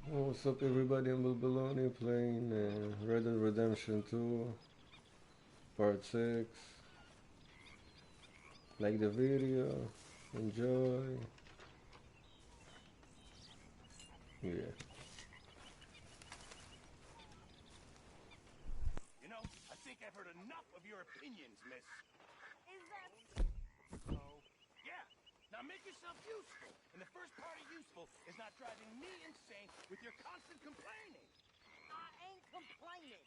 What's up, everybody? I'm Balbaloni playing Red Dead Redemption 2, Part 6. Like the video, enjoy. Yeah. You know, I think I've heard enough of your opinions, miss. Is that so? Yeah, now make yourself useful. And the first part of useful is not driving me insane with your constant complaining. I ain't complaining.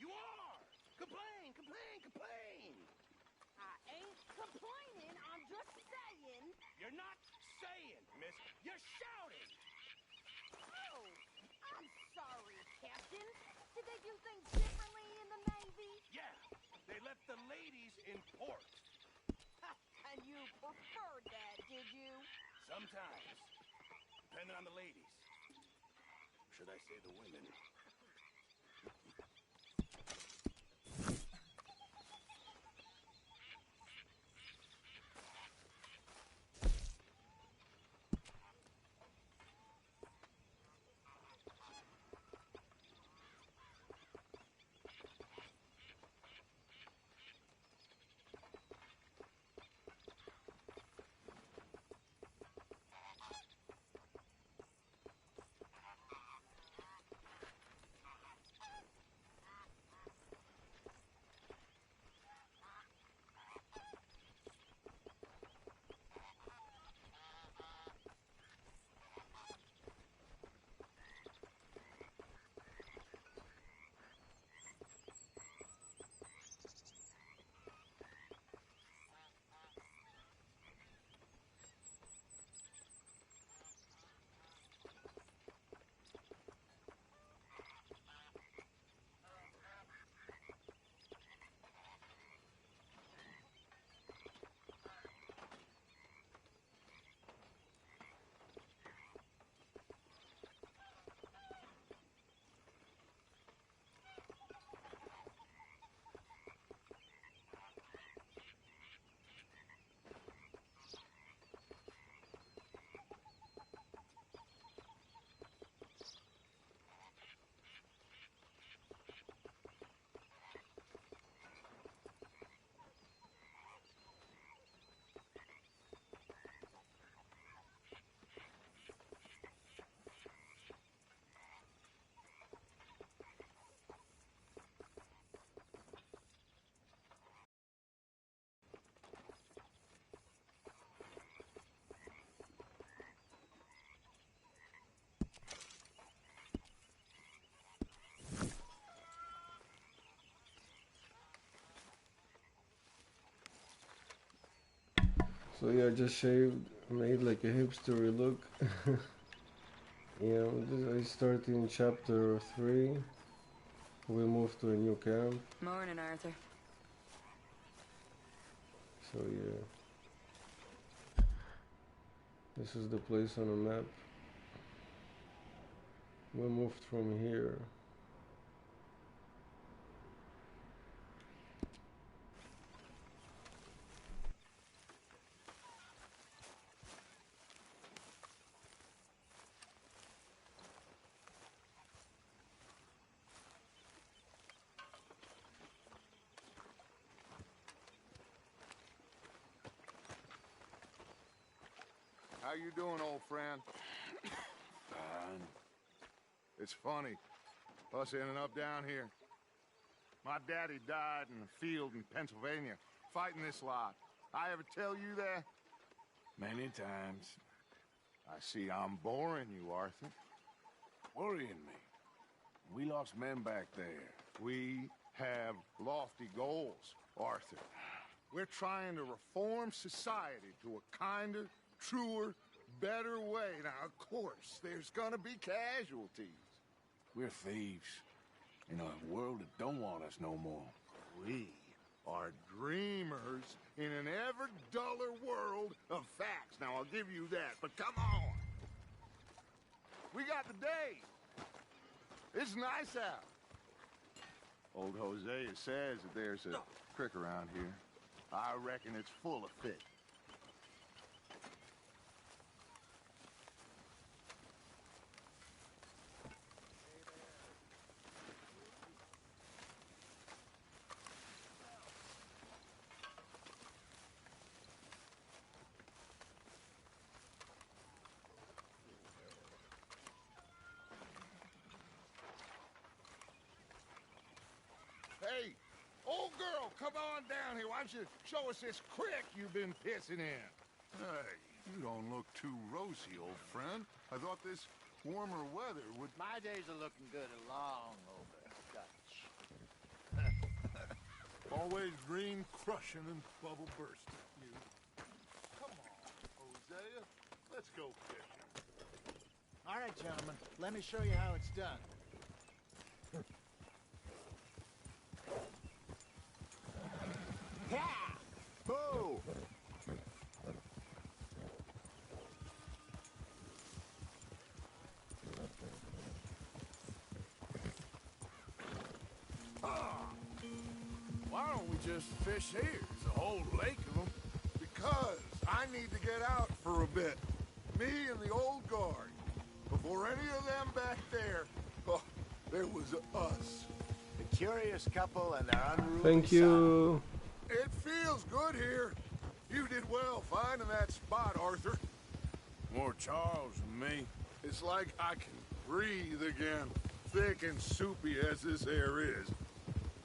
You are! Complain, complain, complain! I ain't complaining. I'm just saying. You're not saying, miss. You're shouting! Oh, I'm sorry, Captain. Did they do things differently in the Navy? Yeah, they left the ladies in port. And you preferred that, did you? Sometimes. Depending on the ladies. Should I say the women? So yeah, I just shaved, made like a hipstery look. I started in chapter 3. We moved to a new camp. Morning, Arthur. So yeah, this is the place on the map. We moved from here. How you doing, old friend? Fine. It's funny, us ending up down here. My daddy died in a field in Pennsylvania, fighting this lot. I ever tell you that? Many times. I see I'm boring you, Arthur. Worrying me. We lost men back there. We have lofty goals, Arthur. We're trying to reform society to a kinder, truer, better way. Now, of course, there's gonna be casualties. We're thieves. In a world that don't want us no more. We are dreamers in an ever duller world of facts. Now, I'll give you that, but come on. We got the day. It's nice out. Old Hosea says that there's a creek around here. I reckon it's full of fish. on down here. Why don't you show us this creek you've been pissing in? Hey, you don't look too rosy, old friend. I thought this warmer weather would... My days are looking good along over Dutch. Always green crushing and bubble bursting. You. Come on, Hosea. Let's go fishing. All right, gentlemen, let me show you how it's done. Oh! Why don't we just fish here? There's a whole lake of them. Because I need to get out for a bit. Me and the old guard. Before any of them back there, oh, there was us. The curious couple and their unruly Thank you. It feels good here. You did well finding that spot, Arthur. More Charles than me. It's like I can breathe again, thick and soupy as this air is.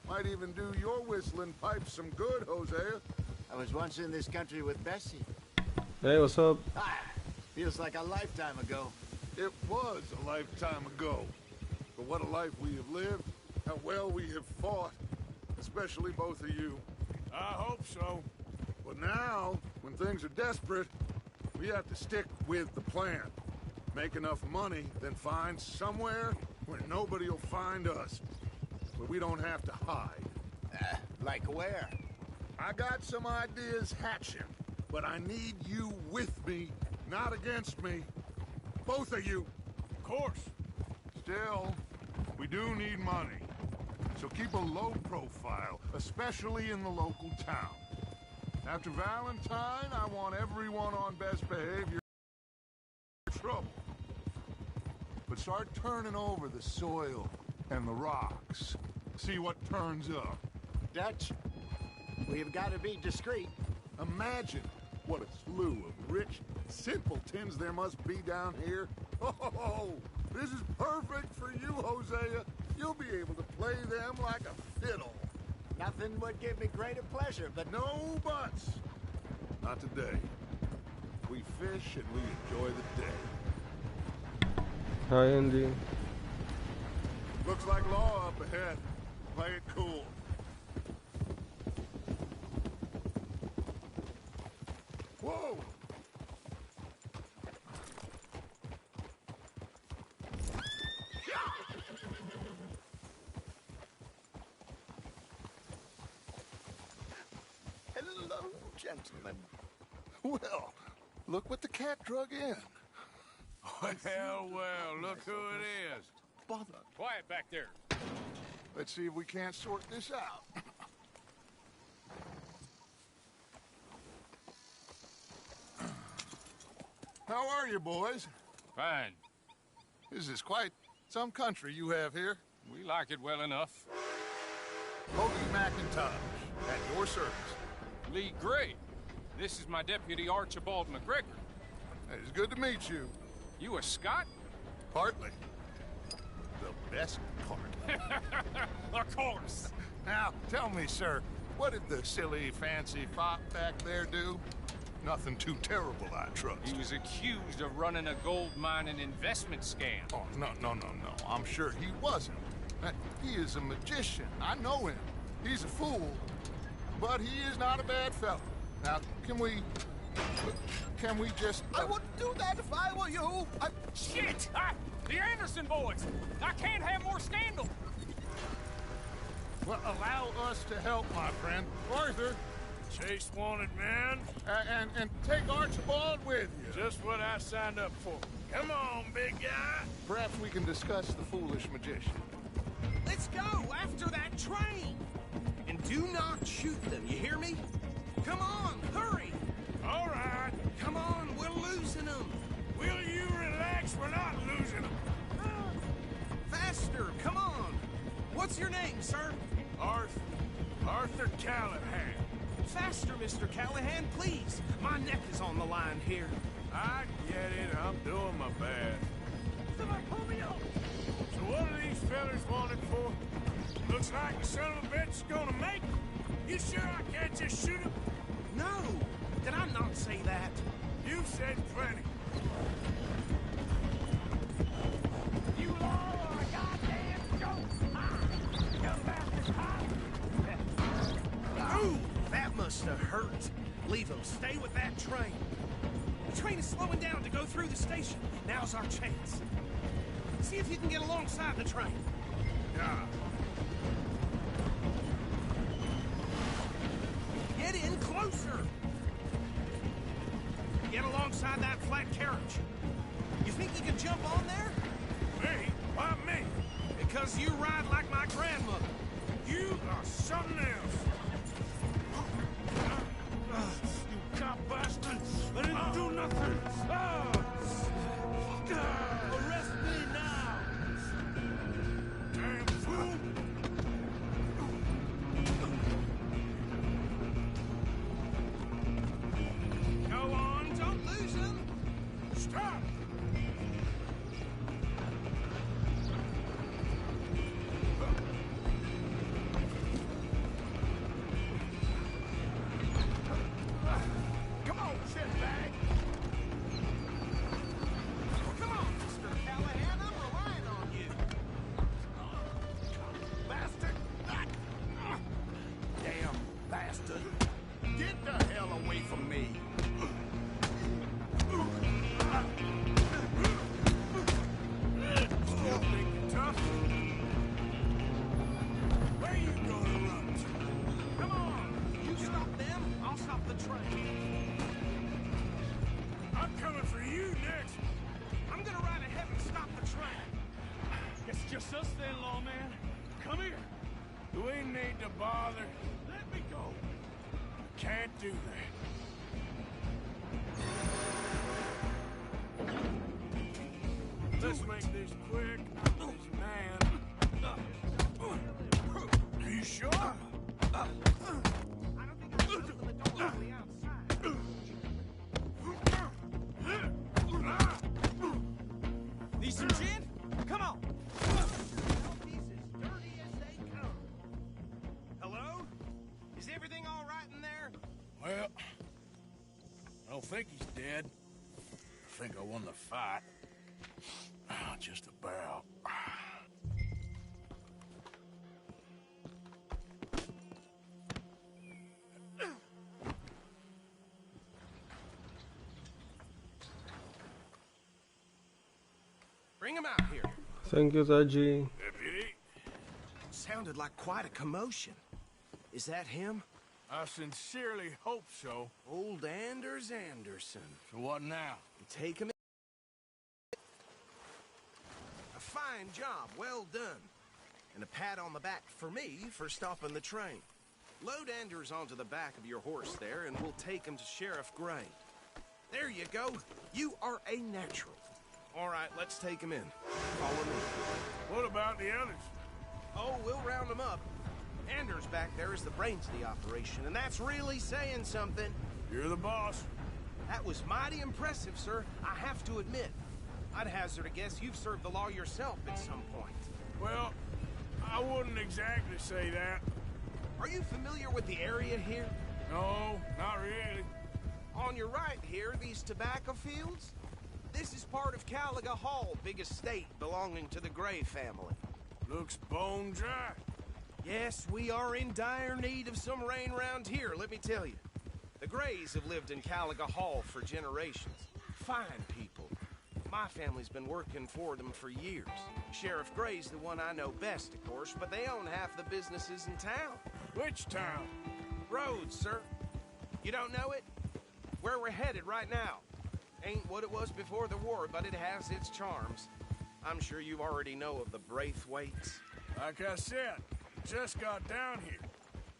Might even do your whistling pipes some good, Hosea. I was once in this country with Bessie. Hey, what's up? Feels like a lifetime ago. It was a lifetime ago. But what a life we have lived, how well we have fought, especially both of you. I hope so. But now, when things are desperate, we have to stick with the plan. Make enough money, then find somewhere where nobody will find us. Where we don't have to hide. Like where? I got some ideas hatching, but I need you with me, not against me. Both of you. Of course. Still, we do need money. So keep a low profile, especially in the local town. After Valentine, I want everyone on best behavior trouble. But start turning over the soil and the rocks. See what turns up. Dutch, we've got to be discreet. Imagine what a slew of rich simpletons there must be down here. Oh, this is perfect for you, Hosea. You'll be able to play them like a fiddle. Nothing would give me greater pleasure, but No buts. Not today. We fish and we enjoy the day. Hi, Andy. Looks like law up ahead. Play it cool. Whoa! hello, gentlemen. Well, look what the cat drug in. Well, look who it is. Bother. Quiet back there. Let's see if we can't sort this out. How are you, boys? Fine. This is quite some country you have here. We like it well enough. Hoagie McIntosh, at your service. Lee Gray. This is my deputy Archibald McGregor. It's good to meet you. You a Scot? Partly. The best part. Of course. Now, tell me, sir, what did the silly, fancy fop back there do? Nothing too terrible, I trust. He was accused of running a gold mining investment scam. Oh, no. I'm sure he wasn't. He is a magician. I know him. He's a fool. But he is not a bad fellow. Now, can we just... I wouldn't do that if I were you. Shit! The Anderson boys! I can't have more scandal! Well, allow us to help, my friend. Arthur, Chase wanted man. and take Archibald with you. Just what I signed up for. Come on, big guy. Perhaps we can discuss the foolish magician. Let's go after that train! And do not shoot them, you hear me? Come on, hurry! All right. Come on, we're losing them! Will you relax? We're not losing them. Faster, come on! What's your name, sir? Arthur Callahan. Faster, Mr. Callahan, please! My neck is on the line here. I get it. I'm doing my best. Somebody pull me up! So what are these fellas wanted for? Looks like the son of a bitch is gonna make it. You sure I can't just shoot him? No! Did I not say that? You said plenty. You all are a goddamn joke! You bastard! Ooh, that must have hurt. Leave him. Stay with that train. The train is slowing down to go through the station. Now's our chance. See if you can get alongside the train. Yeah. Get in closer. Get alongside that flat carriage. You think you can jump on there? Me? Why me? Because you ride like my grandmother. You are something else. You cop bastard! I didn't do nothing! Arrest me now! Damn fool! Go on, don't lose him. Stop! Come on, shitbag. Come on, Mr. Callahan, I'm relying on you. Bastard! Damn bastard! Get the hell away from me! Still think you're tough? Where you gonna run to? Come on, you stop them, I'll stop the train. I'm coming for you next! I'm gonna ride ahead and stop the train. It's just us then, lawman. Come here. Do we need to bother? Let me go. Can't do that. Let's make this quick. This man. Are you sure? I don't think I can open the door on the outside. Need some gin? Come on. He's as dirty as they come. Hello? Is everything all right in there? Well, I don't think he's dead. I think I won the fight. Just about. Bring him out here. Thank you, Taji. Deputy, Sounded like quite a commotion. Is that him? I sincerely hope so. Old Anders Anderson. So what now? Take him in. A fine job, well done. And a pat on the back for me for stopping the train. Load Anders onto the back of your horse there, and we'll take him to Sheriff Gray. There you go. You are a natural. All right, let's take him in. Follow me. What about the others? Oh, we'll round them up. Anders back there is the brains of the operation, and that's really saying something. You're the boss. That was mighty impressive, sir. I have to admit. I'd hazard a guess you've served the law yourself at some point. Well, I wouldn't exactly say that. Are you familiar with the area here? No, not really. On your right here, these tobacco fields? This is part of Caliga Hall, big estate belonging to the Gray family. Looks bone dry. Yes, we are in dire need of some rain round here, let me tell you. The Grays have lived in Caliga Hall for generations. Fine people. My family's been working for them for years. Sheriff Gray's the one I know best, of course, but they own half the businesses in town. Which town? Rhodes, sir. You don't know it? Where we're headed right now. Ain't what it was before the war, but it has its charms. I'm sure you already know of the Braithwaites. Like I said, just got down here.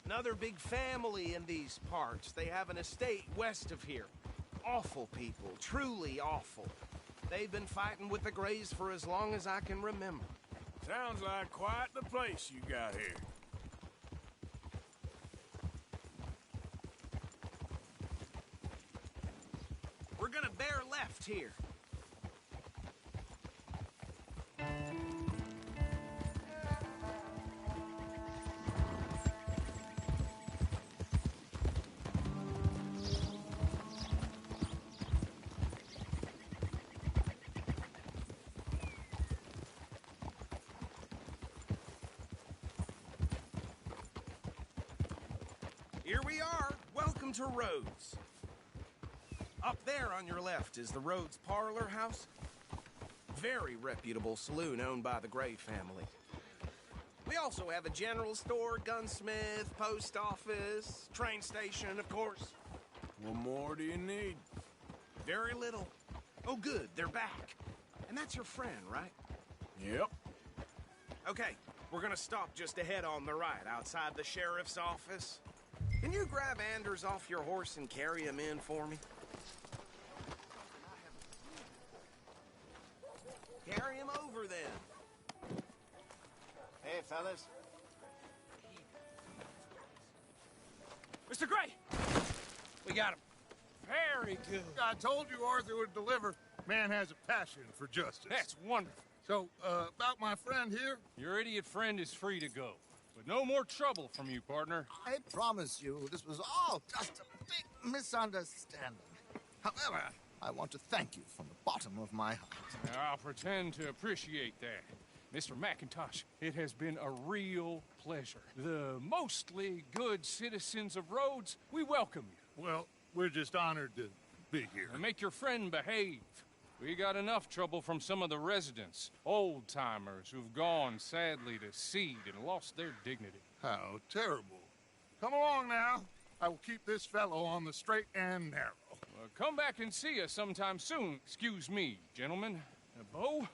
Another big family in these parts. They have an estate west of here. Awful people, truly awful. They've been fighting with the Grays for as long as I can remember. Sounds like quite the place you got here. We're gonna bear left here. we are. Welcome to Rhodes. Up there on your left is the Rhodes Parlor House. Very reputable saloon owned by the Gray family. We also have a general store, gunsmith, post office, train station, of course. What more do you need? Very little. Oh, good, they're back. And that's your friend, right? Yep. Okay, we're gonna stop just ahead on the right, outside the sheriff's office. Can you grab Anders off your horse and carry him in for me? Carry him over, then. Hey, fellas. Mr. Gray! We got him. Very good. I told you Arthur would deliver. Man has a passion for justice. That's wonderful. So, about my friend here? Your idiot friend is free to go. But no more trouble from you, partner. I promise you, this was all just a big misunderstanding. However, I want to thank you from the bottom of my heart. I'll pretend to appreciate that. Mr. McIntosh, it has been a real pleasure. The mostly good citizens of Rhodes, we welcome you. Well, we're just honored to be here. And make your friend behave. We got enough trouble from some of the residents, old-timers who've gone, sadly, to seed and lost their dignity. How terrible. Come along now. I will keep this fellow on the straight and narrow. Come back and see us sometime soon. Excuse me, gentlemen. Bo,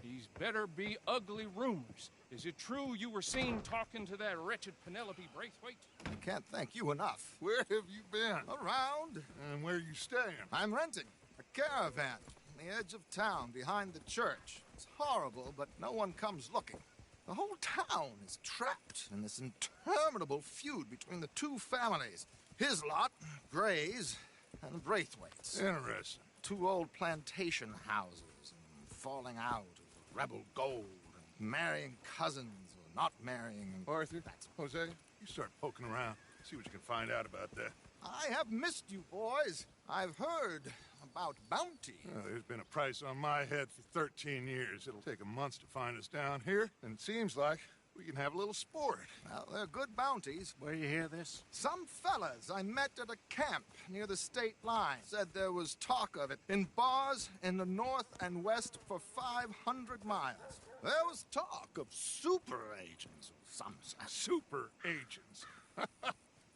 these better be ugly rumors. Is it true you were seen talking to that wretched Penelope Braithwaite? I can't thank you enough. Where have you been? Around. And where you staying? I'm renting a caravan on the edge of town behind the church. It's horrible, but no one comes looking. The whole town is trapped in this interminable feud between the two families. His lot, Gray's, and Braithwaite's. Interesting. Two old plantation houses, and falling out of rebel gold, and marrying cousins or not marrying. And Arthur, Jose, you start poking around. See what you can find out about that. I have missed you, boys. I've heard about bounty. There's been a price on my head for 13 years. It'll take a month to find us down here, and it seems like we can have a little sport. Well, they're good bounties. Where you hear this? Some fellas I met at a camp near the state line said there was talk of it in bars in the north and west for 500 miles. There was talk of super agents of some sort. Super agents.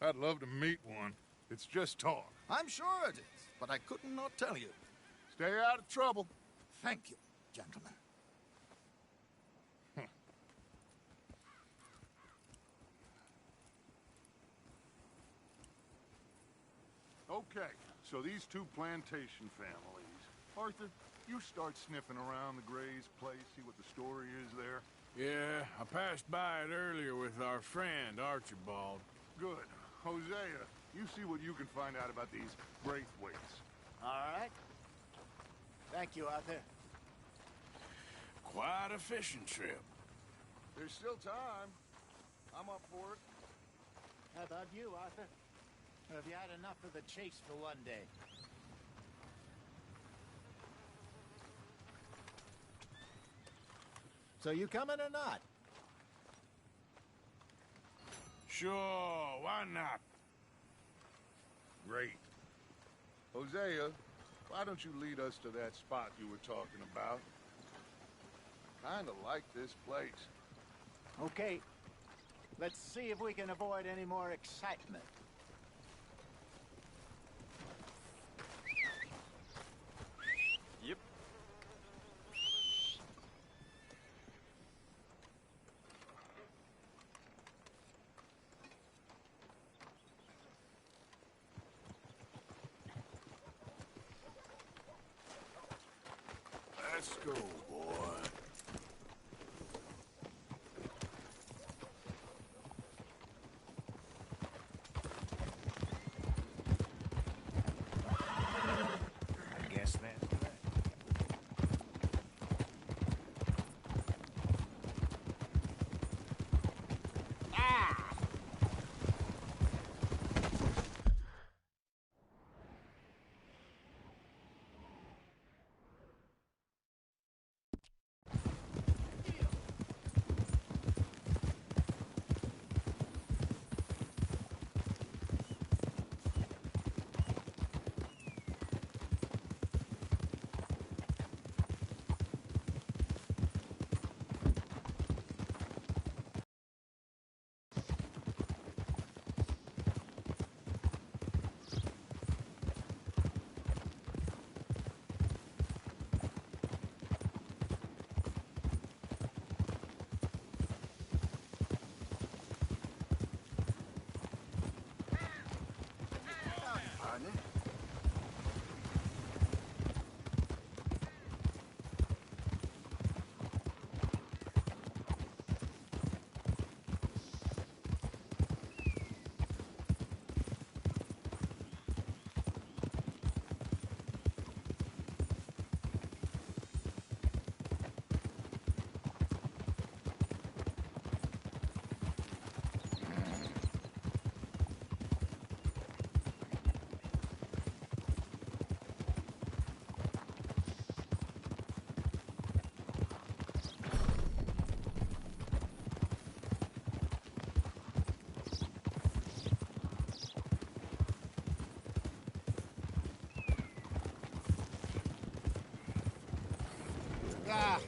I'd love to meet one. It's just talk. I'm sure it is, but I couldn't not tell you. Stay out of trouble. Thank you, gentlemen. Okay, so these two plantation families. Arthur, you start sniffing around the Gray's place, see what the story is there. Yeah, I passed by it earlier with our friend, Archibald. Good. Hosea, you see what you can find out about these Braithwaites. All right. Thank you, Arthur. Quite a fishing trip. There's still time. I'm up for it. How about you, Arthur? Or have you had enough of the chase for one day? So you coming or not? Sure, why not? Great. Hosea, why don't you lead us to that spot you were talking about? Kinda like this place. Okay. Let's see if we can avoid any more excitement. Let's go. Ah.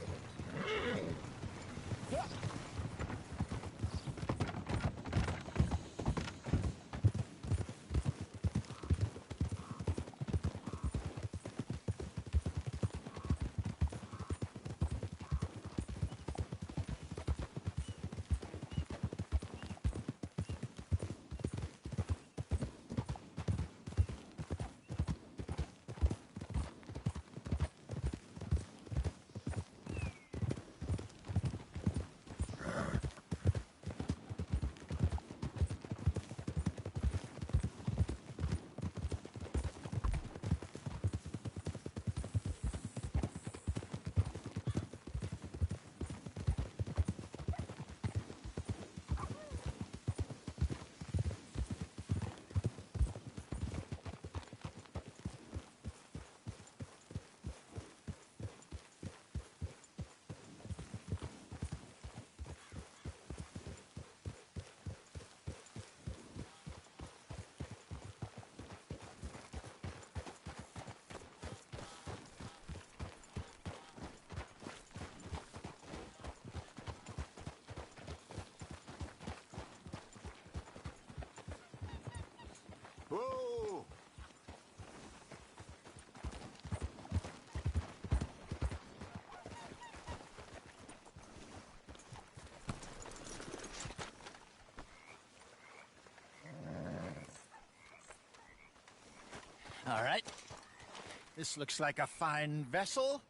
Whoa! All right. This looks like a fine vessel.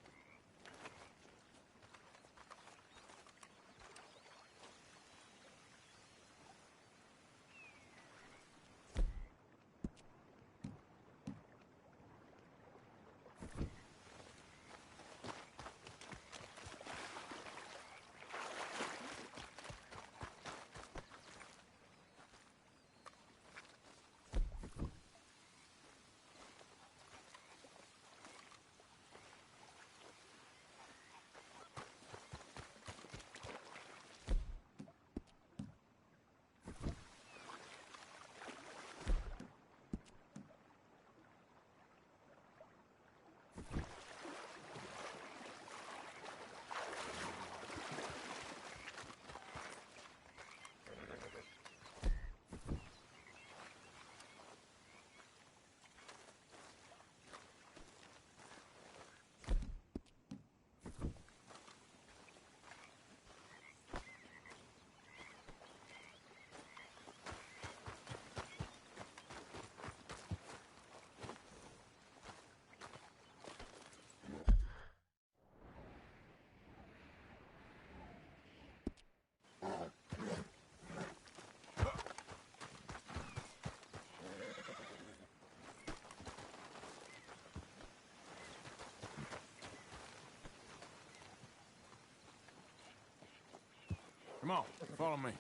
Come on, follow me.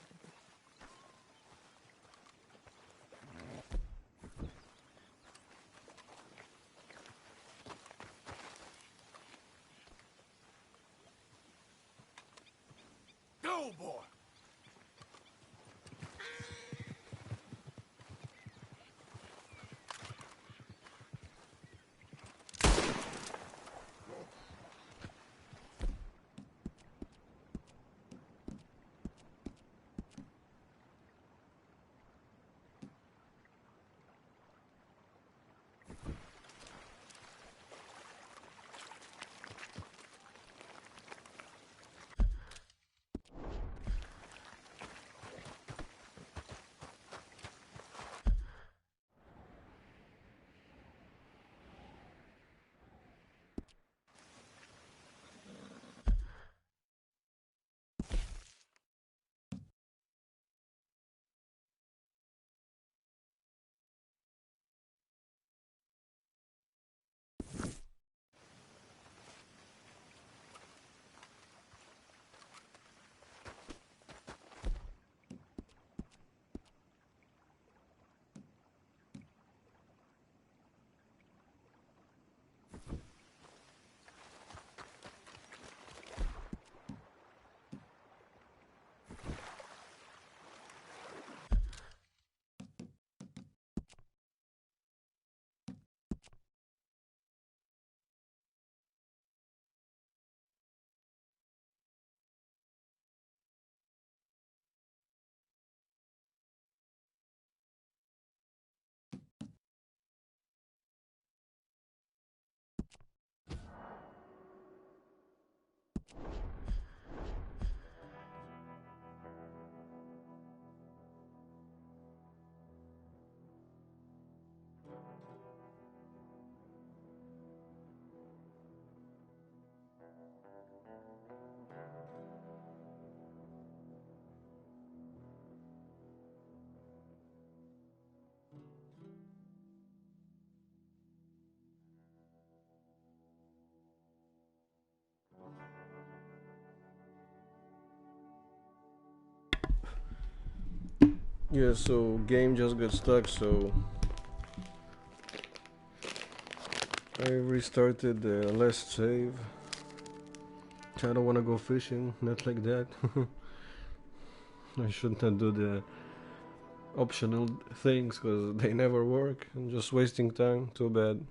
Go, boy! Yeah, so game just got stuck, so I restarted the last save. I don't want to go fishing, not like that. I should not do the optional things because they never work. I'm just wasting time, too bad.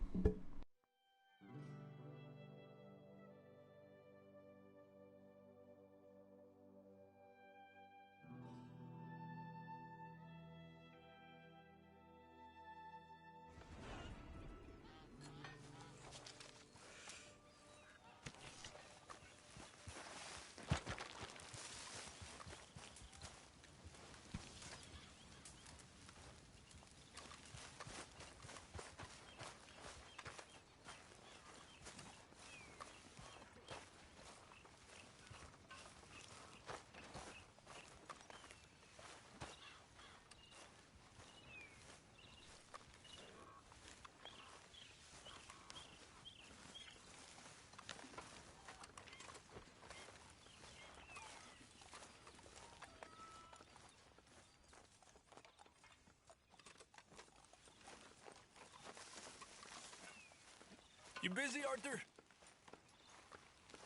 You busy, Arthur?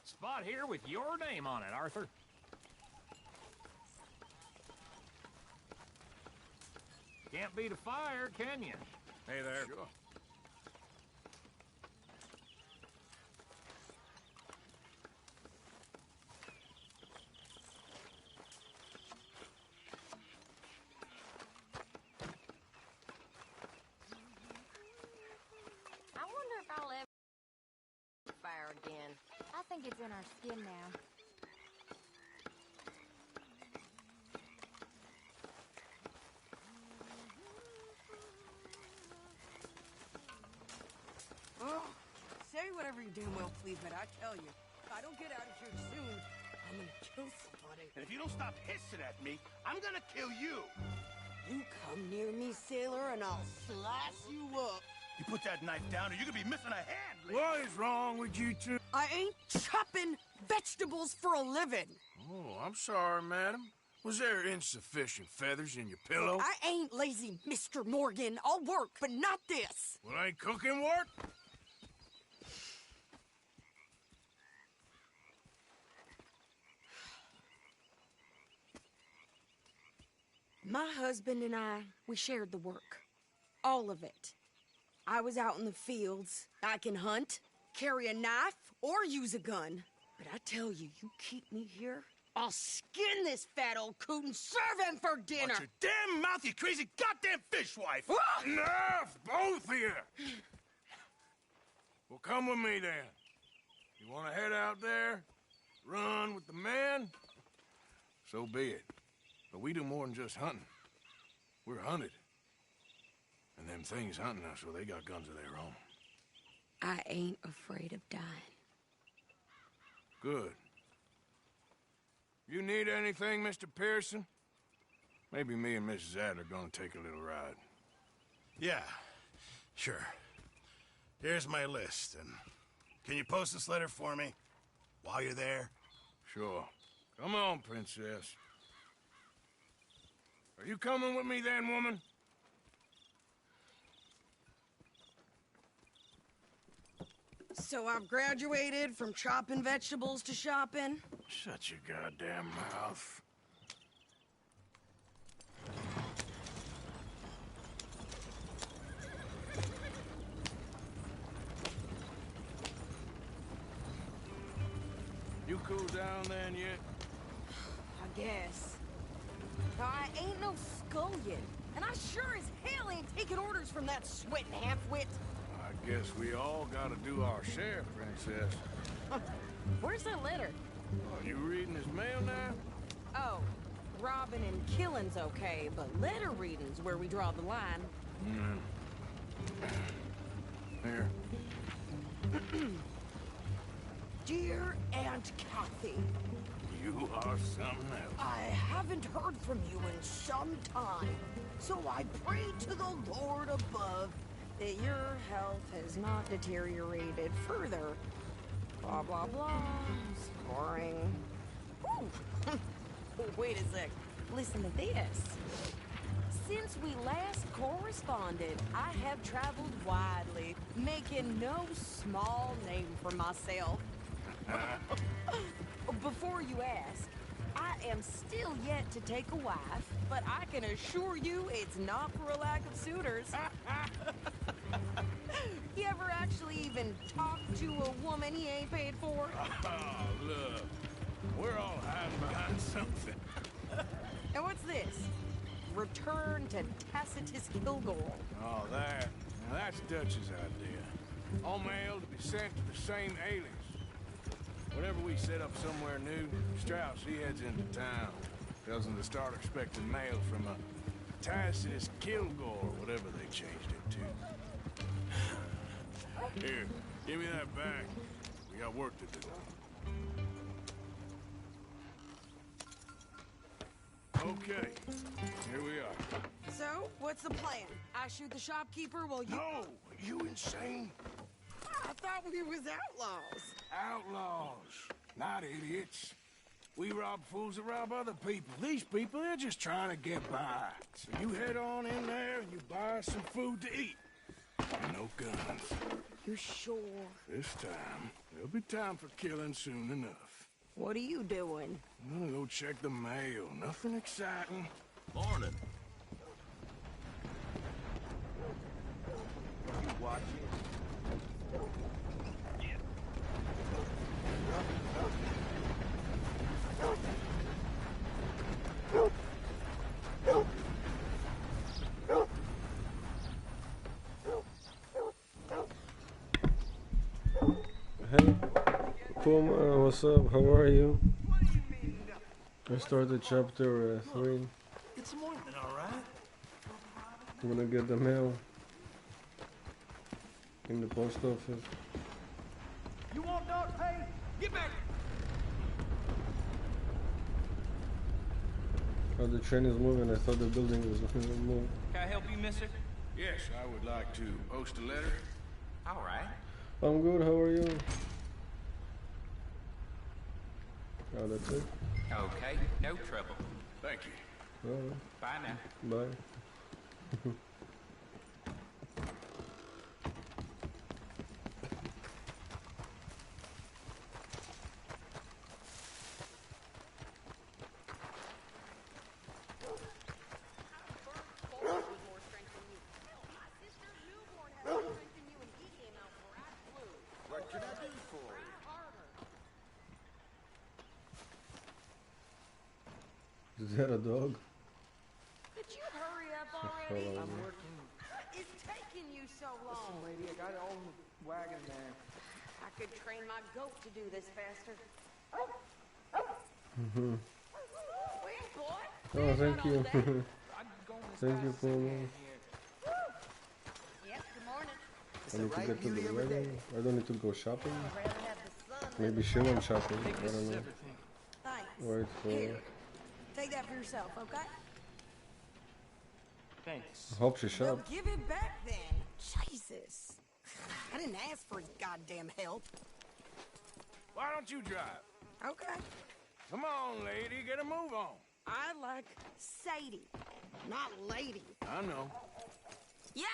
Spot here with your name on it, Arthur. Can't beat a fire, can you? Hey there. Sure. I wonder if I'll ever fire again. I think it's in our skin now. Oh, say whatever you damn well please, but I tell you, if I don't get out of here soon, I'm gonna kill somebody. And if you don't stop hissing at me, I'm gonna kill you. You come near me, sailor, and I'll slice you up. You put that knife down or you're gonna be missing a hand. What is wrong with you two? I ain't chopping vegetables for a living. Oh, I'm sorry, madam. Was there insufficient feathers in your pillow? I ain't lazy, Mr. Morgan. I'll work, but not this. Well, ain't cooking work? My husband and I, we shared the work. All of it. I was out in the fields. I can hunt, carry a knife, or use a gun. But I tell you, you keep me here, I'll skin this fat old coot and serve him for dinner. Watch your damn mouth, you crazy goddamn fishwife! Enough, both of you! Well, come with me then. You want to head out there, run with the men? So be it. But we do more than just hunting. We're hunted. And them things hunting us, well, they got guns of their own. I ain't afraid of dying. Good. You need anything, Mr. Pearson? Maybe me and Mrs. Adler gonna take a little ride. Yeah, sure. Here's my list, and can you post this letter for me while you're there? Sure. Come on, Princess. Are you coming with me then, woman? So I've graduated from chopping vegetables to shopping. Shut your goddamn mouth. You cool down then yet? I guess. I ain't no scullion, and I sure as hell ain't taking orders from that sweating half-wit. I guess we all gotta do our share, Princess. Where's that letter? Are you reading his mail now? Oh, robbing and killing's okay, but letter reading's where we draw the line. Here. Dear Aunt Kathy, You are something else. I haven't heard from you in some time, so I pray to the Lord above that your health has not deteriorated further. Blah, blah, blah. Scoring. Ooh. Wait a sec. Listen to this. Since we last corresponded, I have traveled widely, making no small name for myself. Before you ask, I am still yet to take a wife, but I can assure you it's not for a lack of suitors. You ever actually even talk to a woman he ain't paid for? Oh, look. We're all hiding behind something. And what's this? Return to Tacitus Kilgore. Oh, that's Dutch's idea. All mail to be sent to the same alias. Whenever we set up somewhere new, Strauss, he heads into town. Tells them to start expecting mail from a Tacitus Kilgore, whatever they changed it to. Here, give me that back. We got work to do. Okay, here we are. So, what's the plan? I shoot the shopkeeper while you... No! You insane? I thought we was outlaws. Outlaws, not idiots. We rob fools that rob other people. These people, they're just trying to get by. So you head on in there and you buy some food to eat. And no guns. You sure? This time, there'll be time for killing soon enough. What are you doing? I'm gonna go check the mail. Nothing exciting. Morning. You watching? Hey, Puma, what's up? How are you? I started chapter 3. It's morning, all right? I'm gonna get the mail in the post office. You want dog pay? Get back! Oh, the train is moving. I thought the building was moving. Can I help you, mister? Yes, I would like to post a letter. All right. I'm good. How are you? Oh, that's it. Okay, no trouble. Thank you. All right. Bye now. Bye. What can I do for you? Is that a dog? Could you hurry up already? I'm working. What is taking you so long? Lady, I got it all in the wagon there. I could train my goat to do this faster. Mm-hmm. Wait, boy. Oh, thank you. Thank you, Puma. Yep, good morning. I need to get to the wedding. I don't need to go shopping. Maybe she went shopping. I don't know. Thanks. Wait for. Here. Take that for yourself, okay? Thanks. I hope she Well, shopped. give it back then. Jesus. I didn't ask for his goddamn help. Why don't you drive? Okay. Come on, lady, get a move on. I like Sadie, not lady. I know. Yeah,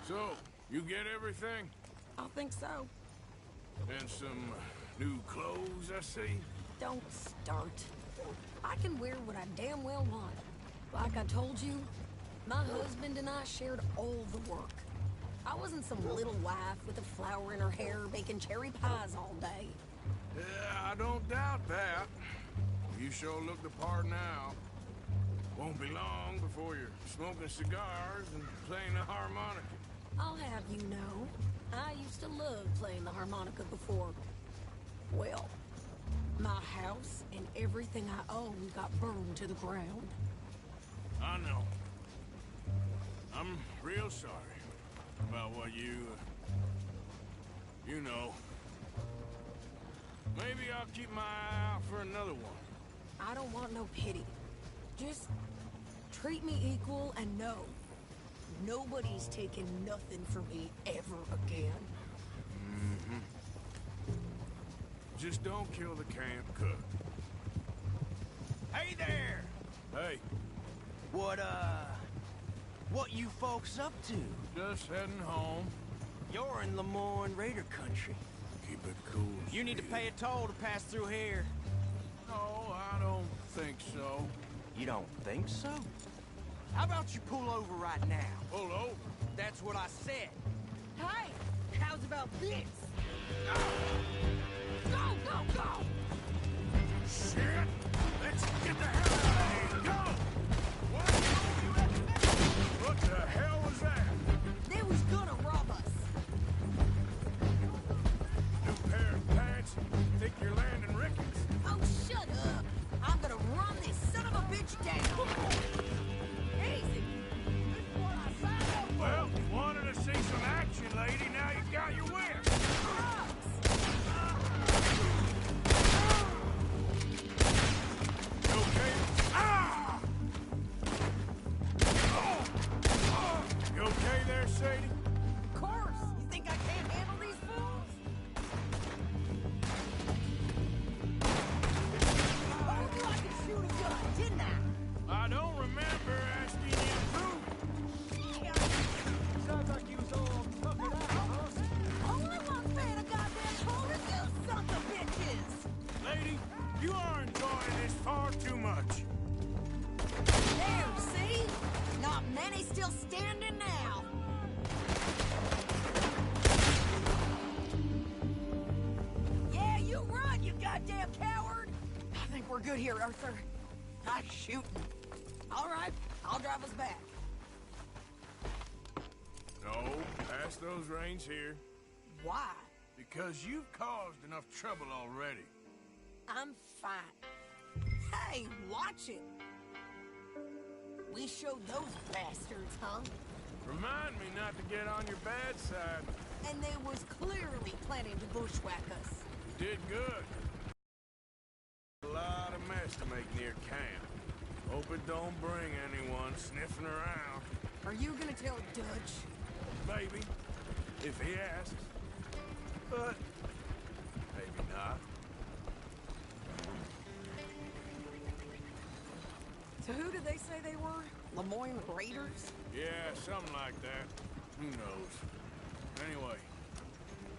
So, you get everything? I think so. And some new clothes, I see. Don't start. I can wear what I damn well want. Like I told you, my husband and I shared all the work. I wasn't some little wife with a flower in her hair baking cherry pies all day. Yeah, I don't doubt that. You sure look the part now. Won't be long before you're smoking cigars and playing the harmonica. I'll have you know, I used to love playing the harmonica before. Well, my house and everything I own got burned to the ground. I know. I'm real sorry about what you know. Maybe I'll keep my eye out for another one. I don't want no pity. Just treat me equal and know nobody's taking nothing from me ever again. Mm-hmm. Just don't kill the camp cook. Hey there! Hey, What you folks up to? Just heading home. You're in Lemoyne Raider country. Keep it cool. You need to pay a toll to pass through here. No, I don't think so. You don't think so? How about you pull over right now? Pull over? That's what I said. Hey, how's about this? Go, go, go! Shit! Let's get the hell out of here! Go! What the hell was that? They was gonna rob us. New pair of pants? Think you're landing Ricky's? Oh, shut up. I'm gonna run this son of a bitch down. Easy. This is what I signed up for. Well, you wanted to see some action, lady. Now you got your wish. You okay? Ah! You okay there, Sadie? Of course. You think I can't handle these fools? I told you I could shoot a gun, didn't I? I don't remember asking you to prove it. Sounds like you was all fucking out, huh? Only one's paying a goddamn toll is you sons of bitches! Lady, you are enjoying this far too much. There, see? Not many still standing now. Yeah, you run, you goddamn coward! I think we're good here, Arthur. Nice shooting. All right, I'll drive us back. No, pass those reins here. Why? Because you've caused enough trouble already. I'm fine. Hey, watch it. We showed those bastards, huh? Remind me not to get on your bad side. And they was clearly planning to bushwhack us. You did good. A lot of mess to make near camp. Hope it don't bring anyone sniffing around. Are you gonna tell Dutch? Maybe, if he asks. But maybe not. So who did they say they were? Lemoyne Raiders? Yeah, something like that. Who knows? Anyway,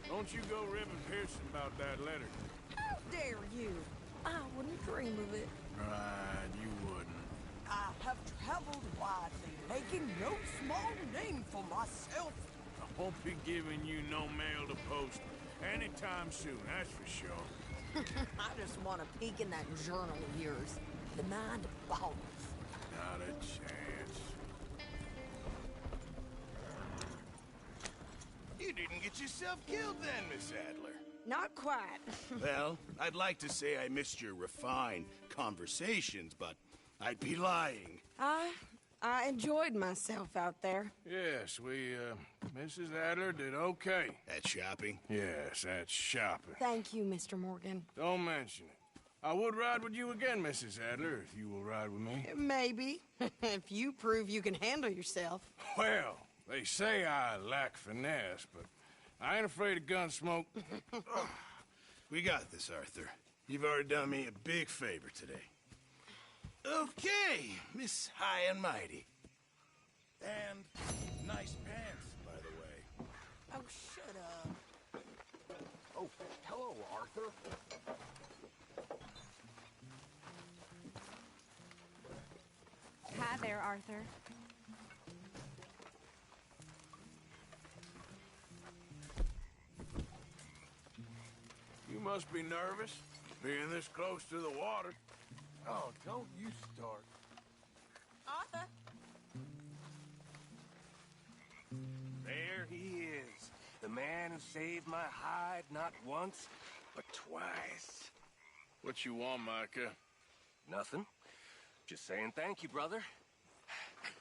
don't you go ribbing Pearson about that letter. How dare you? I wouldn't dream of it. Right, you wouldn't. I have traveled widely, making no small name for myself. I won't be giving you no mail to post anytime soon, that's for sure. I just want to peek in that journal of yours. The mind boggles. Not a chance. You didn't get yourself killed then, Miss Adler. Not quite. Well, I'd like to say I missed your refined conversations, but I'd be lying. I enjoyed myself out there. Yes, Mrs. Adler did okay. At shopping? Yes, that's shopping. Thank you, Mr. Morgan. Don't mention it. I would ride with you again, Mrs. Adler, if you will ride with me. Maybe. If you prove you can handle yourself. Well, they say I lack finesse, but I ain't afraid of gun smoke. We got this, Arthur. You've already done me a big favor today. Okay, Miss High and Mighty. And nice pants, by the way. Oh, shut up. Oh, hello, Arthur. Hi there, Arthur. You must be nervous, being this close to the water. Oh, don't you start. Arthur? There he is. The man who saved my hide not once, but twice. What you want, Micah? Nothing. Just saying thank you, brother.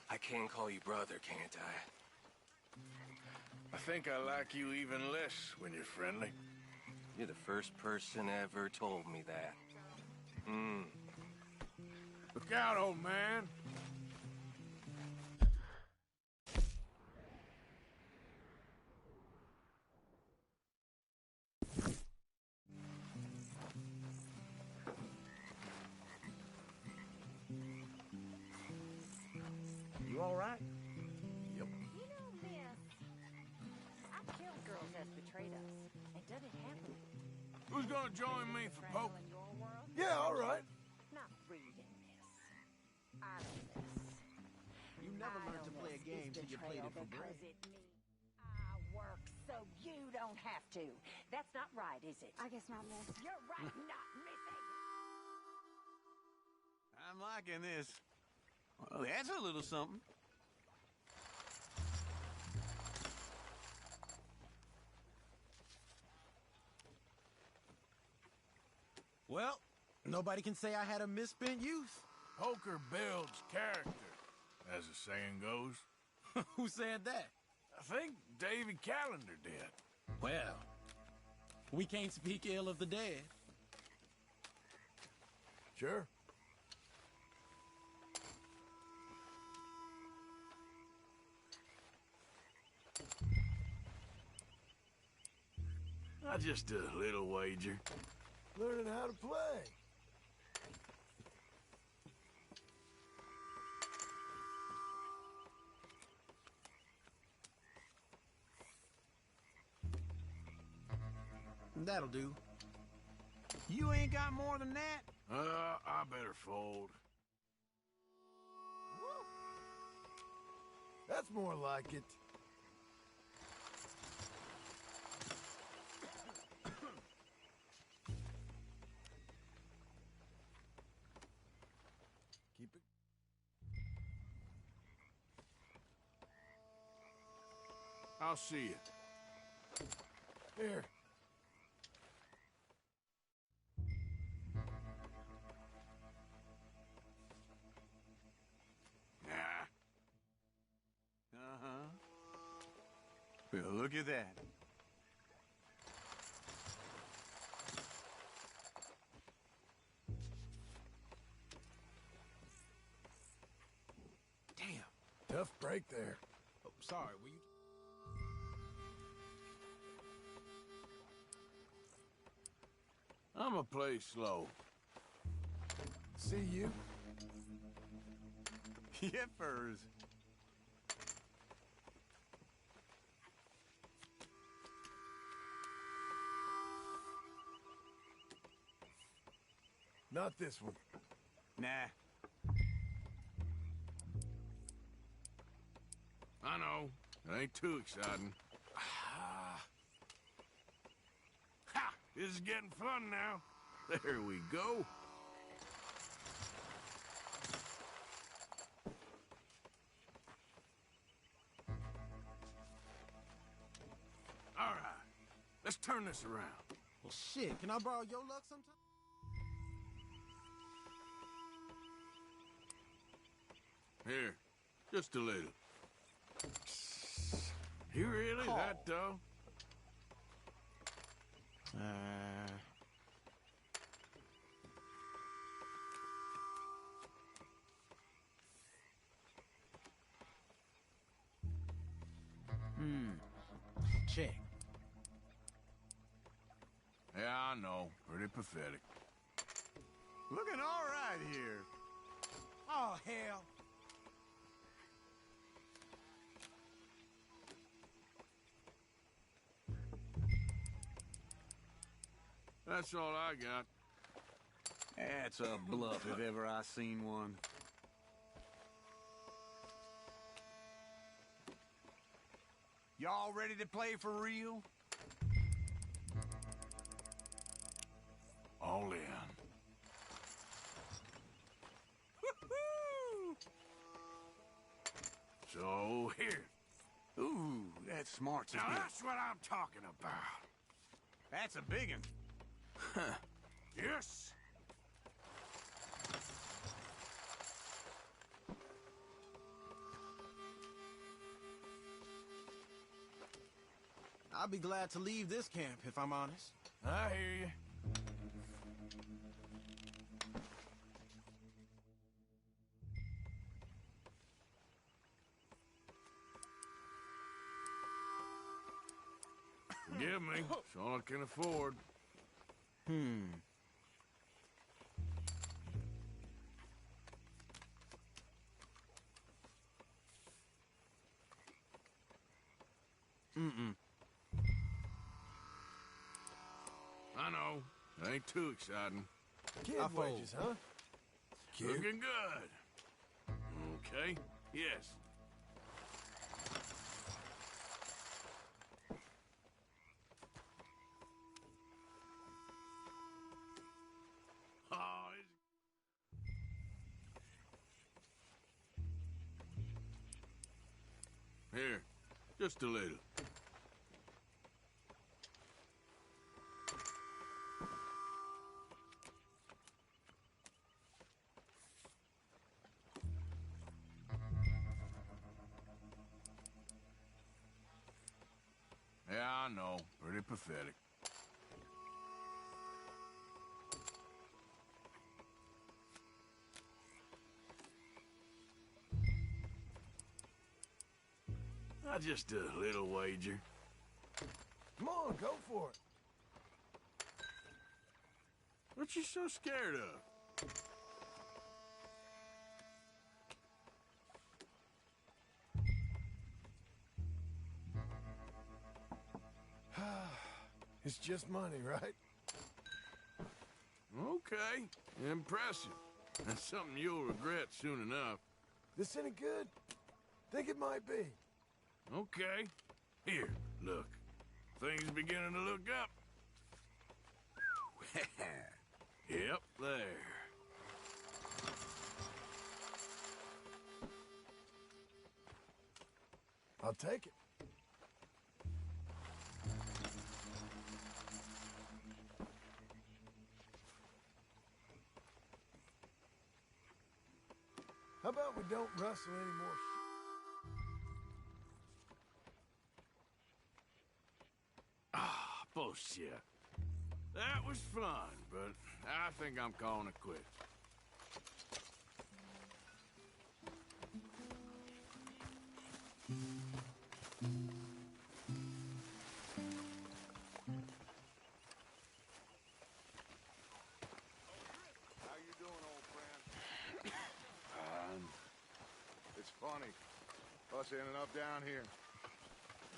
I can call you brother, can't I? I think I like you even less when you're friendly. You're the first person ever told me that. Look out, old man. gonna join me for poker? Yeah, all right. Not reading this. I don't this. You never learned to play a game till you played it for bread. I work so you don't have to. That's not right, is it? I guess not, miss. You're right, not missing. I'm liking this. Well, that's a little something. Well, nobody can say I had a misspent youth. Poker builds character, as the saying goes. Who said that? I think Davy Calendar did. Well, we can't speak ill of the dead. Sure. Just a little wager. Learning how to play. That'll do. You ain't got more than that? I better fold. That's more like it. Keep it. I'll see you. Here. Nah. Uh-huh. Well, look at that. Damn. Tough break there. Oh, sorry, were you... I'ma play slow. See you. Yippers. Not this one. Nah. I know. It ain't too exciting. Ha! This is getting fun now. There we go. All right. Let's turn this around. Well, shit, can I borrow your luck sometime? Here, just a little. You really Call. that dumb? Check. Yeah, I know. Pretty pathetic. Looking all right here. Oh, hell. That's all I got. That's a bluff if ever I seen one. Y'all ready to play for real? All in. So, here. Ooh, that's smart. Now that's what I'm talking about. That's a big one. Yes. I'll be glad to leave this camp, if I'm honest. I hear you. Forgive me. It's all I can afford. I know. Ain't too exciting. Kid wages, huh? Looking good. Okay, yes. Oh, here, just a little. Yeah, I know. Pretty pathetic. Just a little wager. Come on, go for it. What you so scared of? It's just money, right? Okay, impressive. That's something you'll regret soon enough. This any good? Think it might be. Okay. Here, look. Things beginning to look up. Yep, there. I'll take it. How about we don't rustle any more Bullshit. That was fun, but I think I'm calling it quits. How you doing, old friend? It's funny, us ending up down here.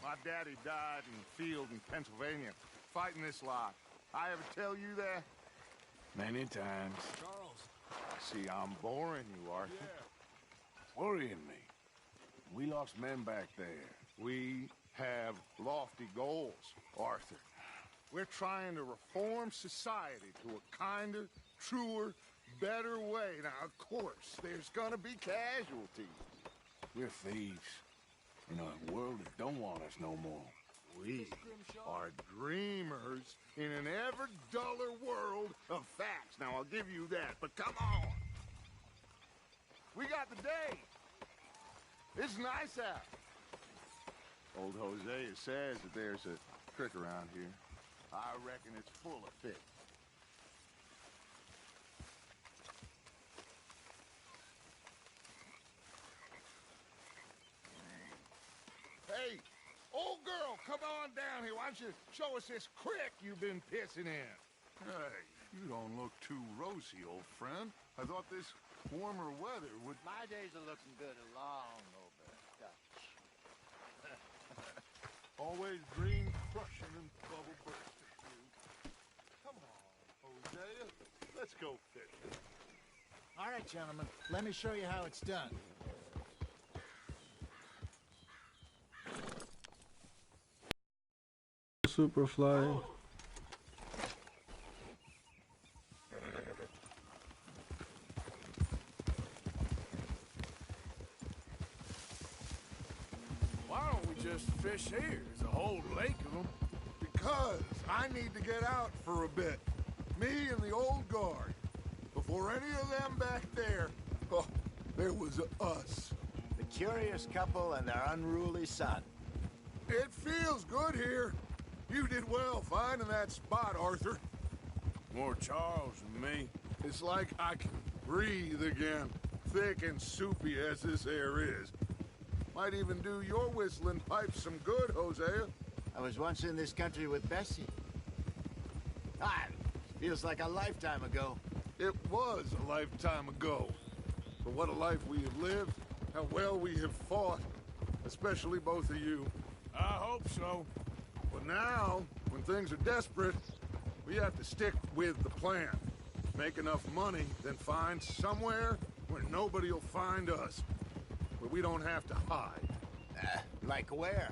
My daddy died in the field in Pennsylvania, fighting this lot. I ever tell you that? Many times. Charles. See, I'm boring you, Arthur. Worrying me. We lost men back there. We have lofty goals, Arthur. We're trying to reform society to a kinder, truer, better way. Now, of course, there's gonna be casualties. We're thieves. In a world that don't want us no more. We are dreamers in an ever duller world of facts. Now, I'll give you that, but come on. We got the day. It's nice out. Old Hosea says that there's a creek around here. I reckon it's full of fish. Hey, old girl, come on down here. Why don't you show us this creek you've been pissing in? Hey, you don't look too rosy, old friend. I thought this warmer weather would... My days are looking good along over Dutch. Always green crushing and bubble bursting. Come on, Hosea. Let's go fishing. All right, gentlemen. Let me show you how it's done. Superfly. Why don't we just fish here? There's a whole lake of them. Because I need to get out for a bit. Me and the old guard. Before any of them back there, oh, there was us. The curious couple and their unruly son. It feels good here. You did well finding that spot, Arthur. More Charles than me. It's like I can breathe again, thick and soupy as this air is. Might even do your whistling pipes some good, Hosea. I was once in this country with Bessie. Feels like a lifetime ago. It was a lifetime ago. But what a life we have lived, how well we have fought, especially both of you. I hope so. But now, when things are desperate, We have to stick with the plan. Make enough money, then find somewhere where nobody will find us. Where we don't have to hide. Like where?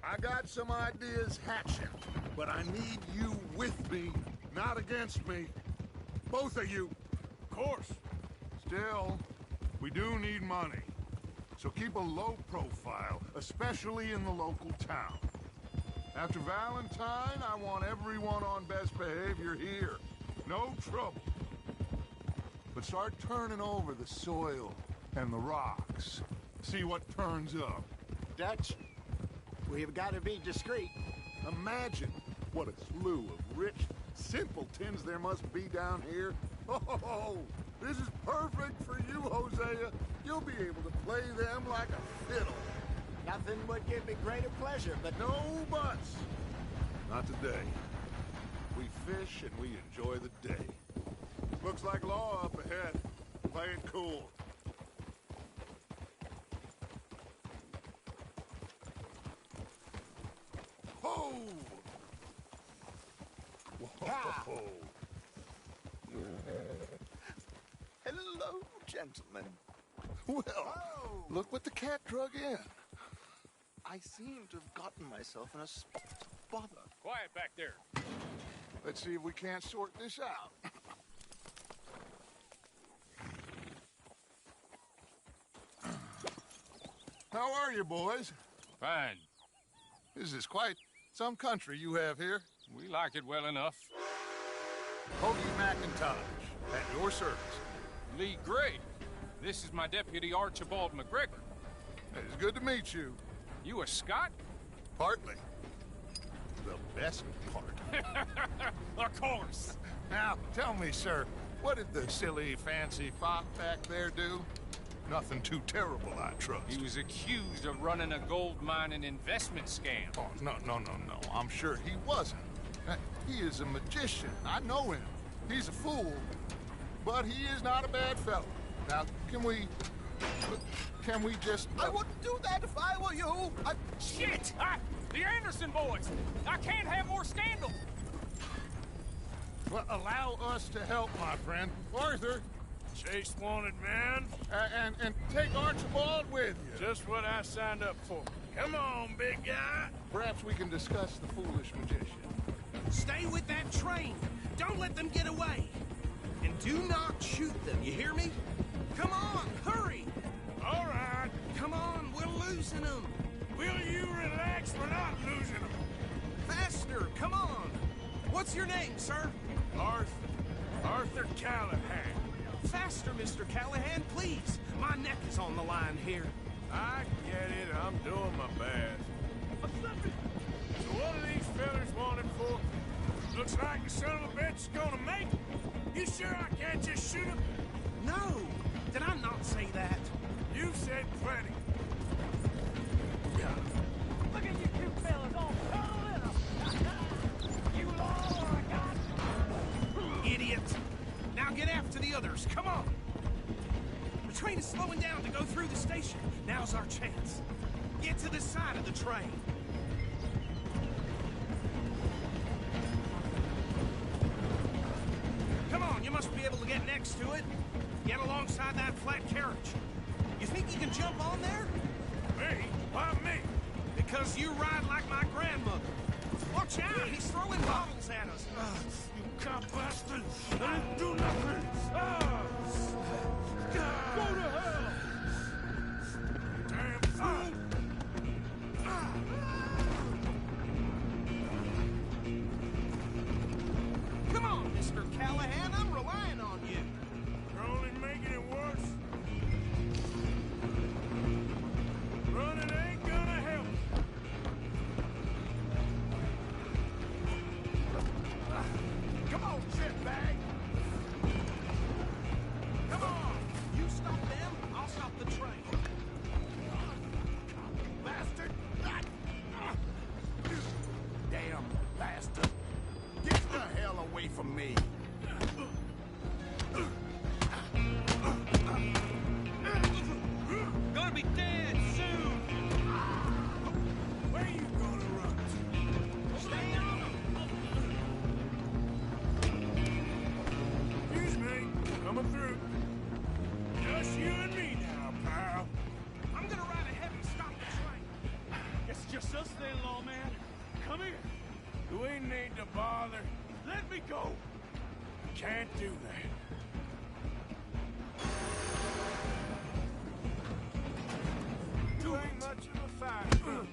I got some ideas hatching, but I need you with me, not against me. Both of you. Of course. Still, we do need money. So keep a low profile, especially in the local town. After Valentine, I want everyone on best behavior here. No trouble. But start turning over the soil and the rocks. See what turns up. Dutch, we've got to be discreet. Imagine what a slew of rich simpletons there must be down here. Oh, this is perfect for you, Hosea. You'll be able to play them like a fiddle. Nothing would give me greater pleasure, but... No buts. Not today. We fish and we enjoy the day. Looks like law up ahead. Play it cool. Ho! Whoa. Hello, gentlemen. Well, look what the cat drug in. I seem to have gotten myself in a bother. Quiet back there. Let's see if we can't sort this out. How are you, boys? Fine. This is quite some country you have here. We like it well enough. Hoagie McIntosh, at your service. Lee Gray. This is my deputy, Archibald McGregor. It's good to meet you. You a Scot? Partly. The best part. Of course. Now, tell me, sir, what did the silly, fancy fop back there do? Nothing too terrible, I trust. He was accused of running a gold mine and investment scam. Oh, no. I'm sure he wasn't. He is a magician. I know him. He's a fool. But he is not a bad fellow. Now, can we just... I wouldn't do that if I were you. Shit! The Anderson boys! I can't have more scandal! Well, allow us to help, my friend. Arthur! Chase wanted man. And take Archibald with you. Just what I signed up for. Come on, big guy. Perhaps we can discuss the foolish magician. Stay with that train. Don't let them get away. And do not shoot them, you hear me? Come on, hurry! All right. Come on, we're losing them. Will you relax? We're not losing them. Faster, come on. What's your name, sir? Arthur Callahan. Faster, Mr. Callahan, please. My neck is on the line here. I get it. I'm doing my best. So what are these fellas wanted for? Looks like the son of a bitch is gonna make it. You sure I can't just shoot him? No. Did I not say that? You said plenty. Look at you two fellas all cuddled in 'em. You all are a god. Idiot. Now get after the others. Come on. The train is slowing down to go through the station. Now's our chance. Get to the side of the train. Come on, you must be able to get next to it. Get alongside that flat carriage. You think you can jump on there? Me? Why me? Because you ride like my grandmother. Watch out, he's throwing bottles at us. You cop bastard! I didn't do nothing! Go to hell! Damn fool! Come on, Mr. Callahan, I'm relying on you. You're only making it worse. Running ain't gonna help. Come on, shitbag. Come on! You stop them, I'll stop the train. Bastard! Damn bastard! Get the hell away from me! Coming through. Just you and me now, pal. I'm gonna ride ahead and stop the train. It's just us then, lawman. Come here. Do we need to bother? Let me go. Can't do that. You ain't much of a fighter.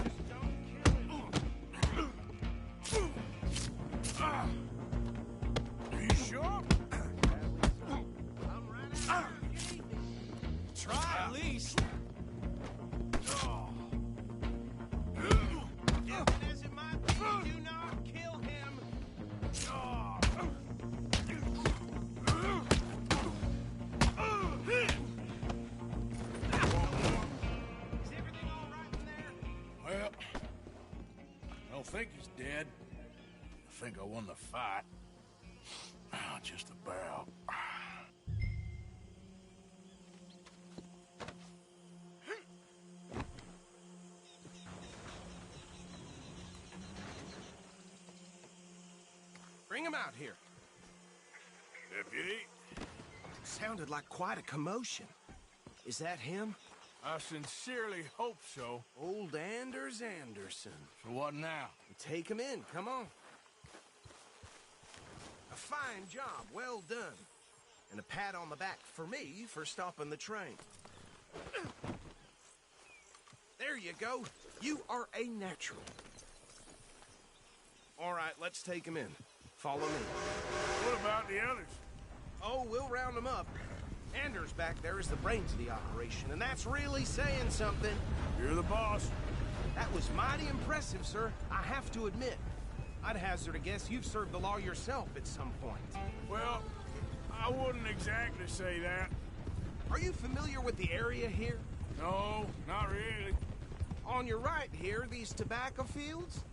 Just don't kill him. Are you sure? Try at least. Different as it might be, do not kill him. Is everything all right in there? Well, I don't think he's dead. I think I won the fight. Just about. Bring him out here. Deputy? Sounded like quite a commotion. Is that him? I sincerely hope so. Old Anders Anderson. So what now? Take him in, come on. A fine job, well done. And a pat on the back for me for stopping the train. There you go. You are a natural. All right, let's take him in. Follow me. What about the others? Oh, we'll round them up. Anders back there is the brains of the operation, and that's really saying something. You're the boss. That was mighty impressive, sir. I have to admit. I'd hazard a guess you've served the law yourself at some point. Well, I wouldn't exactly say that. Are you familiar with the area here? No, not really. On your right here, these tobacco fields?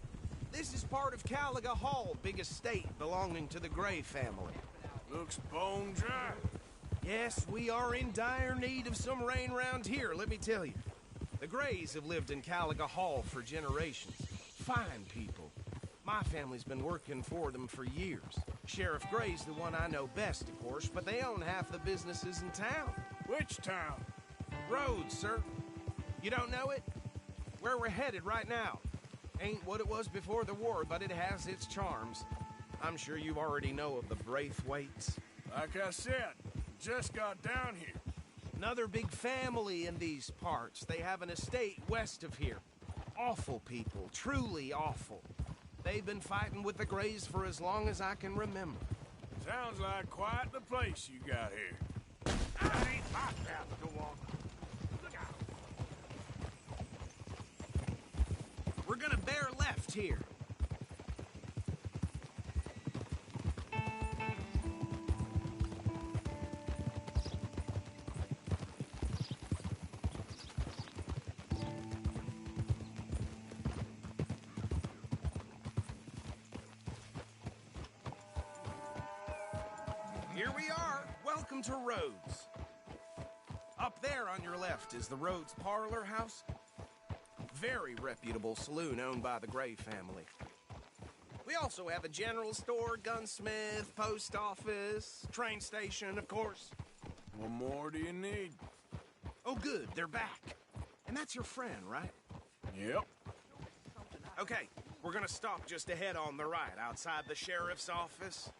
This is part of Caliga Hall, big estate belonging to the Gray family. Looks bone dry. Yes, we are in dire need of some rain round here, let me tell you. The Grays have lived in Caliga Hall for generations. Fine people. My family's been working for them for years. Sheriff Gray's the one I know best, of course, but they own half the businesses in town. Which town? Rhodes, sir. You don't know it? Where we're headed right now. Ain't what it was before the war, but it has its charms. I'm sure you already know of the Braithwaites. Like I said, just got down here. Another big family in these parts. They have an estate west of here. Awful people, truly awful. They've been fighting with the Grays for as long as I can remember. Sounds like quite the place you got here. That ain't my path to walk. Look out. We're gonna bear left here. Here we are. Welcome to Rhodes. Up there on your left is the Rhodes Parlor House. Very reputable saloon owned by the Gray family. We also have a general store, gunsmith, post office, train station, of course. What more do you need? Oh, good, they're back. And that's your friend, right? Yep. Okay, we're gonna stop just ahead on the right, outside the sheriff's office.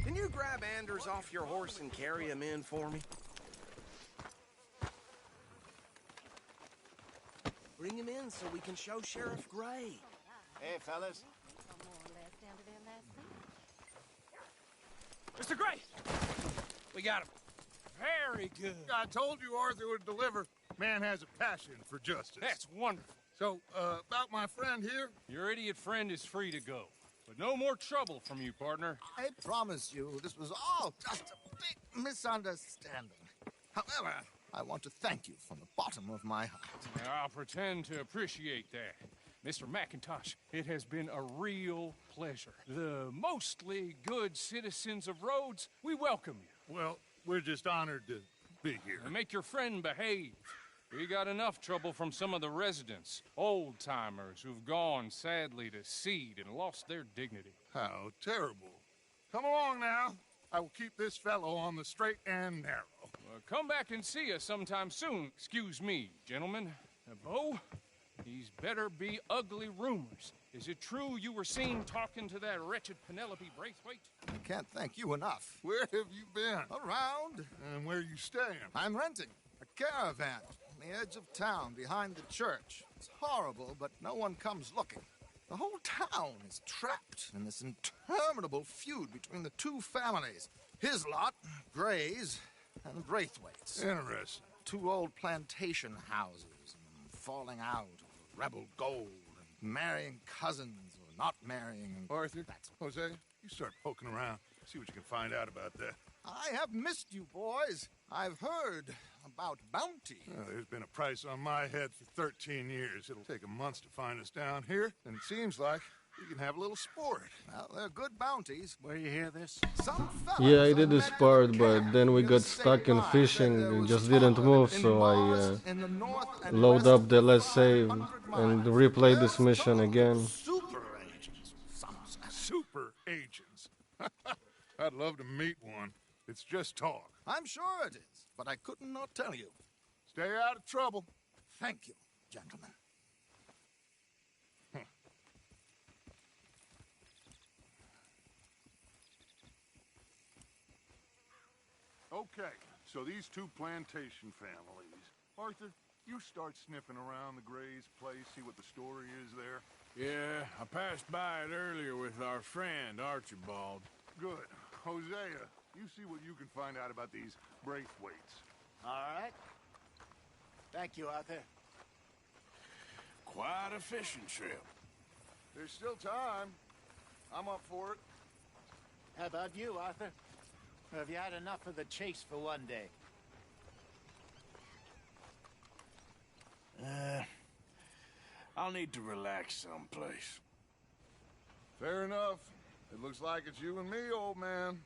Can you grab Anders off your horse and carry him in for me? Bring him in so we can show Sheriff Gray. Hey, fellas. Mr. Gray! We got him. Very good. I told you Arthur would deliver. Man has a passion for justice. That's wonderful. So, about my friend here? Your idiot friend is free to go. But no more trouble from you, partner. I promise you, this was all just a big misunderstanding. However, I want to thank you from the bottom of my heart. I'll pretend to appreciate that. Mr. McIntosh, it has been a real pleasure. The mostly good citizens of Rhodes, we welcome you. Well, we're just honored to be here. And make your friend behave. We got enough trouble from some of the residents, old-timers who've gone, sadly, to seed and lost their dignity. How terrible. Come along now. I will keep this fellow on the straight and narrow. Come back and see us sometime soon. Excuse me, gentlemen. Bo, these better be ugly rumors. Is it true you were seen talking to that wretched Penelope Braithwaite? I can't thank you enough. Where have you been? Around. And where are you staying? I'm renting a caravan on the edge of town behind the church. It's horrible, but no one comes looking. The whole town is trapped in this interminable feud between the two families. His lot, Gray's, and Braithwaite's. Interesting. Two old plantation houses, and falling out over rebel gold, and marrying cousins or not marrying. And Arthur, Jose, you start poking around. See what you can find out about that. I have missed you, boys. I've heard about bounty. Well, there's been a price on my head for 13 years. It'll take a month to find us down here, and it seems like we can have a little sport. Well, they're good bounties. Where you hear this? Some Yeah, I did this part, but then we got stuck in fishing and just didn't move, so I load up the let's save and replay this mission again. Super agents. Super agents. I'd love to meet one. It's just talk. I'm sure it is, but I could not tell you. Stay out of trouble. Thank you, gentlemen. Okay, so these two plantation families. Arthur, you start sniffing around the Gray's place, see what the story is there. Yeah, I passed by it earlier with our friend, Archibald. Good. Hosea, you see what you can find out about these Braithwaites. All right. Thank you, Arthur. Quite a fishing trip. There's still time. I'm up for it. How about you, Arthur? Or have you had enough of the chase for one day? I'll need to relax someplace. Fair enough. It looks like it's you and me, old man.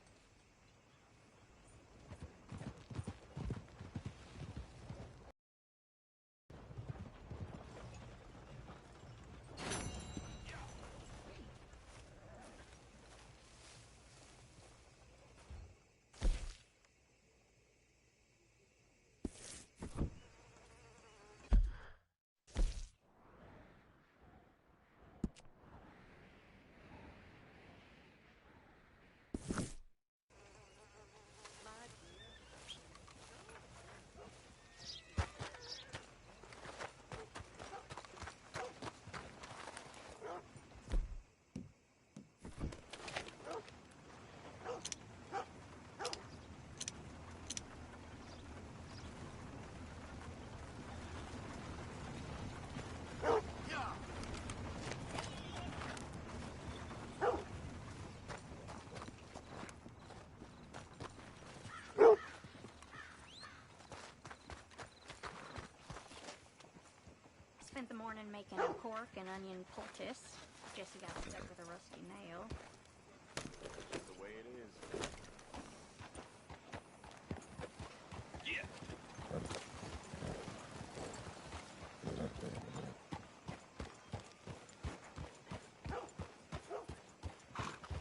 Spent the morning making a pork and onion poultice. Jesse got stuck with a rusty nail. That's the way it is.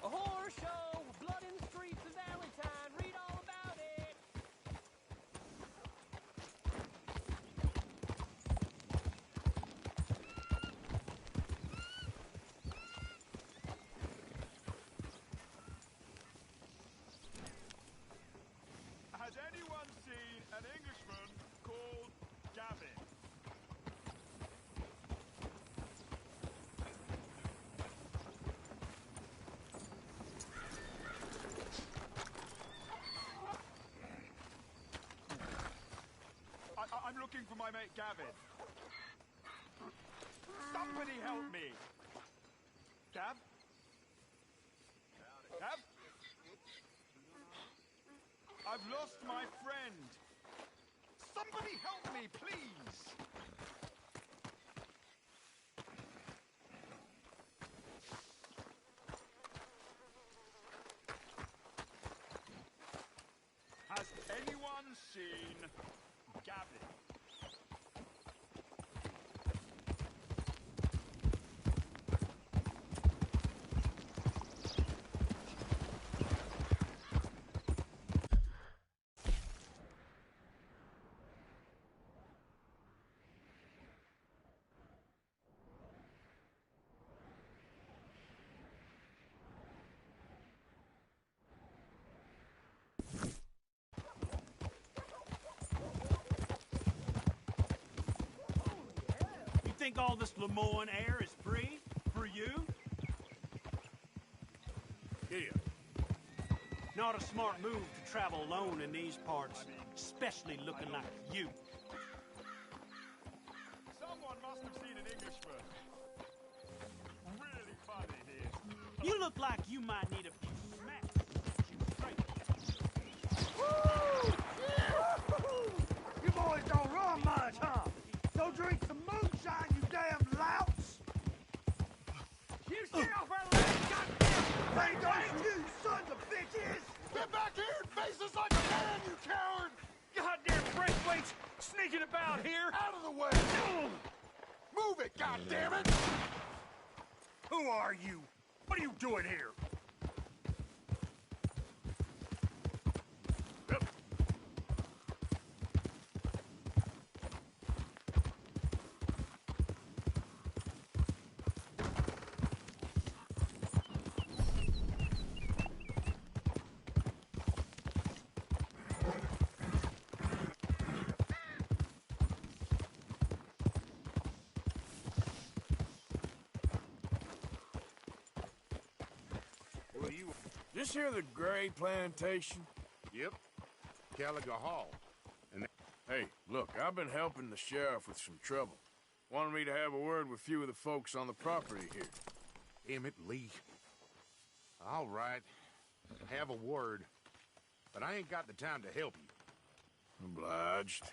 A horror show, blood in the streets of Valentine. Read all about it. Has anyone seen an Englishman called Gavin? I'm looking for my mate Gavin. Somebody help me. Gav? Gav? I've lost my friend. Somebody help me, please. Has anyone seen Gavin? think all this Lemoyne air is free for you? Here. Not a smart move to travel alone in these parts, especially looking like you. Someone must have seen an Englishman. Really funny here. You look like you might need a few smacks. Woo! You boys don't run much, huh? Go drink some moonshine, you damn louts! You sit off our land, goddamn! Hey, don't you sons of bitches! Get back here and face us like a man, you coward! Goddamn Braithwaite's sneaking about here! Out of the way! Move it, goddammit! Who are you? What are you doing here? This here the Gray Plantation? Yep. Caliga Hall. And hey, look, I've been helping the sheriff with some trouble. Wanted me to have a word with a few of the folks on the property here. Emmett Lee. All right. Have a word. But I ain't got the time to help you. Obliged.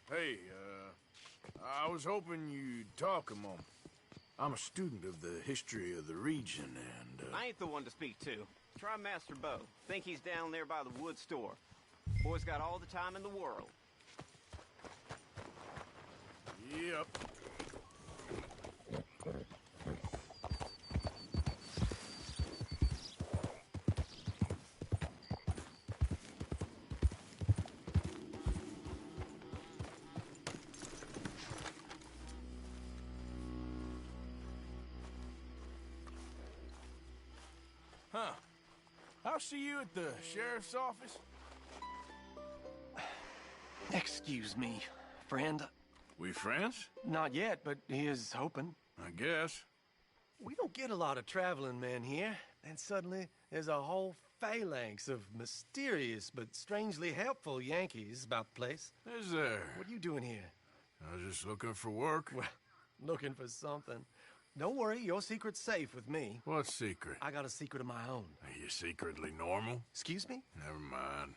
Hey, I was hoping you'd talk a moment. I'm a student of the history of the region, and, I ain't the one to speak to. Try Master Bo. Think he's down there by the wood store. Boy's got all the time in the world. Yep. Huh. I'll see you at the sheriff's office. Excuse me, friend. We friends? Not yet, but he is hoping. I guess. We don't get a lot of traveling men here, and suddenly there's a whole phalanx of mysterious but strangely helpful Yankees about the place. Is there? What are you doing here? I was just looking for work. Well, looking for something. Don't worry, your secret's safe with me. What secret? I got a secret of my own. Are you secretly normal? Excuse me? Never mind.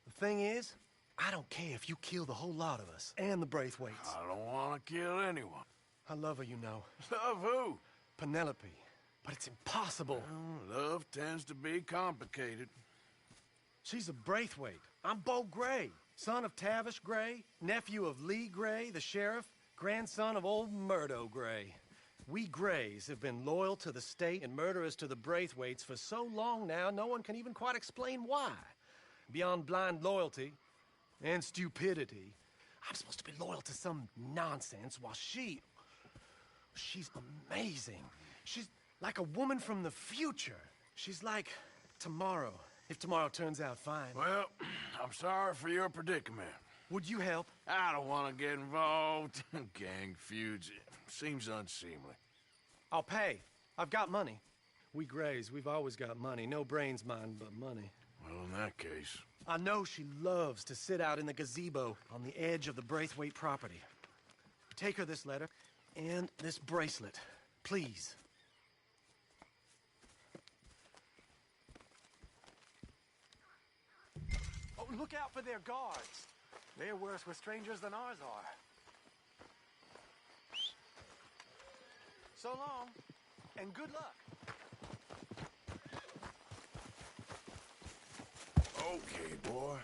The thing is, I don't care if you kill the whole lot of us, and the Braithwaites. I don't want to kill anyone. I love her, you know. Love who? Penelope. But it's impossible. Well, love tends to be complicated. She's a Braithwaite. I'm Bo Gray, son of Tavish Gray, nephew of Lee Gray, the sheriff, grandson of old Murdo Gray. We Grays have been loyal to the state and murderers to the Braithwaites for so long now, no one can even quite explain why. Beyond blind loyalty and stupidity, I'm supposed to be loyal to some nonsense while she's amazing. She's like a woman from the future. She's like tomorrow, if tomorrow turns out fine. Well, I'm sorry for your predicament. Would you help? I don't want to get involved. Gang feuds. Seems unseemly. I'll pay. I've got money. We Grays, we've always got money. No brains, mind, but money. Well, in that case... I know she loves to sit out in the gazebo on the edge of the Braithwaite property. Take her this letter and this bracelet, please. Oh, look out for their guards. They're worse with strangers than ours are. So long, and good luck. Okay, boy.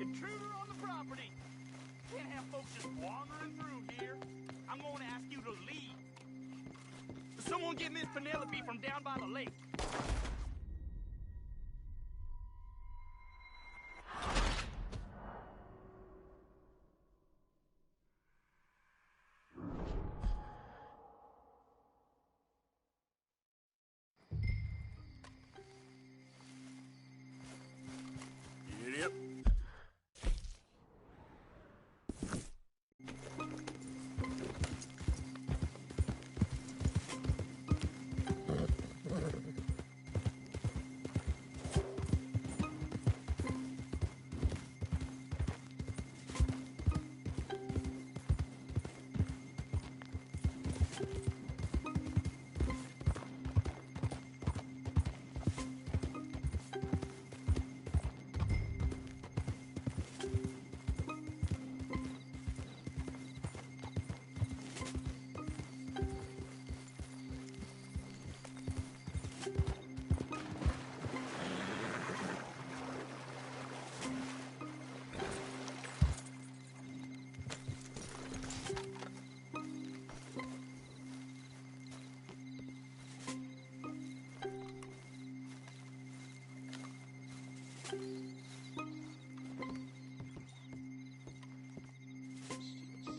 Intruder on the property! Can't have folks just wandering through here. I'm going to ask you to leave. Someone get Miss Penelope from down by the lake. Idiot.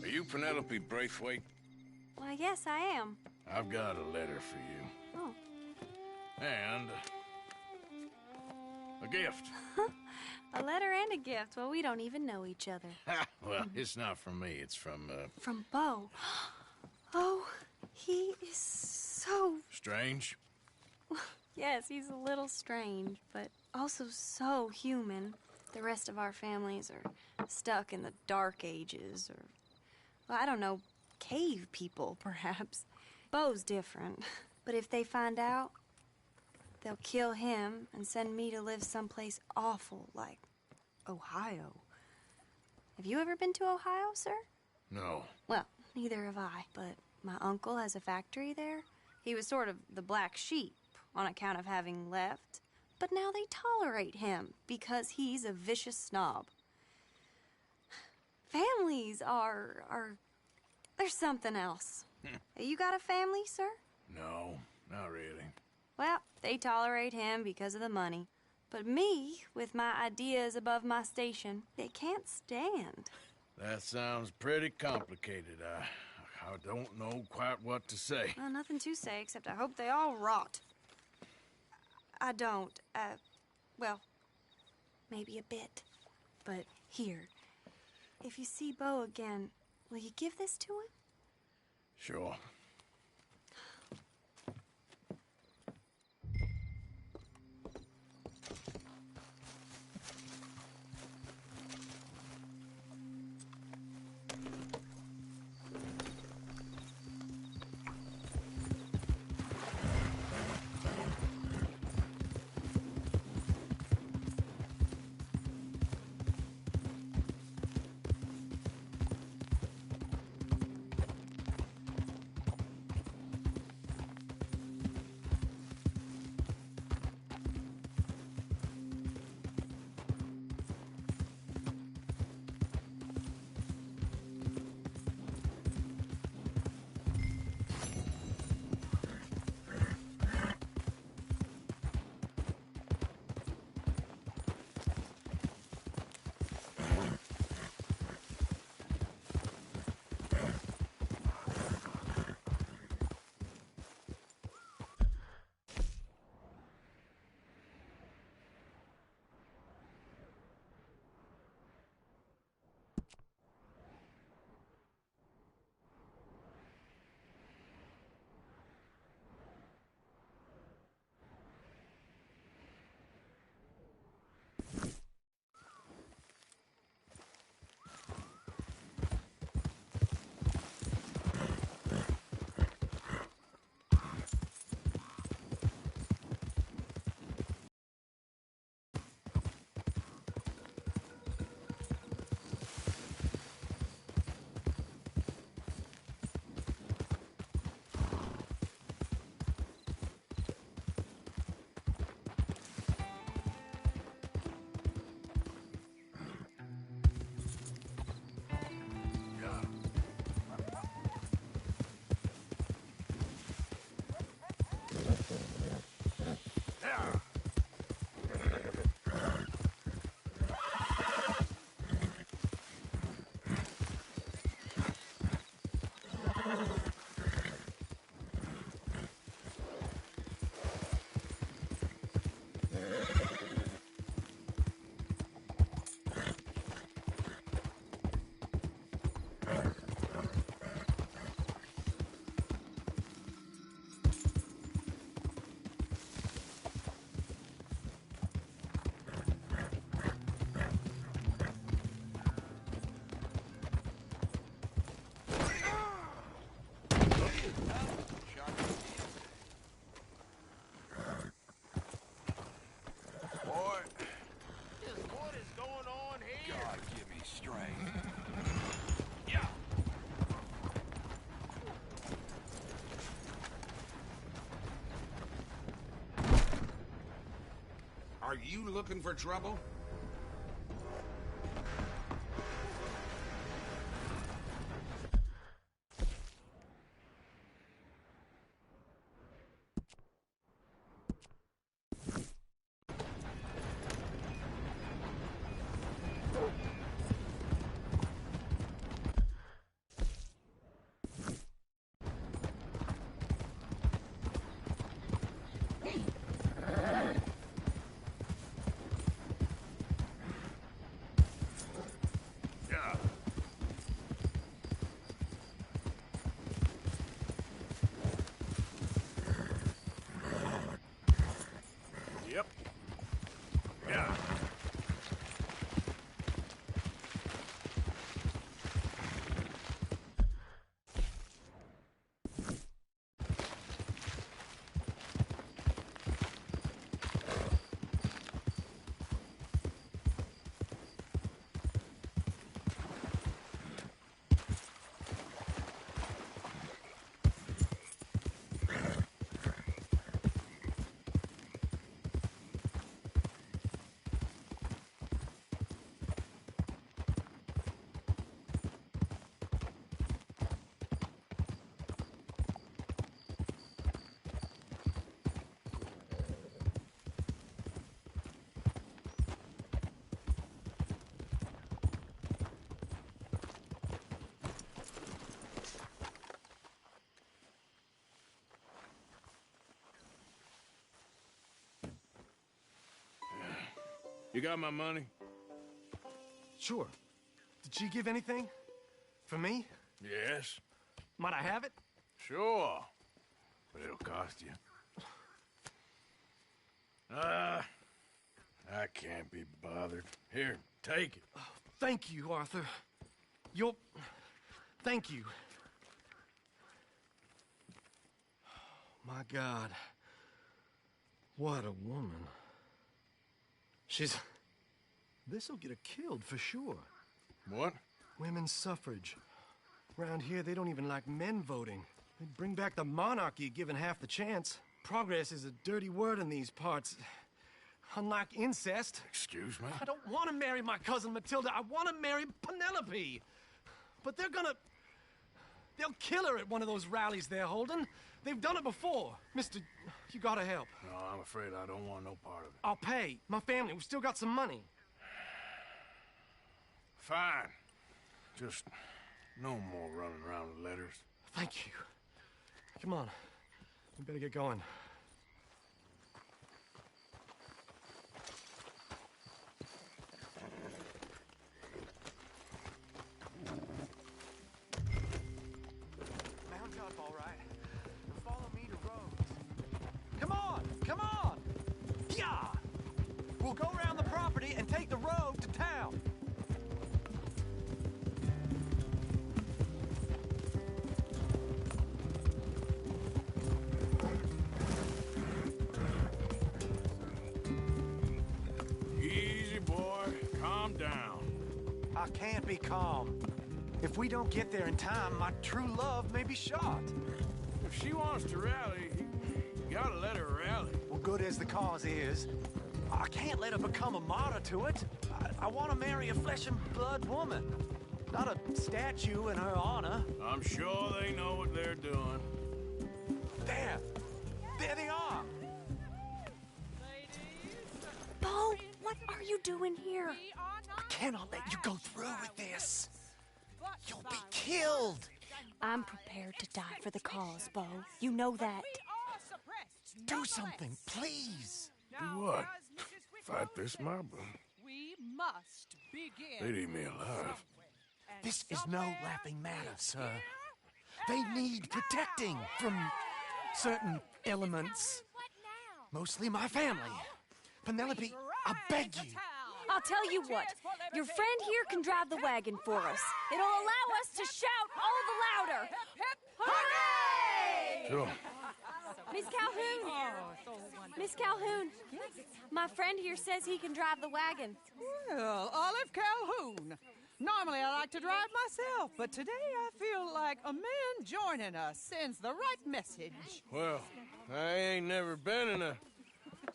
Are you Penelope Braithwaite? Why, yes, I am. I've got a letter for you. Oh. And a gift. A letter and a gift. Well, we don't even know each other. Well, it's not from me. It's from, From Beau. Oh, he is so... Strange? Yes, he's a little strange, but also so human. The rest of our families are stuck in the Dark Ages, or, well, I don't know, cave people, perhaps. Beau's different, but if they find out, they'll kill him and send me to live someplace awful like Ohio. Have you ever been to Ohio, sir? No. Well, neither have I, but my uncle has a factory there. He was sort of the black sheep on account of having left, but now they tolerate him because he's a vicious snob. Families are there's something else. You got a family, sir? No, not really. Well, they tolerate him because of the money. But me, with my ideas above my station, they can't stand. That sounds pretty complicated. I don't know quite what to say. Well, nothing to say, except I hope they all rot. I don't. Well, maybe a bit. But here, if you see Beau again, will you give this to him? Sure. straight. Yeah. Are you looking for trouble? Yep. Yeah. You got my money? Sure. Did she give anything? For me? Yes. Might I have it? Sure. But it'll cost you. I can't be bothered. Here, take it. Oh, thank you, Arthur. Thank you. My God. What a woman. This'll get her killed for sure. What? Women's suffrage. Around here, they don't even like men voting. They'd bring back the monarchy given half the chance. Progress is a dirty word in these parts. Unlike incest. Excuse me? I don't want to marry my cousin Matilda. I want to marry Penelope. But they'll kill her at one of those rallies they're holding. They've done it before. Mister, you gotta help. No, I'm afraid I don't want no part of it. I'll pay. My family, we've still got some money. Fine. Just no more running around with letters. Thank you. Come on. We better get going. Mount up, all right. And follow me to Rhodes. Come on! Come on! Yeah! We'll go around the property and take the road to town. Easy, boy. Calm down. I can't be calm. If we don't get there in time, my true love may be shot. If she wants to rally, you gotta let her rally. Well, good as the cause is, I can't let her become a martyr to it. I want to marry a flesh and blood woman, not a statue in her honor. I'm sure they know what they're doing. There they are. Bo, what are you doing here? I cannot let you go through with this. You'll be killed. I'm prepared to die for the cause, Bo. You know that. Do something, please. Do what? Fight this mob? We must begin. They'd eat me alive. This is no laughing matter, sir. They need protecting from certain elements. Mostly my family. Penelope, I beg you. I'll tell you what. Your friend here can drive the wagon for us. It'll allow us to shout all the louder. Hooray! Sure. Miss Calhoun! Miss Calhoun, my friend here says he can drive the wagon. Well, Olive Calhoun, Normally I like to drive myself, but today I feel like a man joining us sends the right message. Well, I ain't never been in a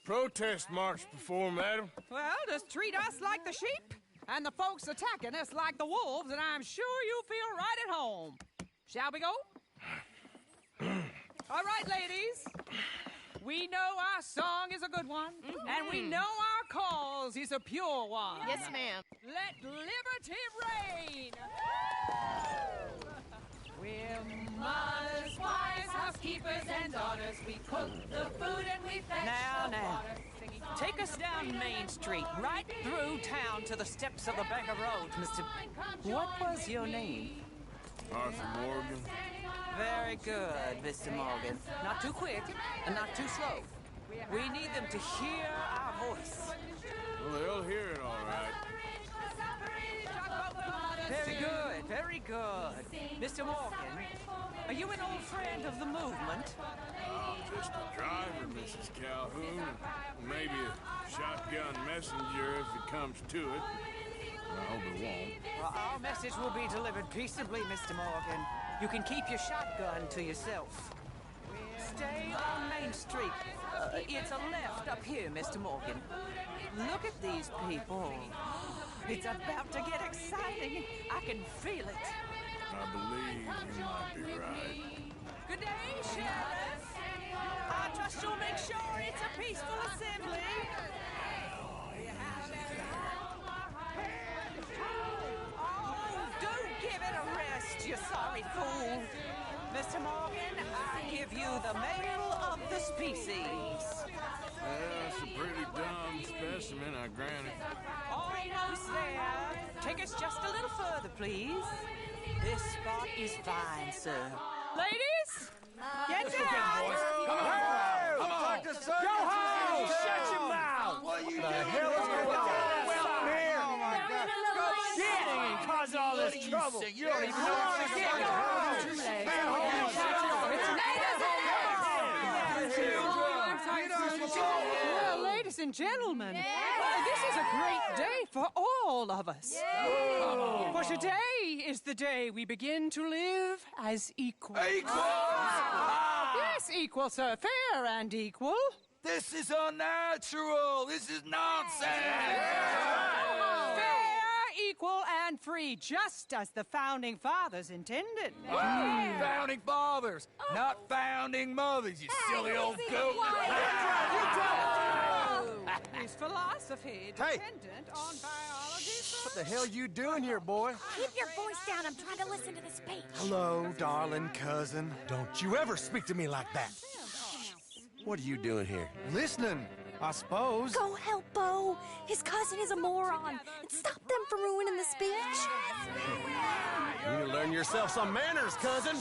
protest march before, madam. Well, just treat us like the sheep, and the folks attacking us like the wolves, and I'm sure you'll feel right at home. Shall we go? All right, ladies. We know our song is a good one, and we know our cause is a pure one. Yes, ma'am. Let liberty reign! We're mothers, wives, housekeepers, and daughters. We cook the food and we fetch the water. Take us down Main Street, right through town to the steps of the Banker Road, Mr. What was your name? Arthur Morgan. Very good, Mr. Morgan. Not too quick and not too slow. We need them to hear our voice. Well, they'll hear it all right. Very good, very good. Mr. Morgan, are you an old friend of the movement? Just a driver, Mrs. Calhoun. Maybe a shotgun messenger if it comes to it. I hope it won't. Well, our message will be delivered peaceably, Mr. Morgan. You can keep your shotgun to yourself. Stay on Main Street. It's a left up here, Mr. Morgan. Look at these people. It's about to get exciting. I can feel it. I believe you might be right. Good day, Sheriff. I trust you'll make sure it's a peaceful assembly. You sorry fool. Mr. Morgan, I give you the male of the species. That's a pretty dumb specimen, I grant it. Almost there. Take us just a little further, please. This spot is fine, sir. Ladies, get down! Come on! Go home! Shut your mouth! What you doing? The hell is going on? Well, here! Oh, my God. Kidding and cause all this trouble. You don't even know what you're getting. Well, ladies and gentlemen, this is a great day for all of us. For today is the day we begin to live as equals. Equals? Yes, equal, sir. Fair and equal. This is unnatural. This is nonsense. Equal and free, just as the Founding Fathers intended. Founding Fathers, not founding mothers, you silly old goat. His philosophy dependent on biology. What the hell you doing here, boy? Keep your voice down. I'm trying to listen to the speech. Hello, darling cousin. Don't you ever speak to me like that. What are you doing here? Listening, I suppose. Go help Bo. His cousin is a moron. And stop them from ruining the speech. You need to learn yourself some manners, cousin.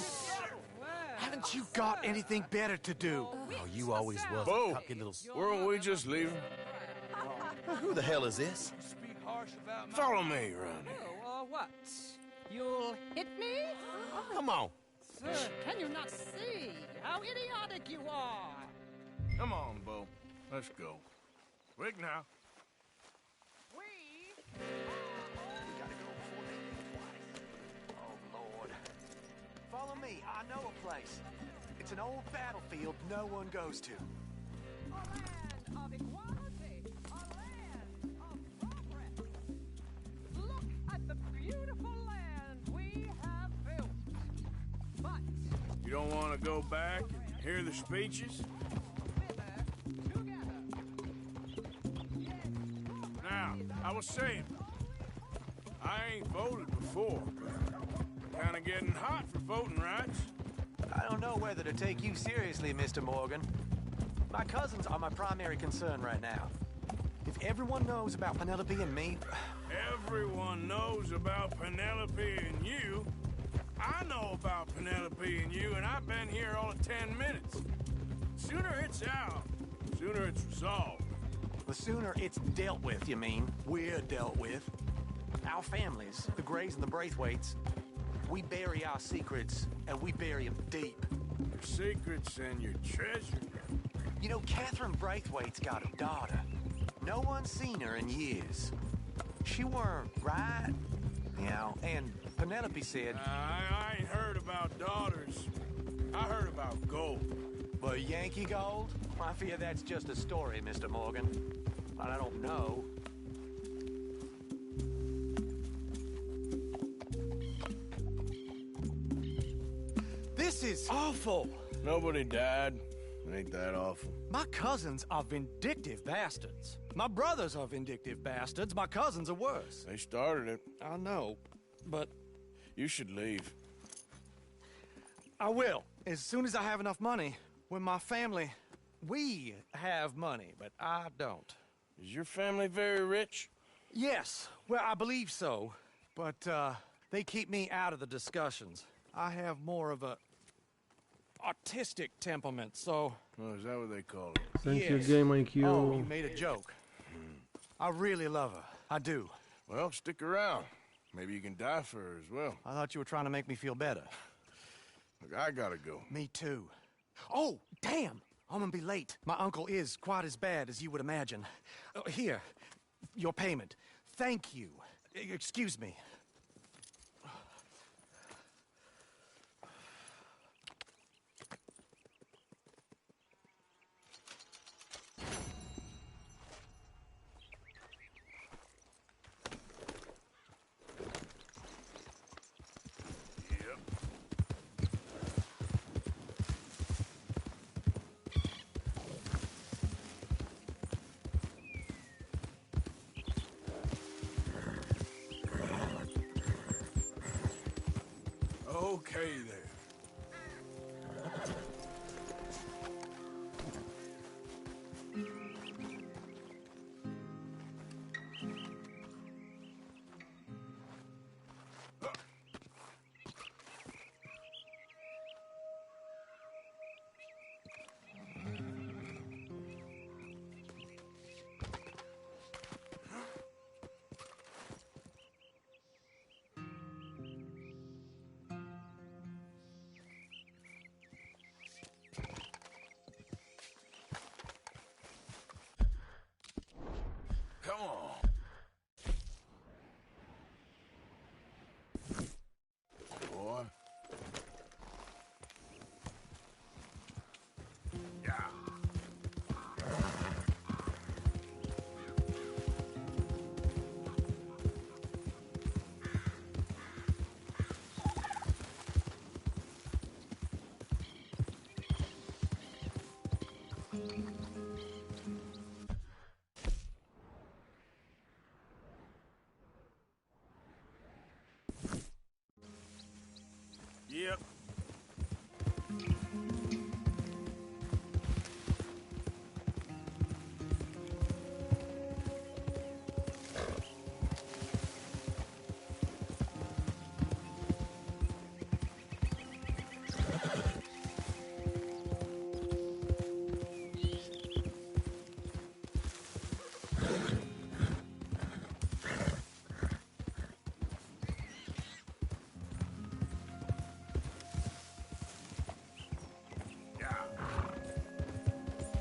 Haven't you got anything better to do? Oh, you always was Bo, a cocky little... weren't we just leaving? Who the hell is this? Follow me, Ronnie. What? You'll hit me? Come on. Sir, can you not see how idiotic you are? Come on, Bo. Let's go. Quick now. We gotta go before they think twice. Oh, Lord. Follow me. I know a place. It's an old battlefield no one goes to. A land of equality. A land of progress. Look at the beautiful land we have built. But You don't want to go back and hear the speeches? Now, I was saying, I ain't voted before. Kind of getting hot for voting rights. I don't know whether to take you seriously, Mr. Morgan. My cousins are my primary concern right now. If everyone knows about Penelope and me... Everyone knows about Penelope and you. I know about Penelope and you, and I've been here all of 10 minutes. Sooner it's out, sooner it's resolved. The sooner it's dealt with, you mean? We're dealt with. Our families, the Grays and the Braithwaites, we bury our secrets, and we bury them deep. Your secrets and your treasure. You know, Catherine Braithwaite's got a daughter. No one's seen her in years. She weren't right. Yeah, now, and Penelope said... I ain't heard about daughters. I heard about gold. Well, Yankee gold? I fear that's just a story, Mr. Morgan. But I don't know. This is awful. Nobody died. It ain't that awful. My cousins are vindictive bastards. My brothers are vindictive bastards. My cousins are worse. They started it. I know, but... You should leave. I will, as soon as I have enough money. When my family... We have money, but I don't. Is your family very rich? Yes, well, I believe so. But, they keep me out of the discussions. I have more of a... artistic temperament, so... Oh, is that what they call it? Thank you, Game IQ. Oh, you made a joke. I really love her. I do. Well, stick around. Maybe you can die for her as well. I thought you were trying to make me feel better. Look, I gotta go. Me too. Oh, damn! I'm gonna be late. My uncle is quite as bad as you would imagine. Here, your payment. Thank you. Excuse me. Okay, there. Come on. Boy. Yeah. Yep.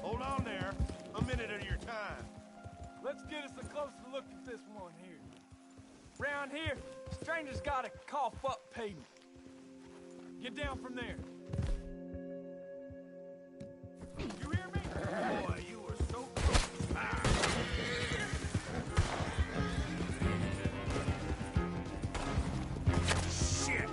Hold on there. A minute of your time. Let's get us a closer look at this one here. Round here, strangers gotta cough up payment. Get down from there. You hear me? Boy, you are so close. Shit!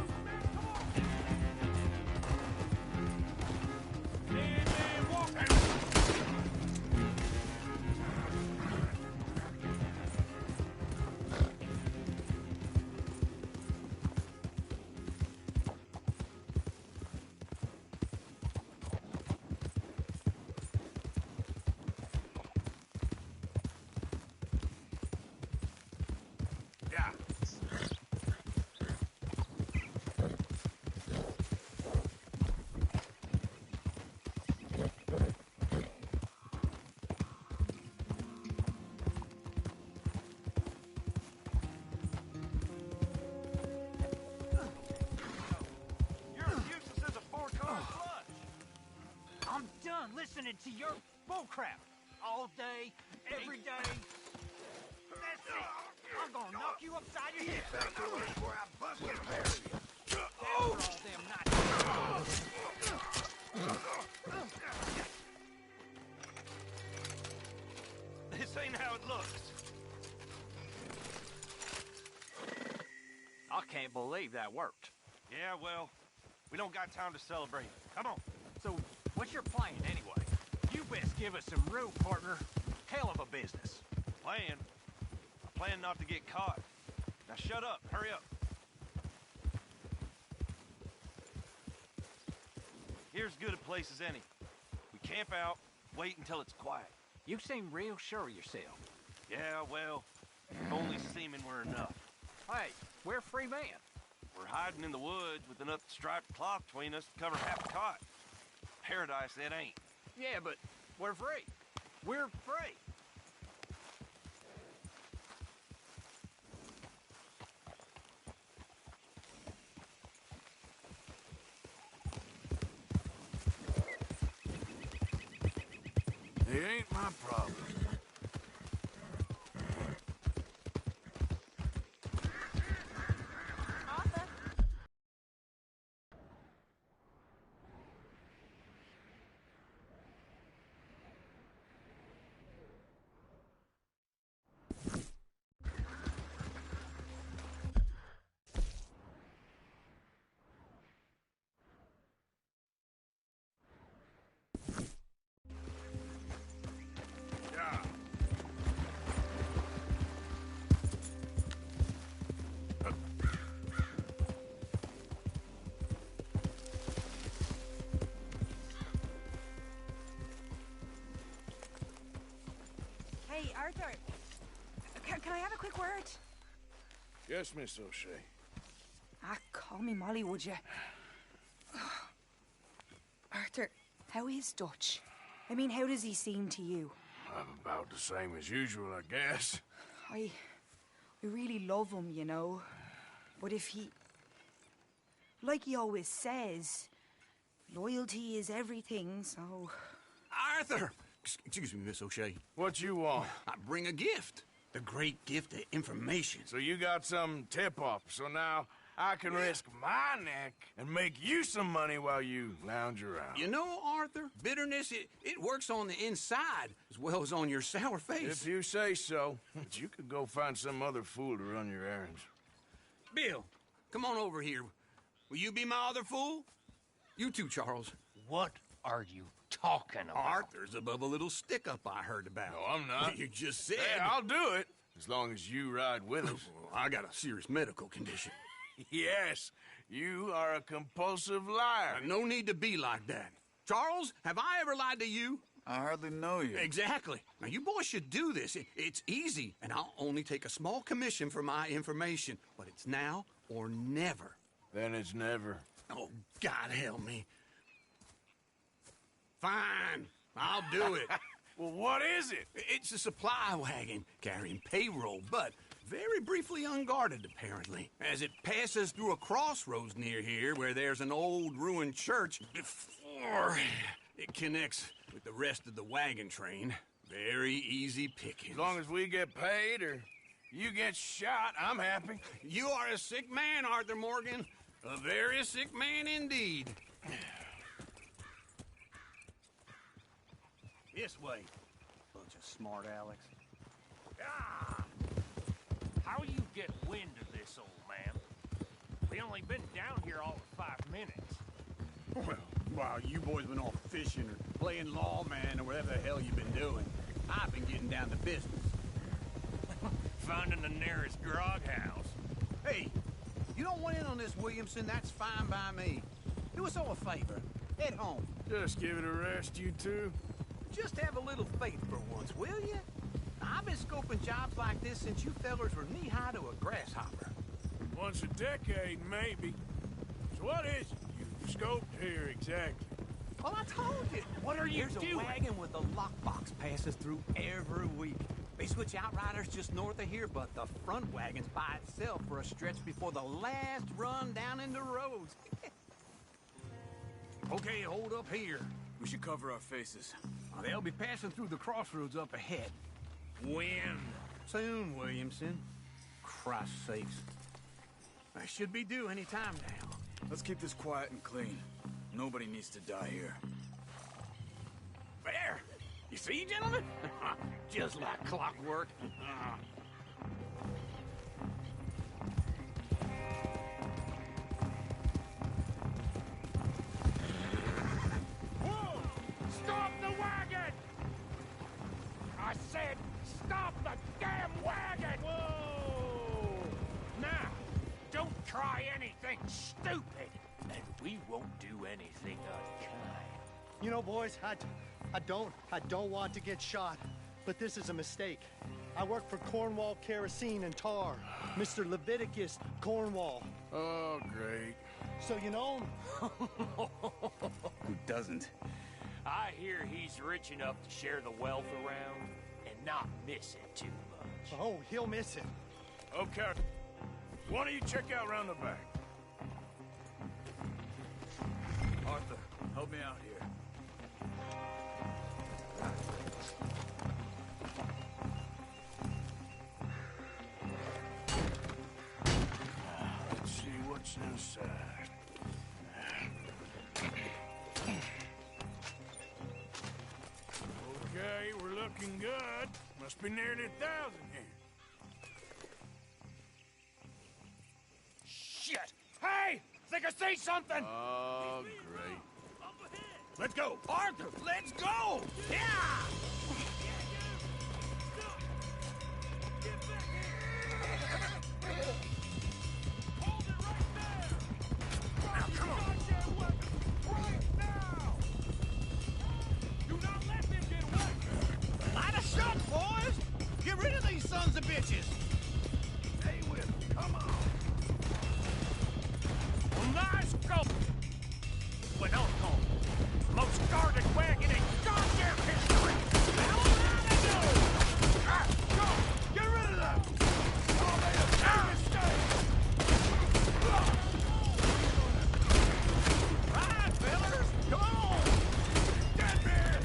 I'm done listening to your bullcrap all day, every day. That's it. I'm gonna knock you upside your head. Back to us before I bust your pair of you. Oh! All them nights. This ain't how it looks. I can't believe that worked. Yeah, well, we don't got time to celebrate. Come on. So, what's your plan, anyway? You best give us some room, partner. Hell of a business. Plan? I plan not to get caught. Now shut up. Hurry up. Here's as good a place as any. We camp out, wait until it's quiet. You seem real sure of yourself. Yeah, well, if only seeming we're enough. Hey, we're free men. We're hiding in the woods with enough striped cloth between us to cover half the cot. Paradise, it ain't. Yeah, but we're free. We're free. It ain't my problem. Hey, Arthur. Can I have a quick word? Yes, Miss O'Shea. Call me Molly, would you? Arthur, how is Dutch? I mean, how does he seem to you? I'm about the same as usual, I guess. I really love him, you know. But if he... Like he always says, loyalty is everything, so... Arthur! Excuse me, Miss O'Shea. What you want? I bring a gift. The great gift of information. So you got some tip-off, so now I can risk my neck and make you some money while you lounge around. You know, Arthur, bitterness, it works on the inside as well as on your sour face. If you say so. But you could go find some other fool to run your errands. Bill, come on over here. Will you be my other fool? You too, Charles. What are you talking about? Arthur's above a little stick-up I heard about. No, I'm not. You just said... Hey, I'll do it, as long as you ride with us. I got a serious medical condition. Yes, you are a compulsive liar. No need to be like that. Charles, have I ever lied to you? I hardly know you. Exactly. Now, you boys should do this. It's easy, and I'll only take a small commission for my information. But it's now or never. Then it's never. Oh, God help me. Fine, I'll do it. Well, what is it? It's a supply wagon carrying payroll, but very briefly unguarded, apparently, as it passes through a crossroads near here where there's an old ruined church before it connects with the rest of the wagon train. Very easy pickings. As long as we get paid or you get shot, I'm happy. You are a sick man, Arthur Morgan. A very sick man indeed. This way. Bunch of smart Alex. How you get wind of this, old man? We only been down here all of 5 minutes. Well, while you boys been off fishing or playing lawman or whatever the hell you've been doing, I've been getting down to business. Finding the nearest grog house. Hey, you don't want in on this, Williamson, that's fine by me. Do us all a favor. Head home. Just give it a rest, you two. Just have a little faith for once, will you? I've been scoping jobs like this since you fellers were knee-high to a grasshopper. Once a decade, maybe. So what is it you've scoped here exactly? Well, I told you. What are you There's doing? a wagon with a lockbox passes through every week. They switch outriders just north of here, but the front wagon's by itself for a stretch before the last run down into Rhodes. Okay, hold up here. We should cover our faces. They'll be passing through the crossroads up ahead. When? Soon, Williamson. Christ's sakes. I should be due any time now. Let's keep this quiet and clean. Nobody needs to die here. There! You see, gentlemen? Just like clockwork. Whoa! Stop the wagon! I said, stop the damn wagon! Whoa! Now, don't try anything stupid, and we won't do anything unkind. You know, boys, I don't want to get shot, but this is a mistake. I work for Cornwall Kerosene and Tar, Mr. Leviticus Cornwall. Oh, great. So you know him? Who doesn't? I hear he's rich enough to share the wealth around and not miss it too much. Oh, he'll miss it. Okay. Why don't you check out around the back? Arthur, help me out here. Let's see what's inside. Okay, we're looking good. Must be nearly 1,000 here. Shit! Hey! Think I see something! Oh, great. Let's go! Arthur, let's go! Yeah! Now, come on! Right now! Do not let them get away! Light a shot, boys! Get rid of these sons of bitches! Stay with them. Come on! Well, nice go! But don't call most guarded wagon in goddamn history! Now out of you! Go! Get rid of them! Oh, made a big mistake! Right, fellas! Come on! Dead man!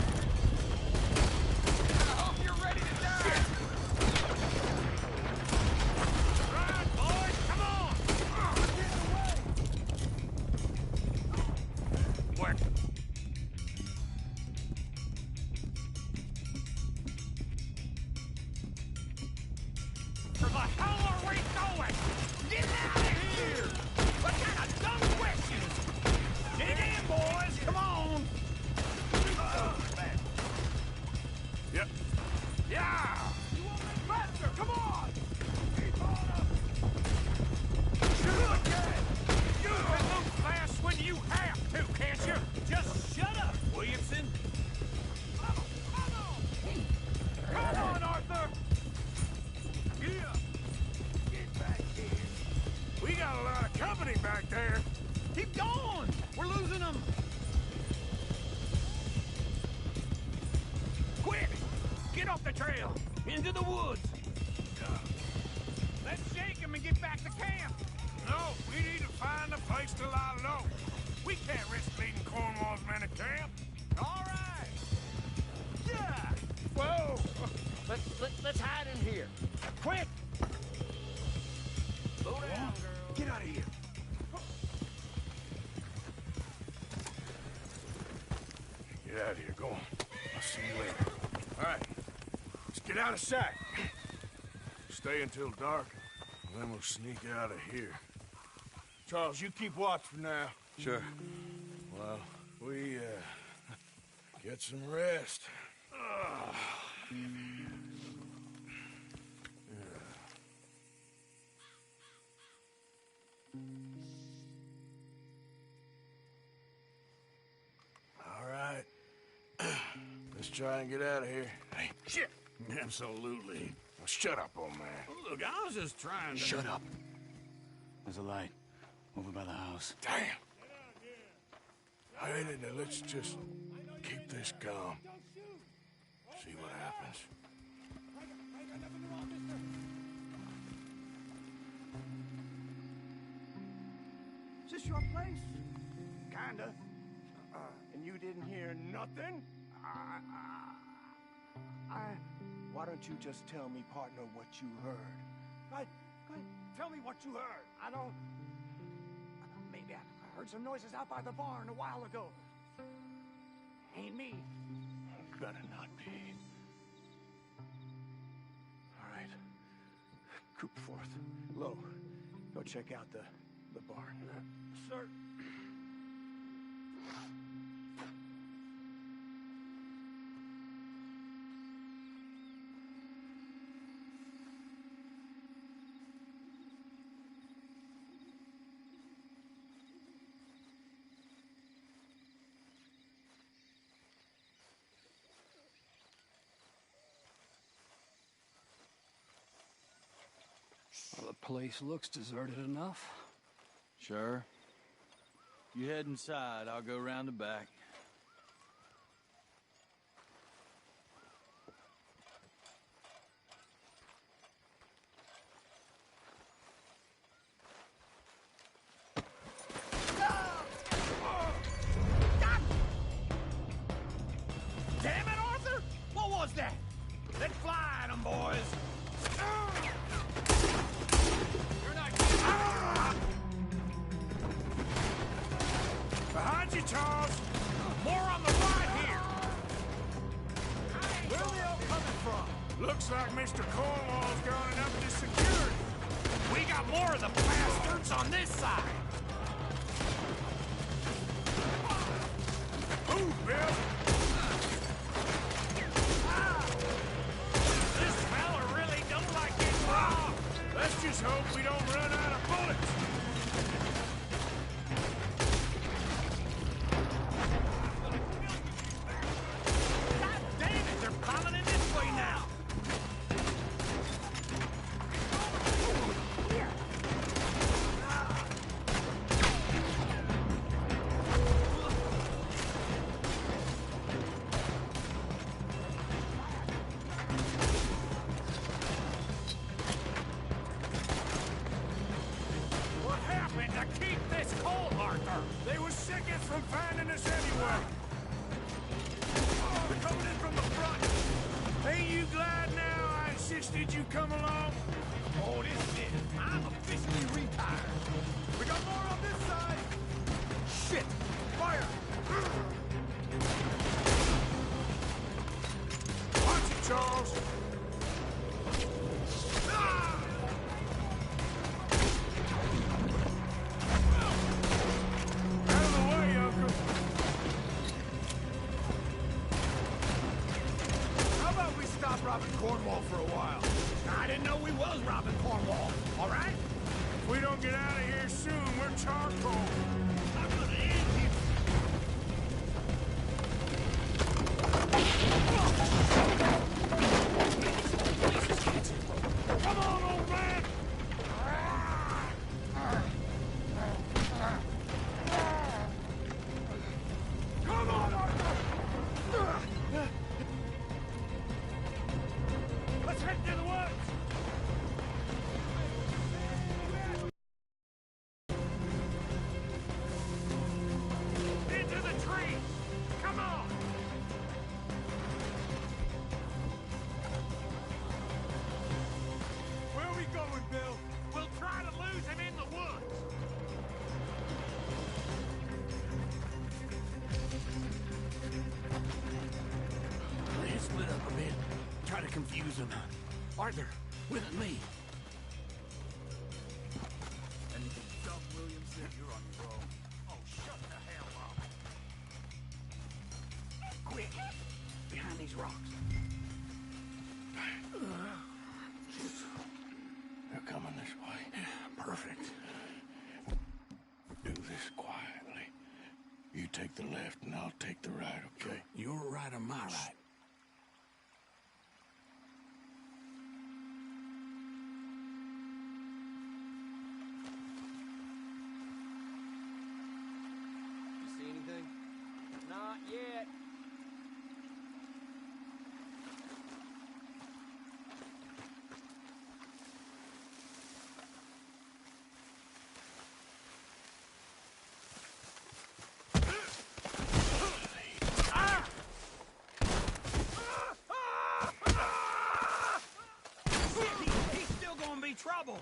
I hope you're ready to die! Right, boys! Come on! Get away! Work! Where the hell are we going? Get out of here! What kind of dumb questions? Dig in, boys! Come on! Yep. Yeah! Faster! Come on! Keep on up! Shoot again! You can move fast when you have to, can't you? Just shut up, Williamson! Come on, Arthur! Yeah! Get back here! We got a lot of company back there. Keep going! We're losing them! Quick! Get off the trail! Into the woods! Let's shake him and get back to camp! No, we need to find a place to lie low. We can't risk leading Cornwall's men to camp. All right! Yeah! Whoa! Let's hide in here. Quick! Slow down, girl. Get out of here. Get out of here. Go on. I'll see you later. All right. Let's get out of sight. Stay until dark, and then we'll sneak out of here. Charles, you keep watch for now. Sure. Well, we, get some rest. Ugh. All right. Let's try and get out of here. Hey, shit! Absolutely. Well, shut up, old man. Look, I was just trying to... Shut up. There's a light over by the house. Damn. All right, now let's just keep this calm. See what happens. Is this your place? Kinda. And you didn't hear nothing? Why don't you just tell me, partner, what you heard? Go ahead. Tell me what you heard. I don't... Maybe I heard some noises out by the barn a while ago. Ain't me. Better not be. All right. Cooperforth. Low. Go check out the barn. Sir. Well, the place looks deserted enough. Sure. You head inside, I'll go round the back. Damn it, Arthur! What was that? Let's fly at 'em, boys! You're not Behind you, Charles! More on the right here! Where are they all coming from? Looks like Mr. Cornwall's gone and upped his security. We got more of the bastards on this side. Move, Bill! This fella really don't like getting robbed. Let's just hope we don't run out of bullets. God damn it, they're piling in this way now! What happened to keep this cold, Arthur? They were sicking from finding us anyway. They're coming in from the front. Ain't you glad now I insisted you come along? Oh, this is it. I'm officially retired. We got more on this side. Shit! Fire! Watch it, Charles. Out of the way, Uncle. How about we stop robbing Cornwall for a while? I didn't know we was robbing Cornwall. All right? If we don't get out of here soon, we're charcoal. I'm gonna end you. Come on, old man. Come on, Arthur. Let's head to the woods. Into the tree. Come on. Where are we going, Bill? We'll try to lose him in the woods. Let's split up a bit. Try to confuse them. Arthur, with me. Anything dumb, Williamson, you're on your own. Oh, shut the hell up. Quick! Behind these rocks. They're coming this way. Perfect. Do this quietly. You take the left and I'll take the right, okay? Your right or my right? You see anything? Not yet. He's still gonna be trouble.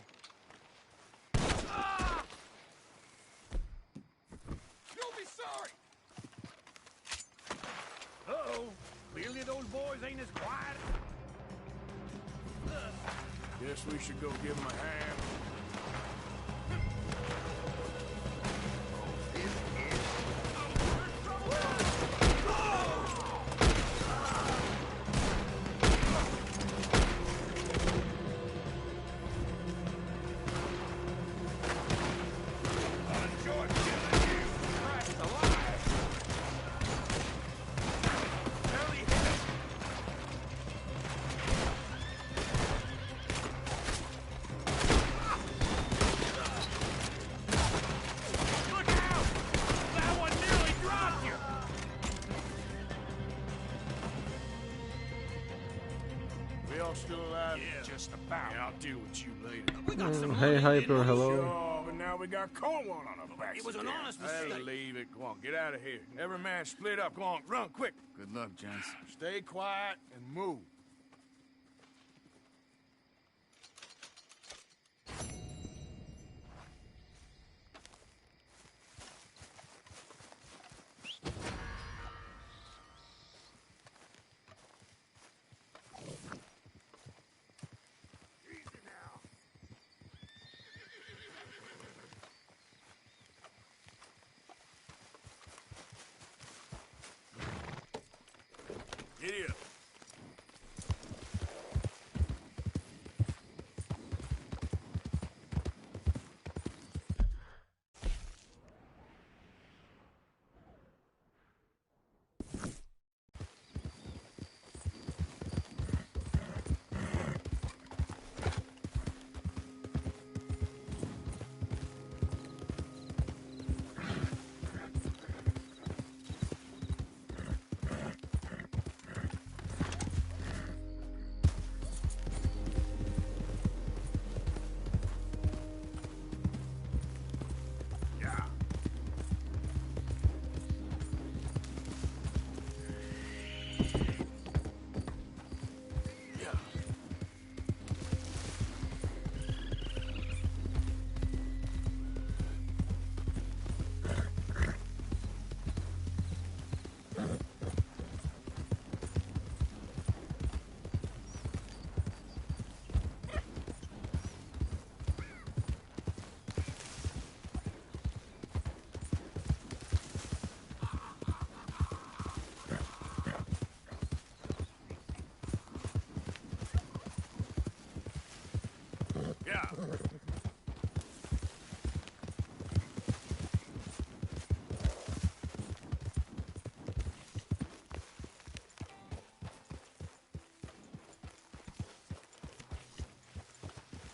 boys ain't as quiet. Guess we should go give him a hand. Still alive? Yeah, just about. Yeah, I'll deal with you later. Hey, Hyper, hello. Sure, but now we got Cornwall on our backs. It was an again. honest Hey, mistake. leave it. Go on, get out of here. Every man split up. Go on, run, quick. Good luck, gents. Stay quiet and move. Giddy up.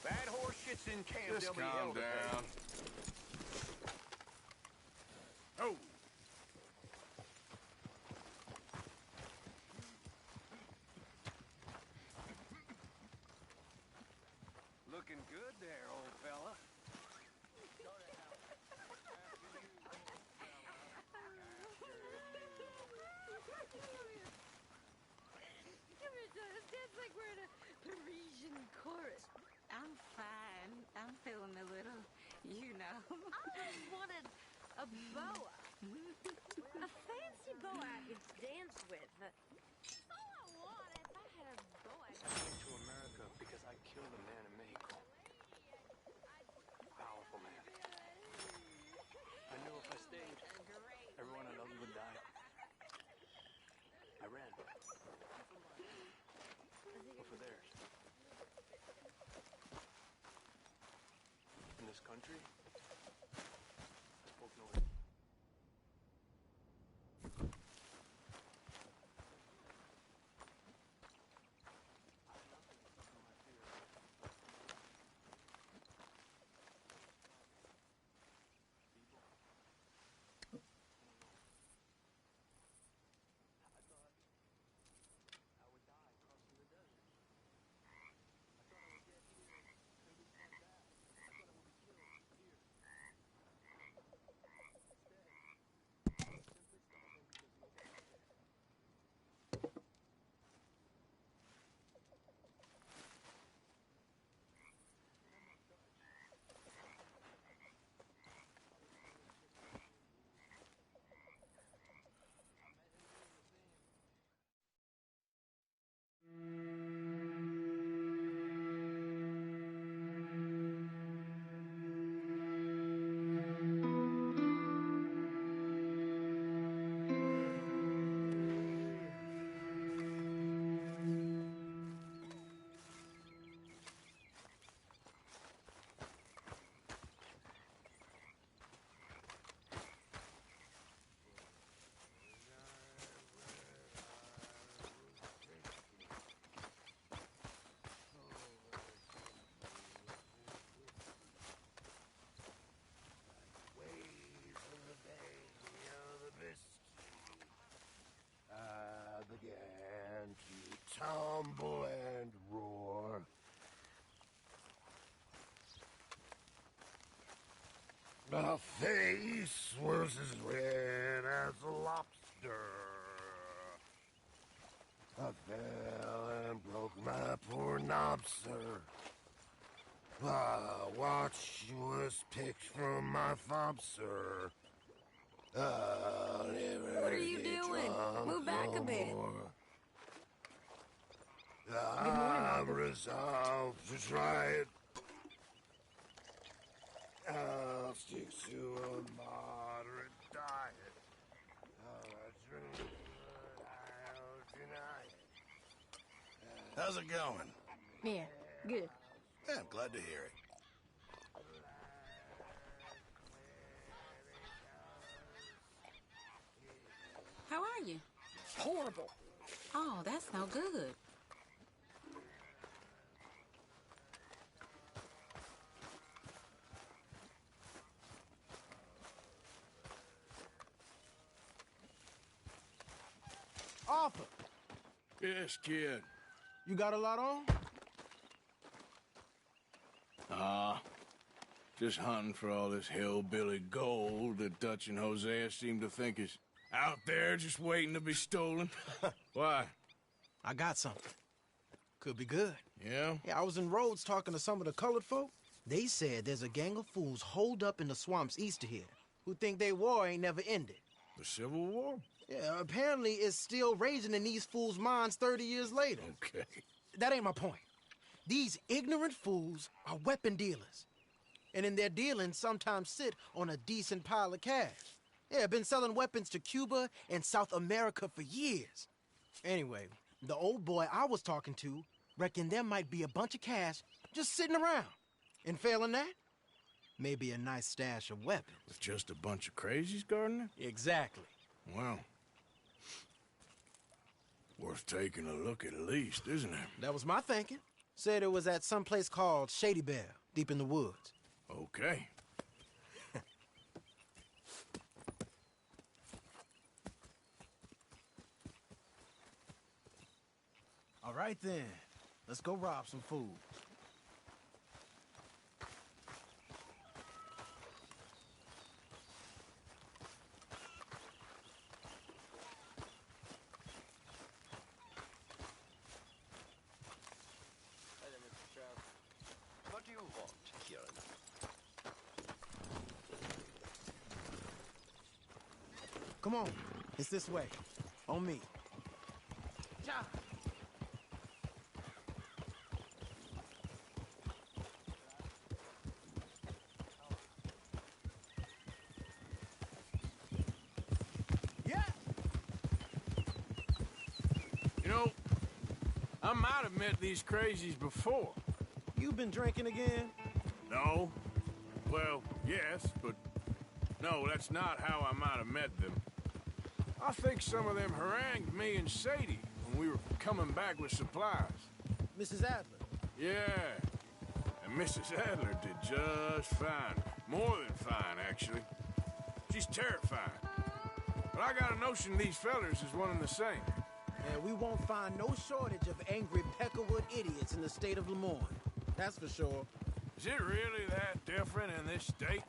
Bad horse shits in camp. Just they'll be calm held to pay. down. Oh. Looking good there, old fella. That's like we're in a Parisian chorus. I'm fine. I'm feeling a little, you know. I wanted a boa. A fancy boa I could dance with. That's all I want. If I had a boa. I came to America because I killed a man in Mexico. Powerful man. I knew if I stayed, everyone I loved would die. I ran. But for theirs. In this country, I spoke no ill. A face was as red as a lobster. I fell and broke my poor knob, sir. A watch was picked from my fob, sir. I'll never What are you get doing? drunk Move back no a bit. more. morning, I'm Robert. resolved to try it. I'll stick to a moderate diet. I'll drink, but I'll deny it. How's it going? Yeah, good. Yeah, I'm glad to hear it. How are you? Horrible. Oh, that's no good. Arthur, Yes, kid. you got a lot on? Just hunting for all this hillbilly gold that Dutch and Hosea seem to think is out there just waiting to be stolen. Why? I got something. Could be good. Yeah? Yeah, I was in Rhodes talking to some of the colored folk. They said there's a gang of fools holed up in the swamps east of here who think their war ain't never ended. The Civil War? Yeah, apparently it's still raging in these fools' minds 30 years later. Okay. That ain't my point. These ignorant fools are weapon dealers. And in their dealings sometimes sit on a decent pile of cash. Yeah, been selling weapons to Cuba and South America for years. Anyway, the old boy I was talking to reckoned there might be a bunch of cash just sitting around. And failing that, maybe a nice stash of weapons. With just a bunch of crazies guarding it? Exactly. Well, worth taking a look at least, isn't it? That was my thinking. Said it was at some place called Shady Belle, deep in the woods. Okay. All right then, let's go rob some food. What do you want, Kieran? Come on, it's this way. On me. Yeah. You know, I might have met these crazies before. You been drinking again? No. Well, yes, but no, that's not how I might have met them. I think some of them harangued me and Sadie when we were coming back with supplies. Mrs. Adler? Yeah. And Mrs. Adler did just fine. More than fine, actually. She's terrifying. But I got a notion these fellers is one and the same. And we won't find no shortage of angry Peckerwood idiots in the state of Lemoyne. That's for sure. Is it really that different in this state?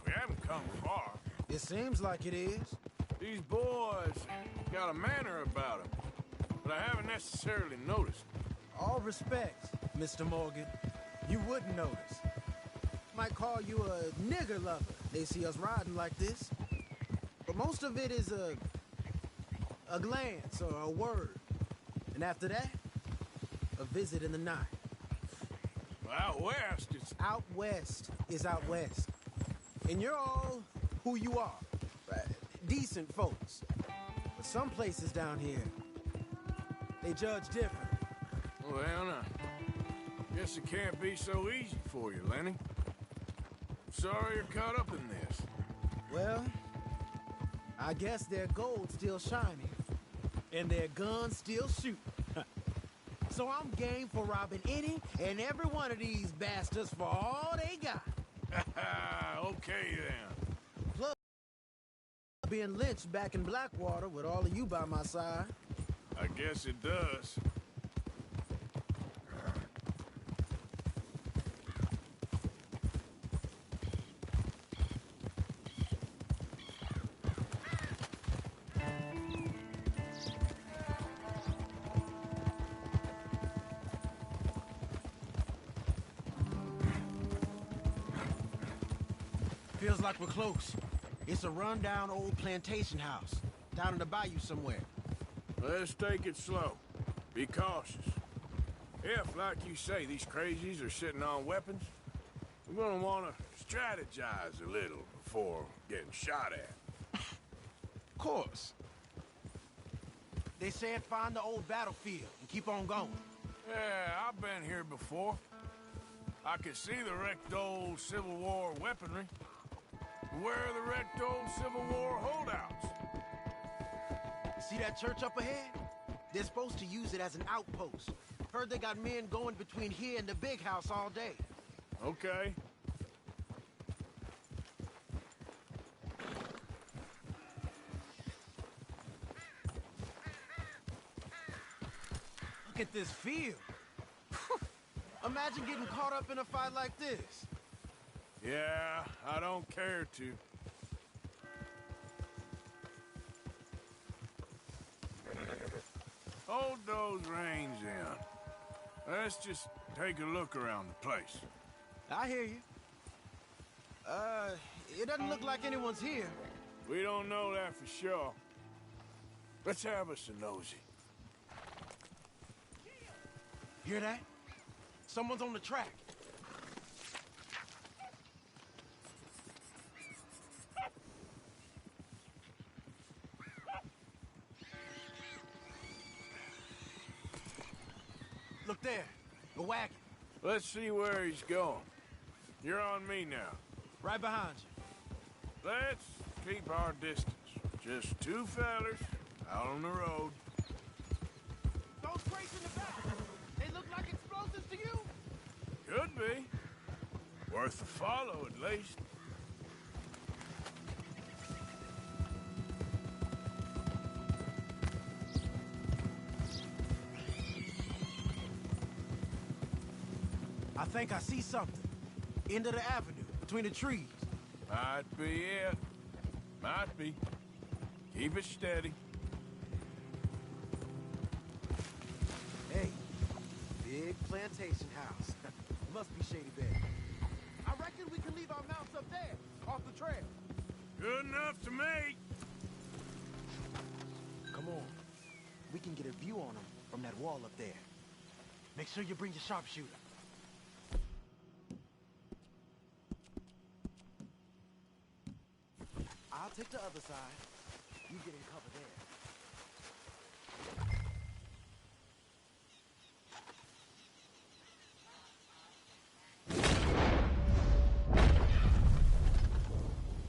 We haven't come far. It seems like it is. These boys got a manner about them, but I haven't necessarily noticed. All respect, Mr. Morgan. You wouldn't notice. Might call you a nigger lover. They see us riding like this. But most of it is a glance or a word. And after that, a visit in the night. Out west, it's... Out west is out west. And you're all who you are. Right? Decent folks. But some places down here, they judge different. Well, I guess it can't be so easy for you, Lenny. I'm sorry you're caught up in this. Well, I guess their gold's still shining, and their guns still shoot. So I'm game for robbing any and every one of these bastards for all they got. Okay, then. Plus, being lynched back in Blackwater with all of you by my side. I guess it does. Feels like we're close. It's a rundown old plantation house, down in the bayou somewhere. Let's take it slow. Be cautious. If, like you say, these crazies are sitting on weapons, we're gonna want to strategize a little before getting shot at. Of course. They said find the old battlefield and keep on going. Yeah, I've been here before. I could see the wrecked old Civil War weaponry. Where are the wrecked old Civil War holdouts? See that church up ahead? They're supposed to use it as an outpost. Heard they got men going between here and the big house all day. Okay. Look at this field. Imagine getting caught up in a fight like this. Yeah, I don't care to. Hold those reins in. Let's just take a look around the place. I hear you. It doesn't look like anyone's here. We don't know that for sure. Let's have us a nosy. Hear that? Someone's on the track. Look there, a wagon. Let's see where he's going. You're on me now. Right behind you. Let's keep our distance. Just two fellers out on the road. Those crates in the back, they look like explosives to you? Could be. Worth a follow, at least. I think I see something. End of the avenue, between the trees. Might be it. Might be. Keep it steady. Hey, big plantation house. Must be Shady Bed. I reckon we can leave our mounts up there, off the trail. Good enough to me. Come on. We can get a view on them from that wall up there. Make sure you bring your sharpshooter. I'll take the other side. You get in cover there.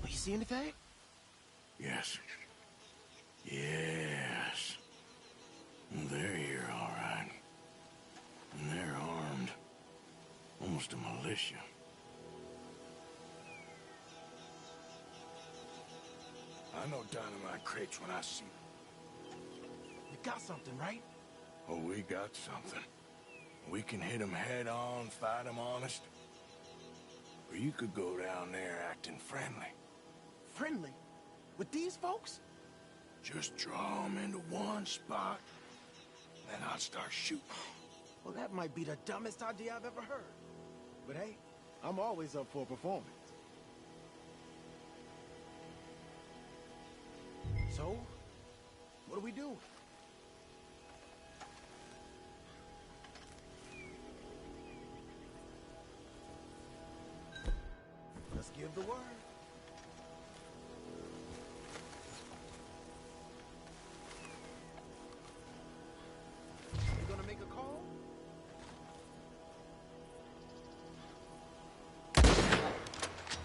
You see anything? Yes. Yes. They're here, all right. And they're armed. Almost a militia. I know dynamite crates when I see them. You got something, right? Oh, we got something. We can hit them head on, fight them honest. Or you could go down there acting friendly. Friendly? With these folks? Just draw them into one spot, then I'll start shooting. Well, that might be the dumbest idea I've ever heard. But hey, I'm always up for a performance. So, what do we do? Let's give the word. You gonna make a call?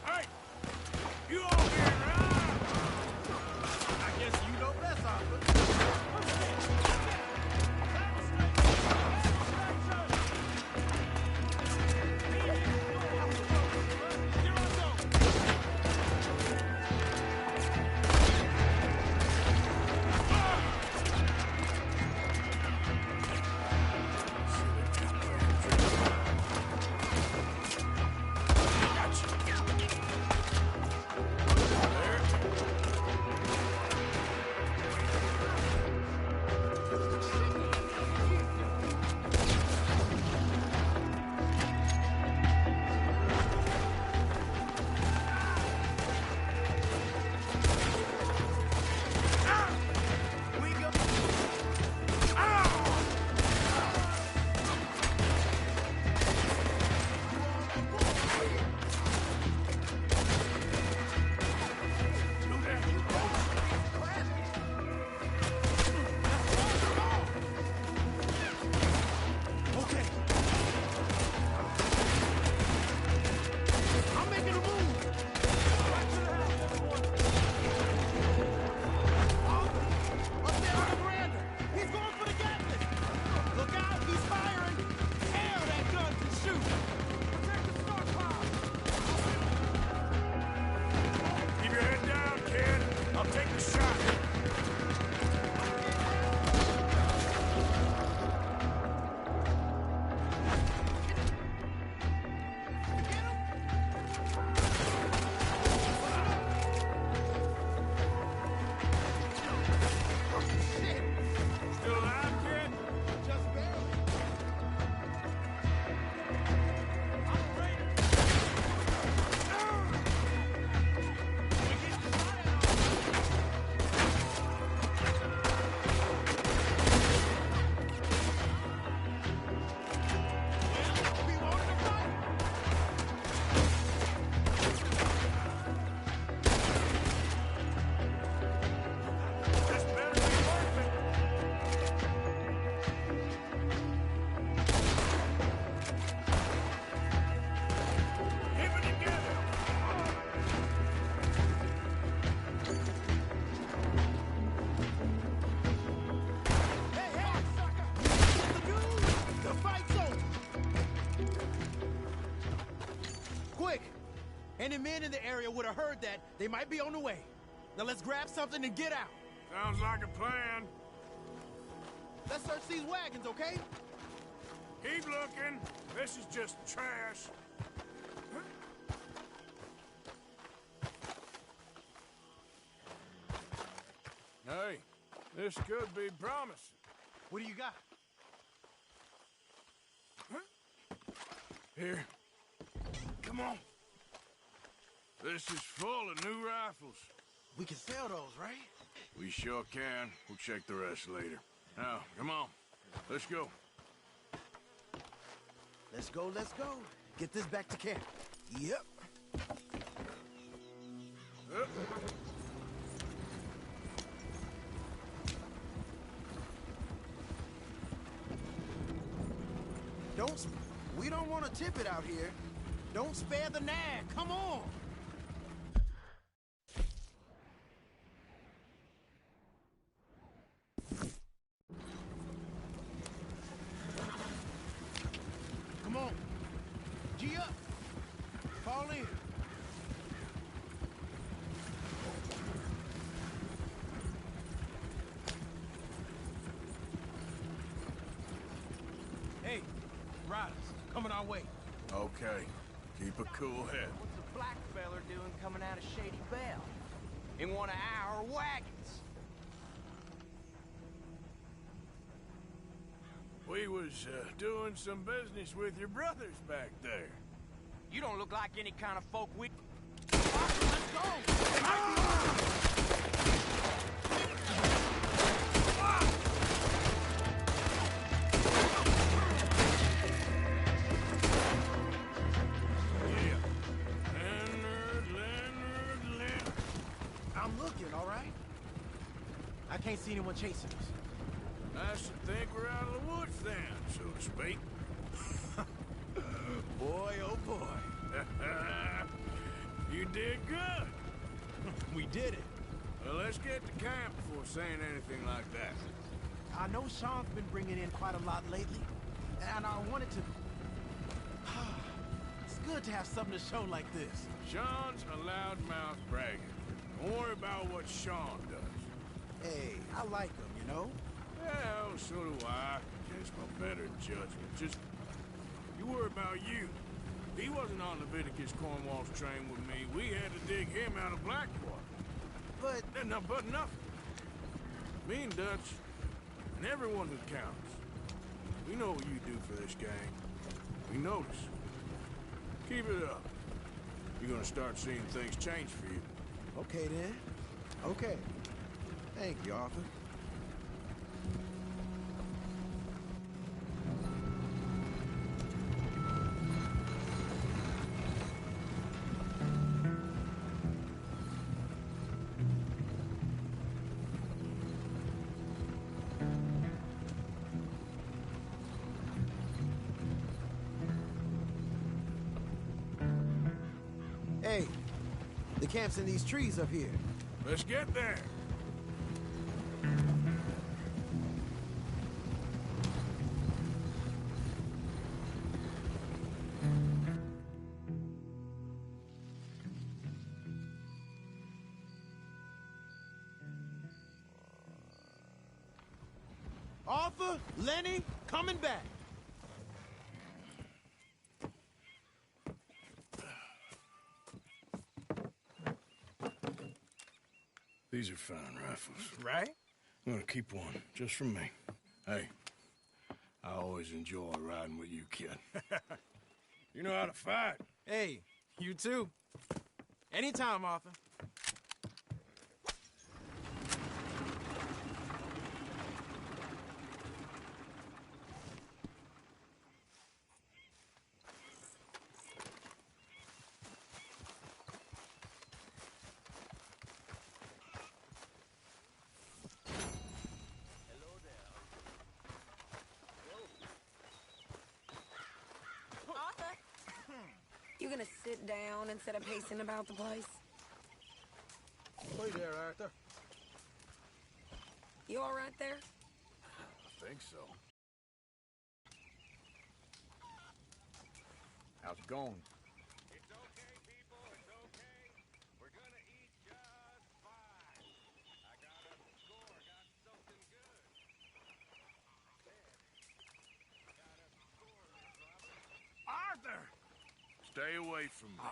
Hey! You all here around? I guess you know best, Arthur. Any men in the area would have heard that. They might be on the way. Now let's grab something and get out. Sounds like a plan. Let's search these wagons, okay? Keep looking. This is just trash. Hey, this could be promising. What do you got? Here. Come on. This is full of new rifles. We can sell those, right? We sure can. We'll check the rest later. Now, come on. Let's go. Let's go, let's go. Get this back to camp. Yep. We don't want to tip it out here. Don't spare the nag. Come on. Come on. G up. Fall in. Hey, riders, coming our way. Okay. Keep a cool head. What's a black feller doing coming out of Shady Belle? In one of our wagons. We was doing some business with your brothers back there. You don't look like any kind of folk we... Let's go! I'm looking, all right? I can't see anyone chasing us. Nice to think we're out of the woods then, so to speak. Boy, oh boy. You did good. We did it. Well, let's get to camp before saying anything like that. I know Sean's been bringing in quite a lot lately, and I wanted to... It's good to have something to show like this. Sean's a loudmouth bragger. Don't worry about what Sean does. Hey, I like him, you know? Well, so do I. Just my better judgment. Just, you worry about you. He wasn't on Leviticus Cornwall's train with me. We had to dig him out of Blackwater. But nothing. Me and Dutch, and everyone who counts. We know what you do for this gang. We notice. Keep it up. You're gonna start seeing things change for you. Okay, then. Okay. Thank you, Arthur. Hey, the camp's in these trees up here. Let's get there. Arthur, Lenny, coming back. These are fine rifles. Right? I'm gonna keep one, just for me. Hey, I always enjoy riding with you, kid. You know how to fight. Hey, you too. Anytime, Arthur. You gonna sit down instead of pacing about the place? Hey there, Arthur. You all right there? I think so. How's it going? Stay away from me.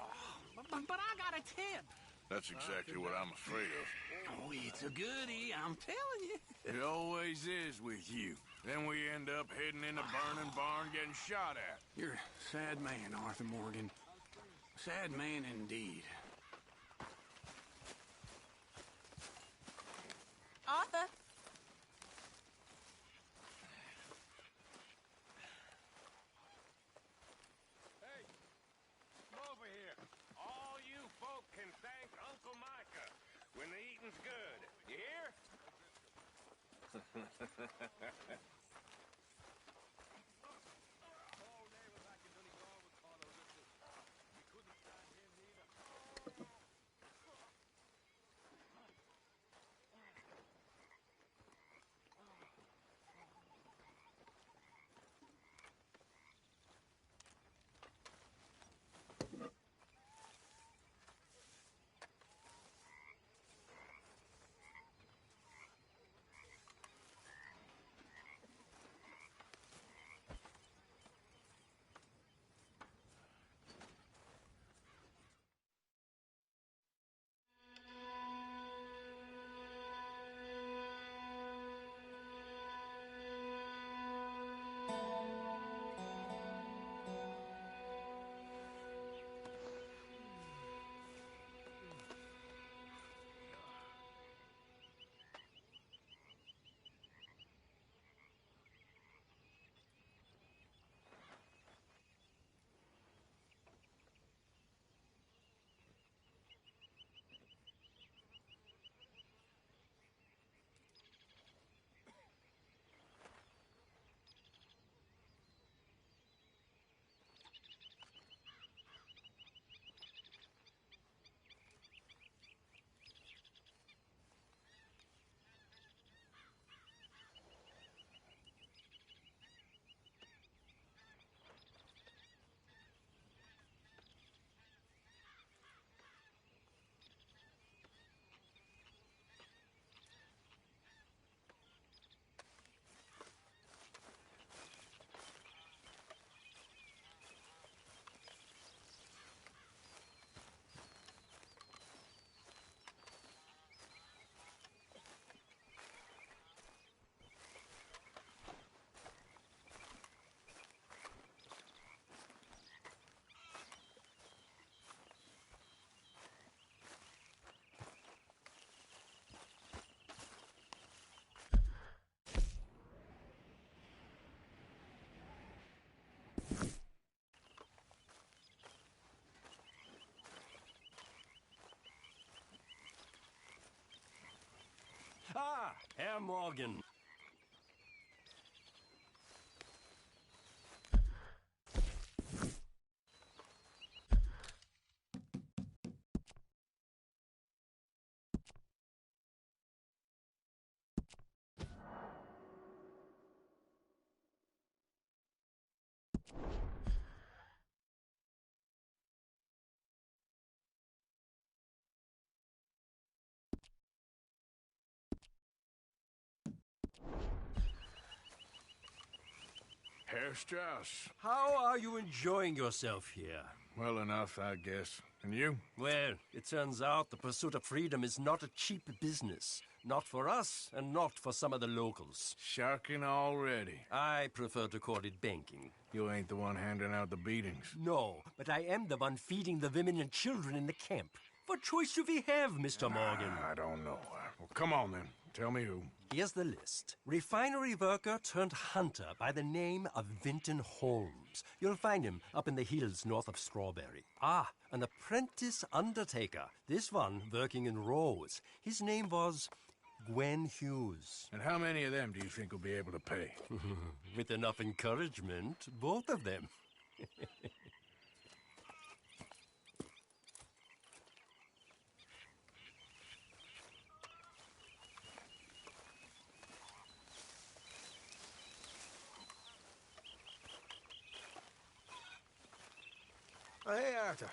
But I got a tip. That's exactly what I'm afraid of. Oh, it's a goodie, I'm telling you. It always is with you. Then we end up heading in a burning barn getting shot at. You're a sad man, Arthur Morgan. Sad man indeed. Arthur. Come over here. All you folk can thank Uncle Micah when the eating's good. You hear? Ah, Herr Morgan. Herr Strauss. How are you enjoying yourself here? Well enough, I guess. And you? Well, it turns out the pursuit of freedom is not a cheap business. Not for us, and not for some of the locals. Sharking already. I prefer to call it banking. You ain't the one handing out the beatings. No, but I am the one feeding the women and children in the camp. What choice do we have, Mr. Morgan? I don't know. Well, come on then. Tell me who. Here's the list. Refinery worker turned hunter by the name of Vinton Holmes. You'll find him up in the hills north of Strawberry. Ah, an apprentice undertaker. This one working in Rose. His name was Gwen Hughes. And how many of them do you think will be able to pay? With enough encouragement, both of them. Hey, Arthur.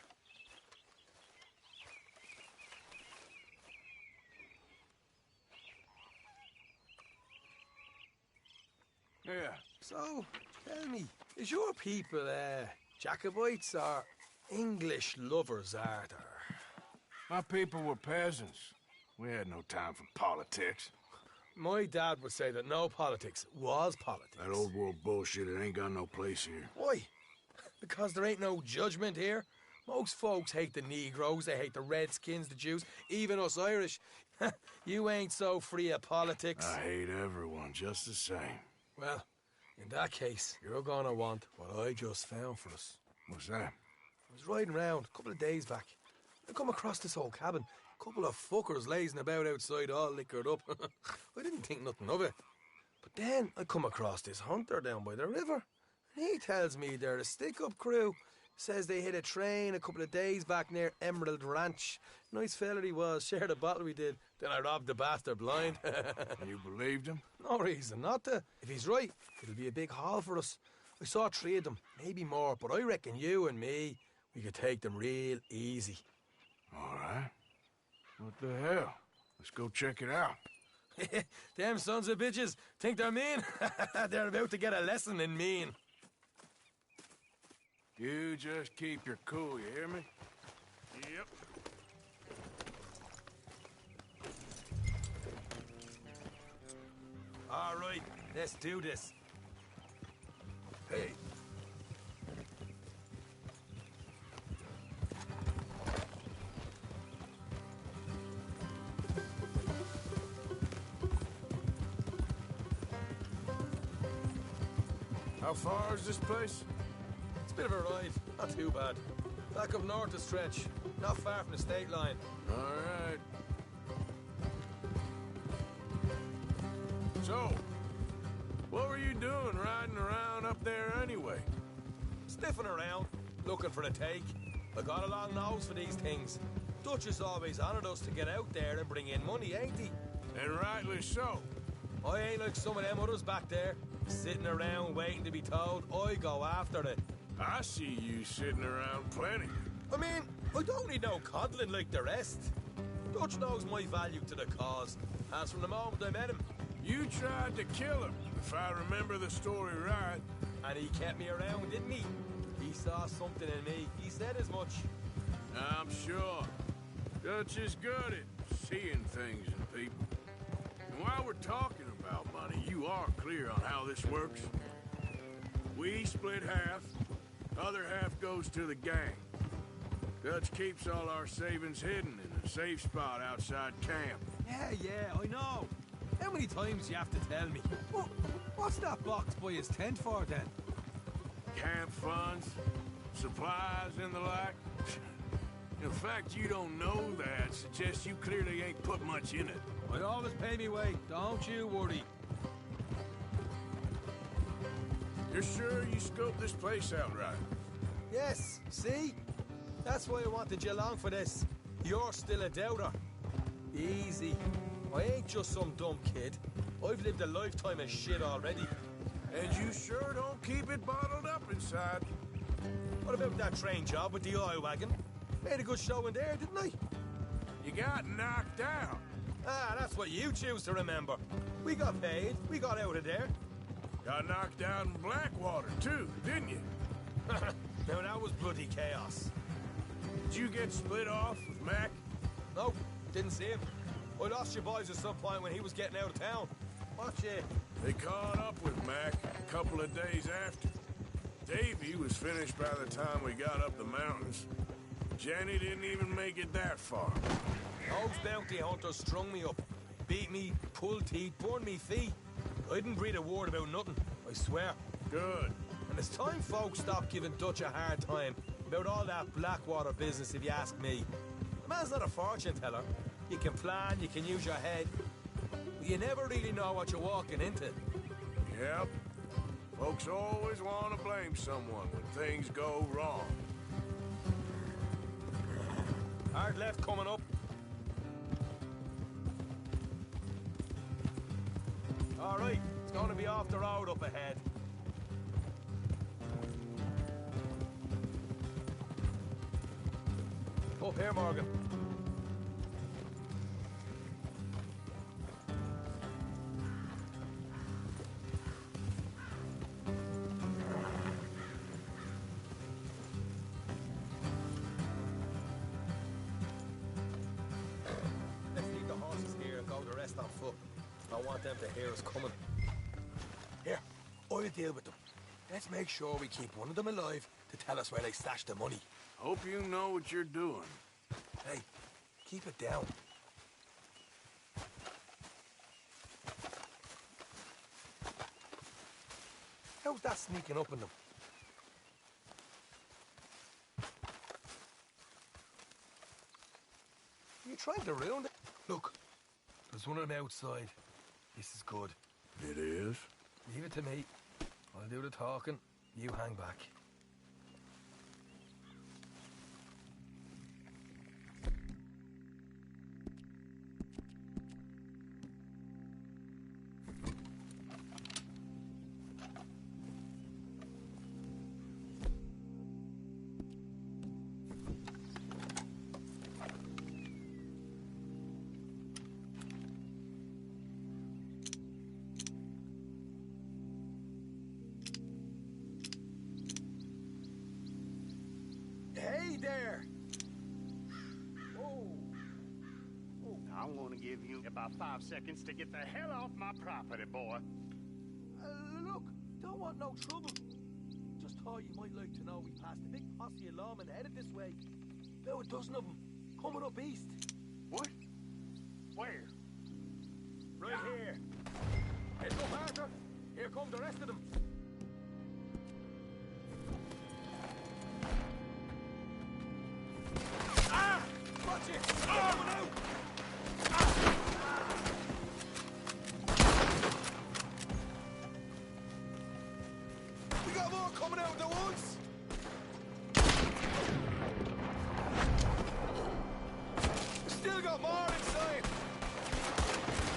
Yeah. So, tell me, is your people, Jacobites or English lovers, Arthur. My people were peasants. We had no time for politics. My dad would say that no politics was politics. That old world bullshit, it ain't got no place here. Why? Because there ain't no judgment here. Most folks hate the Negroes, they hate the Redskins, the Jews, even us Irish. You ain't so free of politics. I hate everyone just the same. Well, in that case, you're gonna want what I just found for us. What's that? I was riding around a couple of days back. I come across this old cabin. A couple of fuckers lazing about outside all liquored up. I didn't think nothing of it. But then I come across this hunter down by the river. And he tells me they're a stick-up crew. Says they hit a train a couple of days back near Emerald Ranch. Nice fella he was, shared a bottle we did. Then I robbed the bastard blind. You believed him? No reason not to. If he's right, it'll be a big haul for us. I saw 3 of them, maybe more, but I reckon you and me, we could take them real easy. All right. What the hell? Let's go check it out. Them sons of bitches think they're mean. They're about to get a lesson in mean. You just keep your cool, you hear me? Yep. All right, let's do this. Hey. How far is this place? It's a bit of a ride, not too bad. Back up north a stretch, not far from the state line. All right. So, what were you doing riding around up there anyway? Sniffing around, looking for a take. I got a long nose for these things. Dutch has always honoured us to get out there and bring in money, ain't he? And rightly so. I ain't like some of them others back there, sitting around waiting to be told. I go after it. I see you sitting around plenty. I mean, I don't need no coddling like the rest. Dutch knows my value to the cause, as from the moment I met him. You tried to kill him, if I remember the story right. And he kept me around, didn't he? He saw something in me. He said as much. I'm sure. Dutch is good at seeing things in people. And while we're talking about money, you are clear on how this works? We split half. Other half goes to the gang. Dutch keeps all our savings hidden in a safe spot outside camp. Yeah, I know. How many times do you have to tell me? What's that box by his tent for, then? Camp funds, supplies, and the like. The fact you don't know that suggests you clearly ain't put much in it. I always pay me way, don't you worry. You're sure you scoped this place out right? Yes, see? That's why I wanted you along for this. You're still a doubter. Easy. I ain't just some dumb kid. I've lived a lifetime of shit already. And you sure don't keep it bottled up inside. What about that train job with the oil wagon? Made a good show in there, didn't I? You got knocked out. Ah, that's what you choose to remember. We got paid. We got out of there. Got knocked out in Blackwater, too, didn't you? Now, that was bloody chaos. Did you get split off with Mac? No, didn't see him. I lost your boys at some point when he was getting out of town. Watch it. They caught up with Mac a couple of days after. Davy was finished by the time we got up the mountains. Jenny didn't even make it that far. Those bounty hunters strung me up. Beat me, pulled teeth, burned me feet. I didn't breathe a word about nothing, I swear. Good. And it's time folks stop giving Dutch a hard time about all that Blackwater business, if you ask me. The man's not a fortune teller. You can plan, you can use your head, but you never really know what you're walking into. Yep. Folks always want to blame someone when things go wrong. Hard left coming up. All right, it's going to be off the road up ahead. Up here, Morgan. don't want them to hear us coming. Here, I'll deal with them. Let's make sure we keep one of them alive to tell us where they stashed the money. Hope you know what you're doing. Hey, keep it down. How's that sneaking up on them? Are you trying to ruin it? Look, there's one of them outside. This is good. It is? Leave it to me. I'll do the talking. You hang back. Hey there! I'm gonna give you about 5 seconds to get the hell off my property, boy. Look, don't want no trouble. Just thought you might like to know we passed a big posse of lawmen headed this way. About a dozen of them, coming up east. What? Where? Right here. Heads up, Arthur. Here come the rest of them. Ah! Watch it! Coming out! We got more coming out of the woods! Still got more inside!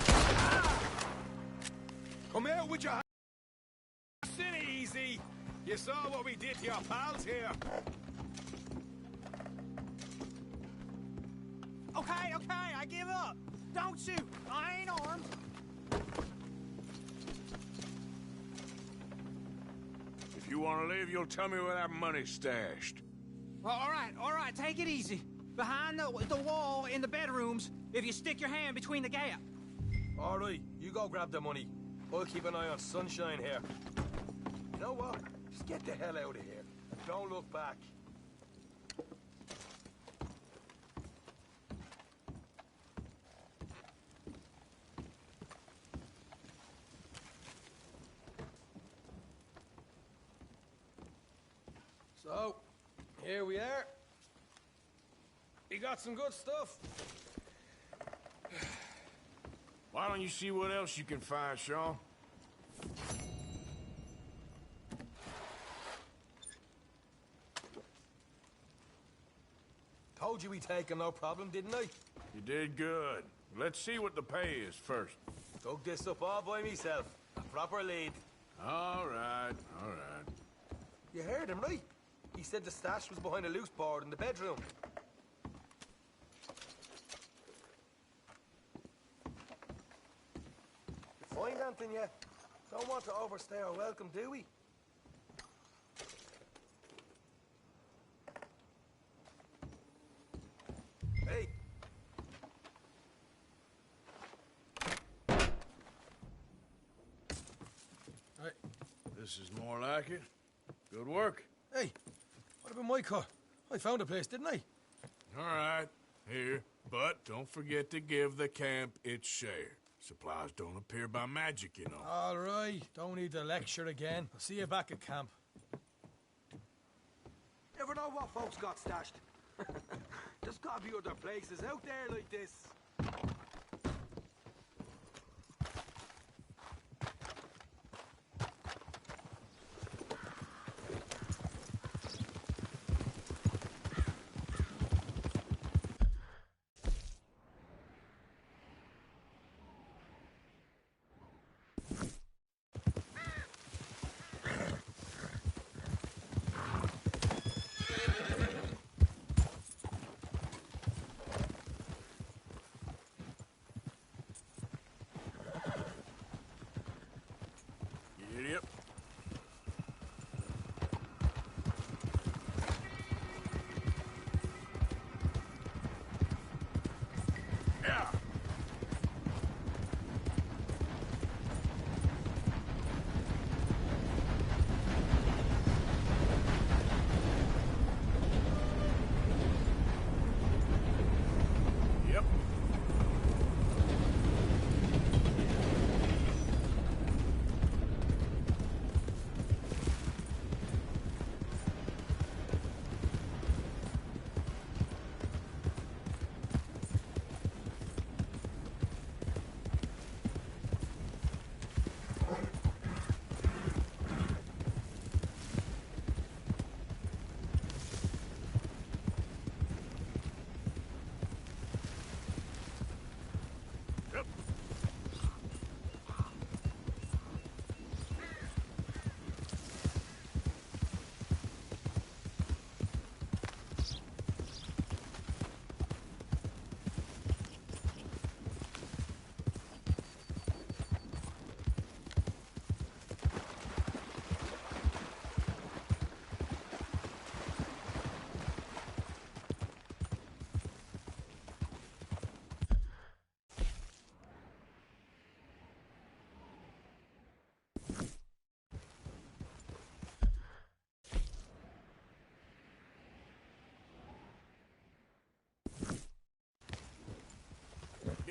Ah! Come out with your hands! Sit easy! You saw what we did to your pals here! Okay, I give up. Don't shoot. I ain't armed. If you want to leave, you'll tell me where that money's stashed. All right, take it easy. Behind the wall in the bedrooms, if you stick your hand between the gap. All right, you go grab the money. I'll keep an eye on Sunshine here. You know what? Just get the hell out of here. And don't look back. So, here we are. We got some good stuff. Why don't you see what else you can find, Sean? Told you we take him, no problem, didn't I? You did good. Let's see what the pay is first. Dug this up all by myself. A proper lead. All right. You heard him, right? He said the stash was behind a loose board in the bedroom. You find anything yet? Don't want to overstay our welcome, do we? Hey! Hey, this is more like it. Good work. Hey, what about my car? I found a place, didn't I? All right, here. But don't forget to give the camp its share. Supplies don't appear by magic, you know. All right, don't need to lecture again. I'll see you back at camp. Never know what folks got stashed. There's gotta be other places out there like this.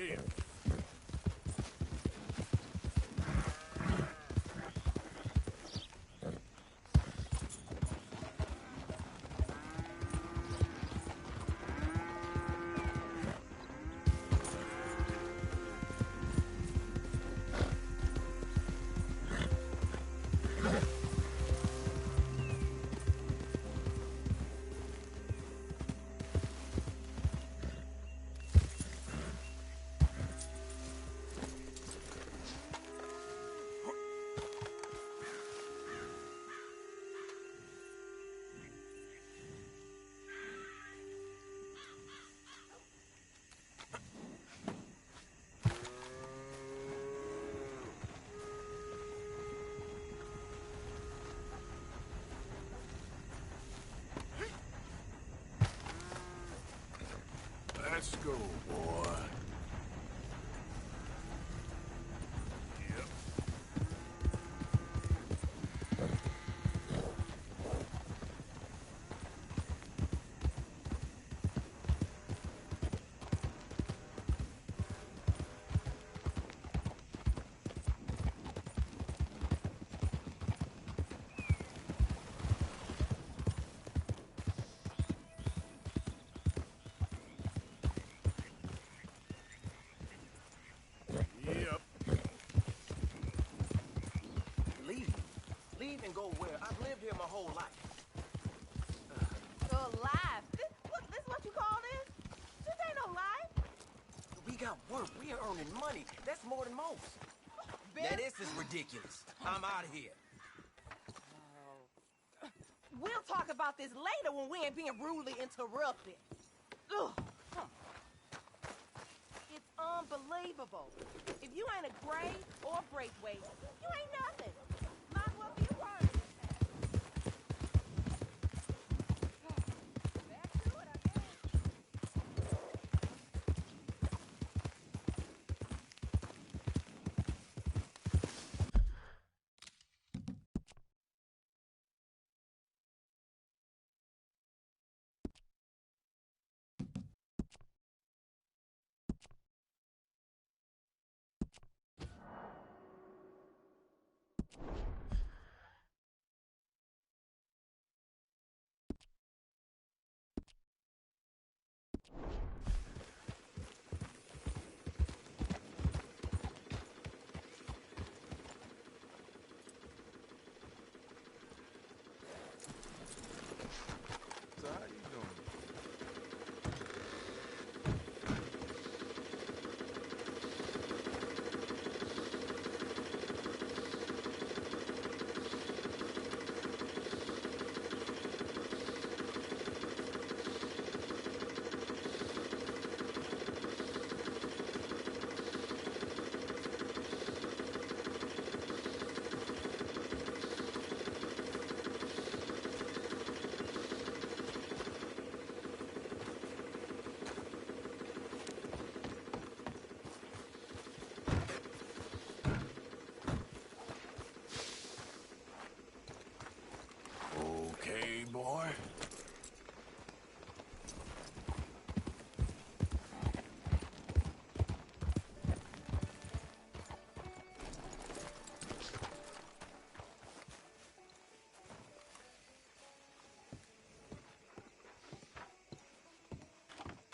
Here. Let's go, boy. Yep. Yep. Leave? Leave and go where? I've lived here my whole life. Life? This what you call this? This ain't no life. We got work. We are earning money. That's more than most. Now this is ridiculous. I'm out of here. We'll talk about this later when we ain't being rudely interrupted. Ugh. It's unbelievable. If you ain't a Gray or Braithwaite, you ain't nothing. Might as well be a part of this town. Back to it, I guess. So how you doing? Okay, boy.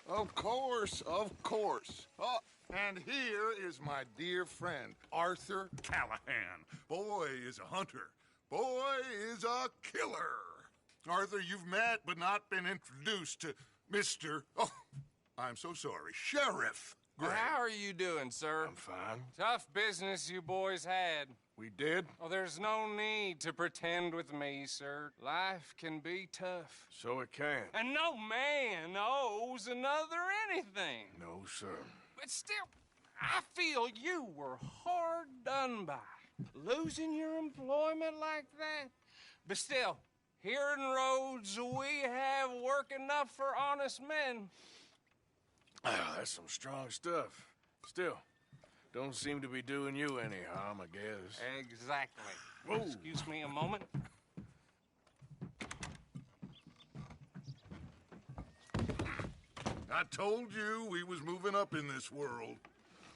Of course, of course. Oh, and here is my dear friend, Arthur Callahan. Boy is a hunter. Boy is a killer. Arthur, you've met but not been introduced to Mr. Oh, I'm so sorry, Sheriff Gray. How are you doing, sir? I'm fine. Tough business you boys had. We did? Oh, there's no need to pretend with me, sir. Life can be tough. So it can. And no man owes another anything. No, sir. But still, I feel you were hard done by. Losing your employment like that. But still, here in Rhodes, we have work enough for honest men. Ah, that's some strong stuff. Still, don't seem to be doing you any harm, I guess. Exactly. Whoa. Excuse me a moment. I told you we was moving up in this world.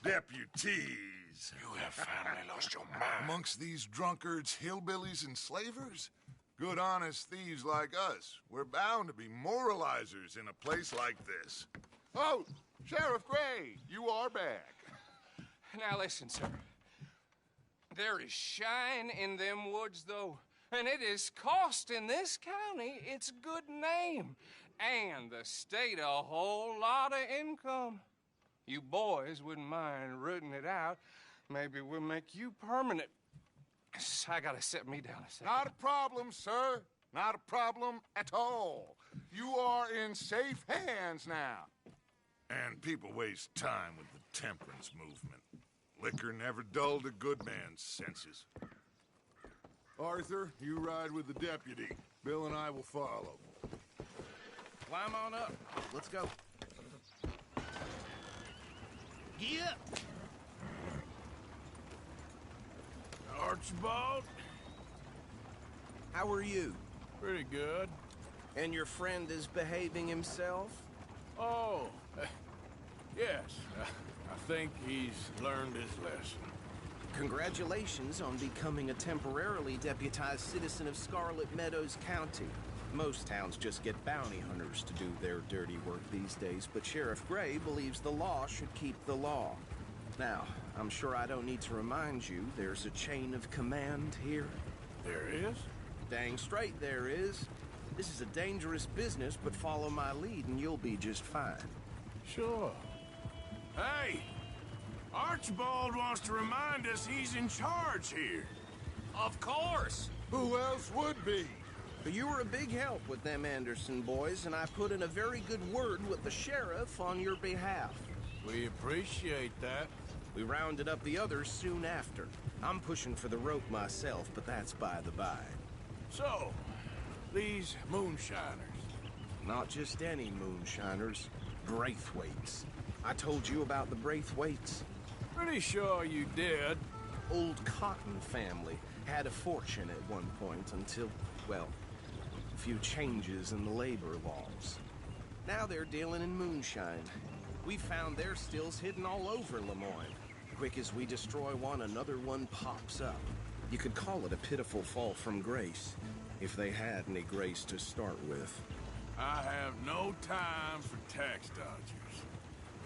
Deputies. You have finally lost your mind. Amongst these drunkards, hillbillies, and slavers? Good, honest thieves like us. We're bound to be moralizers in a place like this. Oh, Sheriff Gray, you are back. Now listen, sir. There is shine in them woods, though, and it is costing this county its good name and the state a whole lot of income. You boys wouldn't mind rooting it out. Maybe we'll make you permanent. I gotta sit me down a second. Not a problem, sir. Not a problem at all. You are in safe hands now. And people waste time with the temperance movement. Liquor never dulled a good man's senses. Arthur, you ride with the deputy. Bill and I will follow. Climb on up. Let's go. Yeah. Archibald? How are you? Pretty good. And your friend is behaving himself? Oh, yes. I think he's learned his lesson. Congratulations on becoming a temporarily deputized citizen of Scarlet Meadows County. Most towns just get bounty hunters to do their dirty work these days, but Sheriff Gray believes the law should keep the law. Now, I'm sure I don't need to remind you there's a chain of command here. There is? Dang straight there is. This is a dangerous business, but follow my lead and you'll be just fine. Sure. Hey! Archibald wants to remind us he's in charge here. Of course! Who else would be? But you were a big help with them Anderson boys, and I put in a very good word with the sheriff on your behalf. We appreciate that. We rounded up the others soon after. I'm pushing for the rope myself, but that's by the by. So, these moonshiners. Not just any moonshiners. Braithwaites. I told you about the Braithwaites. Pretty sure you did. Old Cotton family had a fortune at one point until, well, a few changes in the labor laws. Now they're dealing in moonshine. We found their stills hidden all over Lemoyne. Quick as we destroy one, another one pops up. You could call it a pitiful fall from grace, if they had any grace to start with. I have no time for tax dodgers.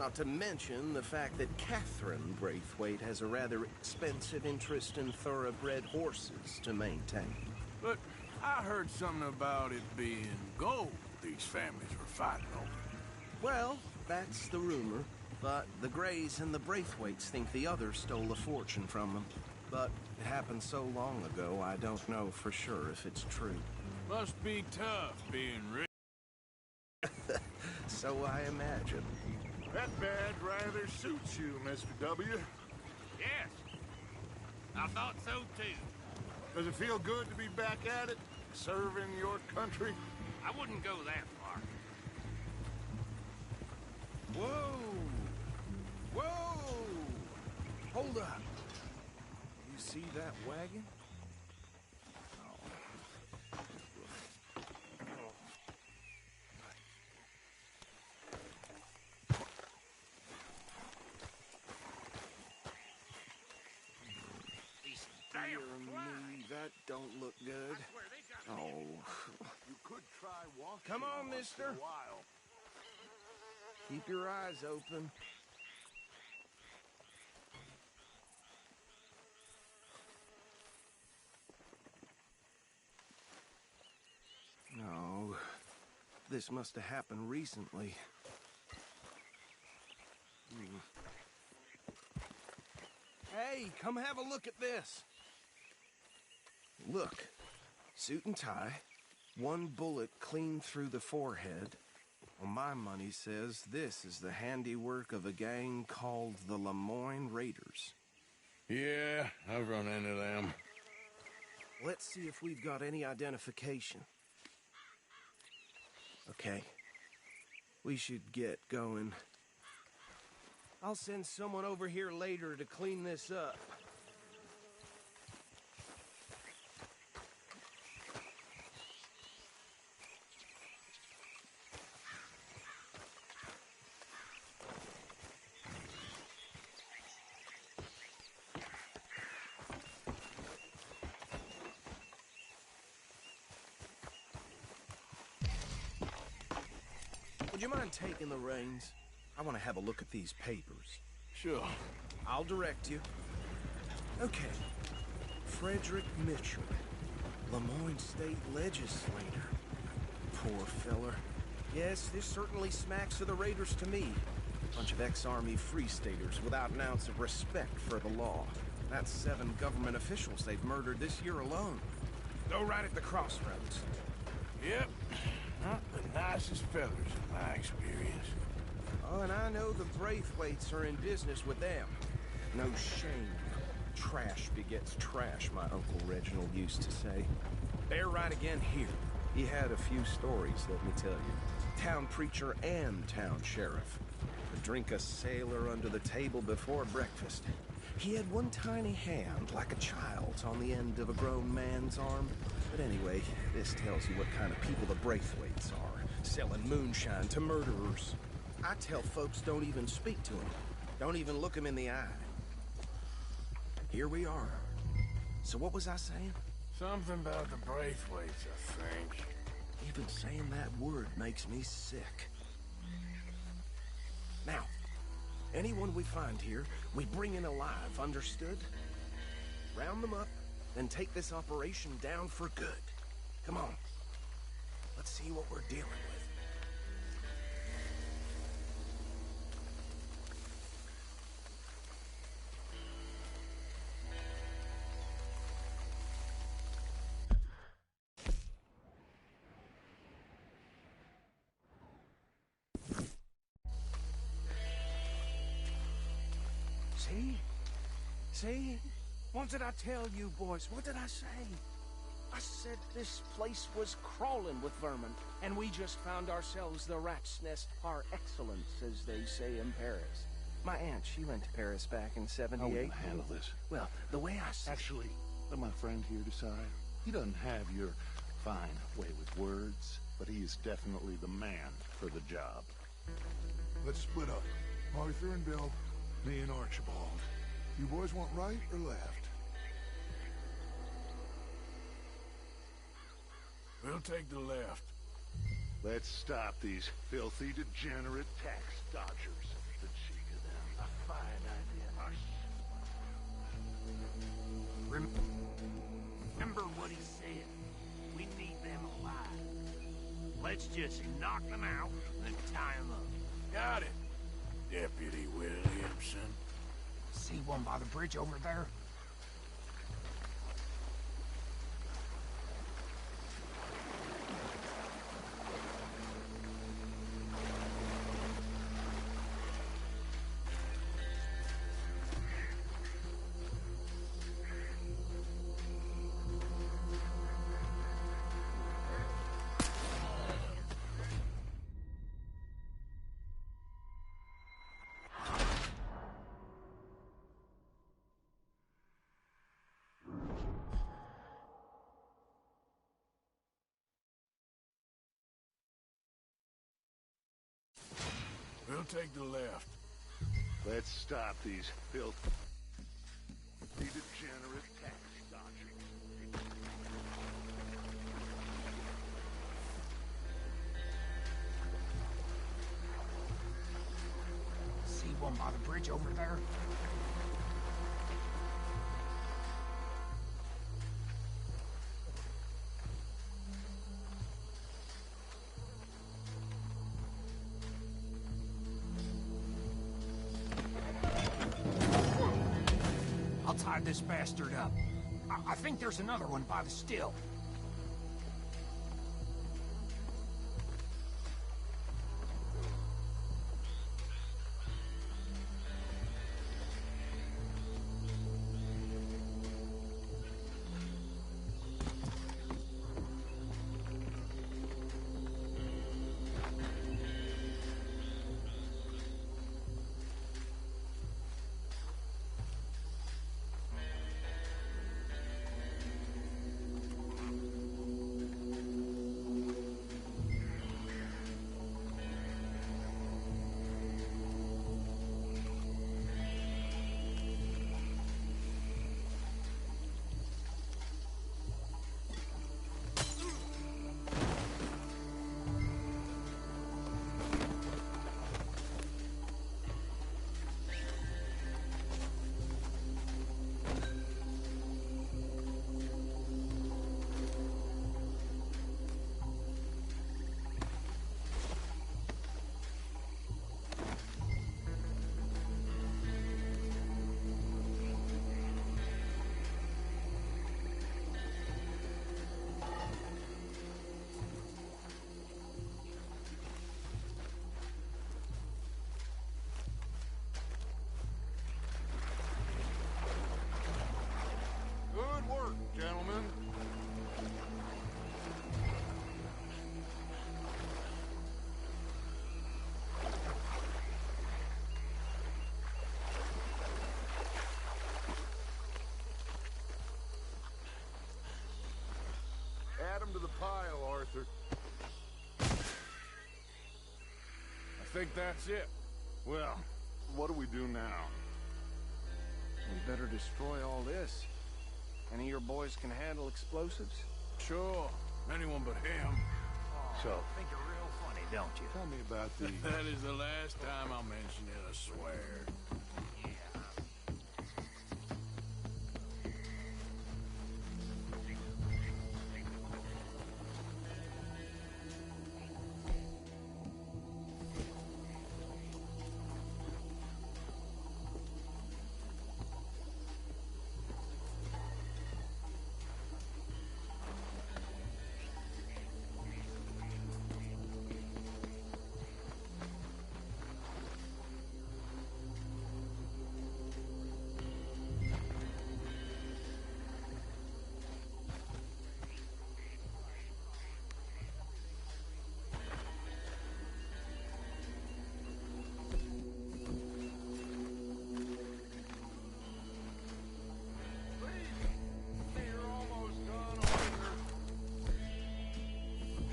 Not to mention the fact that Catherine Braithwaite has a rather expensive interest in thoroughbred horses to maintain. But I heard something about it being gold these families were fighting over. Well, that's the rumor. But the Grays and the Braithwaites think the others stole a fortune from them. But it happened so long ago, I don't know for sure if it's true. Must be tough being rich. So I imagine. That badge rather suits you, Mr. W. Yes. I thought so, too. Does it feel good to be back at it? Serving your country? I wouldn't go that far. Whoa! Whoa! Hold up. You see that wagon? That don't look good. Oh. You could try walking. Come on, mister. Keep your eyes open. No. This must have happened recently. Hey, come have a look at this. Look, suit and tie, one bullet clean through the forehead. Well, my money says this is the handiwork of a gang called the Lemoyne Raiders. Yeah, I've run into them. Let's see if we've got any identification. Okay, we should get going. I'll send someone over here later to clean this up. Would you mind taking the reins? I want to have a look at these papers. Sure. I'll direct you. Okay. Frederick Mitchell, Lemoyne State Legislator. Poor feller. Yes, this certainly smacks of the Raiders to me. Bunch of ex-Army Free Staters without an ounce of respect for the law. That's 7 government officials they've murdered this year alone. Go right at the crossroads. Yep. Not the nicest fellers in my experience. Oh, and I know the Braithwaites are in business with them. No shame. Trash begets trash, my Uncle Reginald used to say. They're right again here. He had a few stories, let me tell you. Town preacher and town sheriff. Would drink a sailor under the table before breakfast. He had one tiny hand, like a child's, on the end of a grown man's arm. But anyway, this tells you what kind of people the Braithwaites are. Selling moonshine to murderers. I tell folks don't even speak to them. Don't even look them in the eye. Here we are. So what was I saying? Something about the Braithwaites, I think. Even saying that word makes me sick. Now, anyone we find here, we bring in alive, understood? Round them up, then take this operation down for good. Come on. Let's see what we're dealing with. See? What did I tell you, boys? What did I say? I said this place was crawling with vermin, and we just found ourselves the rat's nest par excellence, as they say in Paris. My aunt, she went to Paris back in '78. How are we gonna handle this? Well, the way I see Actually, let my friend here decide. He doesn't have your fine way with words, but he is definitely the man for the job. Let's split up. Arthur and Bill, me and Archibald. You boys want right or left? We'll take the left. Let's stop these filthy, degenerate tax dodgers. The cheek of them. A fine idea. Remember what he said. We need them alive. Let's just knock them out and tie them up. Got it, Deputy Williamson. See one by the bridge over there? We'll take the left. Let's stop these filthy, degenerate tax dodgers. See one by the bridge over there? I'll tie this bastard up. I think there's another one by the still. pile, Arthur. I think that's it. Well, what do we do now? We better destroy all this. Any of your boys can handle explosives? Sure. Anyone but him. So, think you're real funny, don't you? Tell me about the... That is the last time I'll mention it, I swear.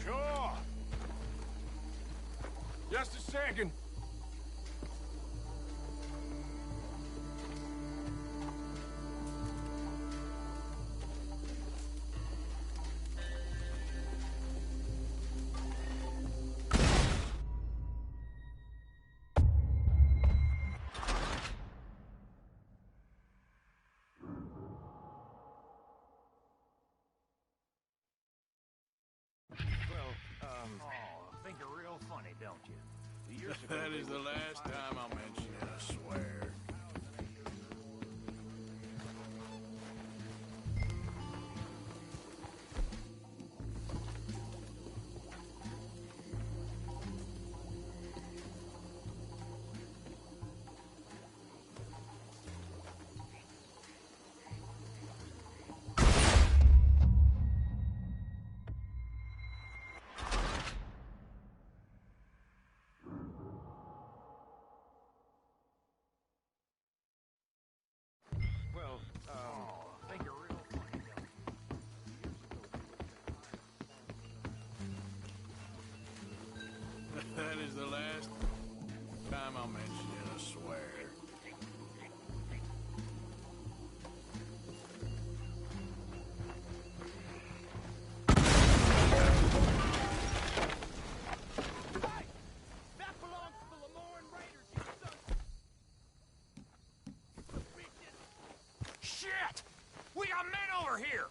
Sure. Just a second. Think you're real funny, don't you? That is the last time I'll mention it, I swear. Think you're real funny, don't you? That is the last time I'll mention it, I swear. That belongs to the Lemoran Raiders, you son. Shit! We got men over here!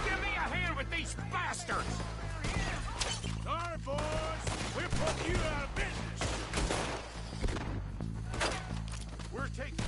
Give me a hand with these bastards! Sorry, boys. We're putting you out of business. We're taking...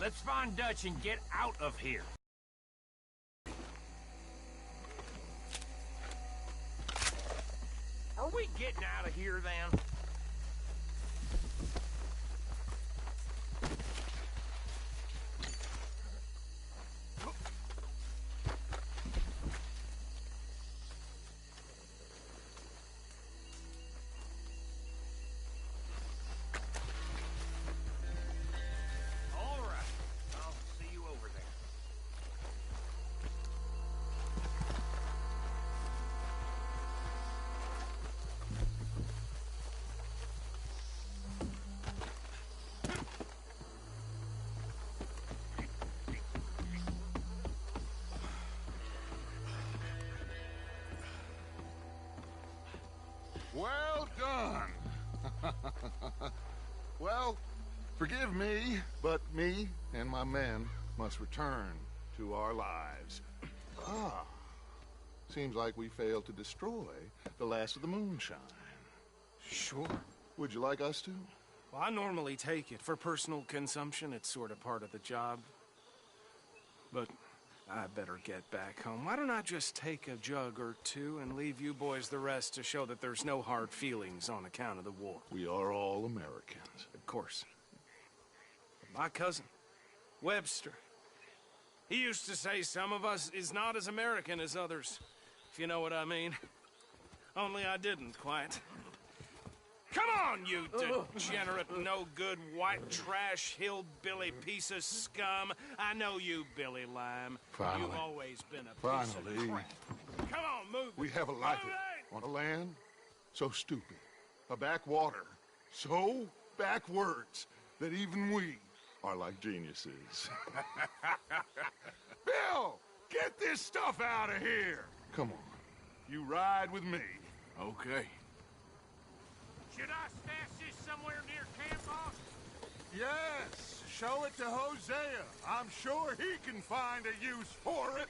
Let's find Dutch and get out of here. Are we getting out of here, then? All right. I'll see you over there. Well done. Well, forgive me, but me and my men must return to our lives. Ah, seems like we failed to destroy the last of the moonshine. Sure. Would you like us to? Well, I normally take it. For personal consumption, it's sort of part of the job. But I better get back home. Why don't I just take a jug or two and leave you boys the rest to show that there's no hard feelings on account of the war? We are all Americans. Of course. My cousin, Webster, he used to say some of us is not as American as others, if you know what I mean. Only I didn't quite. Come on, you degenerate, no-good, white trash, hillbilly piece of scum. I know you, Billy Lime. Finally. You've always been a piece of crap. Come on, move We it. have a life Move it! on a land so stupid, a backwater so backwards that even we are like geniuses. Bill, get this stuff out of here. Come on, you ride with me. Okay. Should I stash this somewhere near camp, boss? Yes, show it to Hosea. I'm sure he can find a use for it.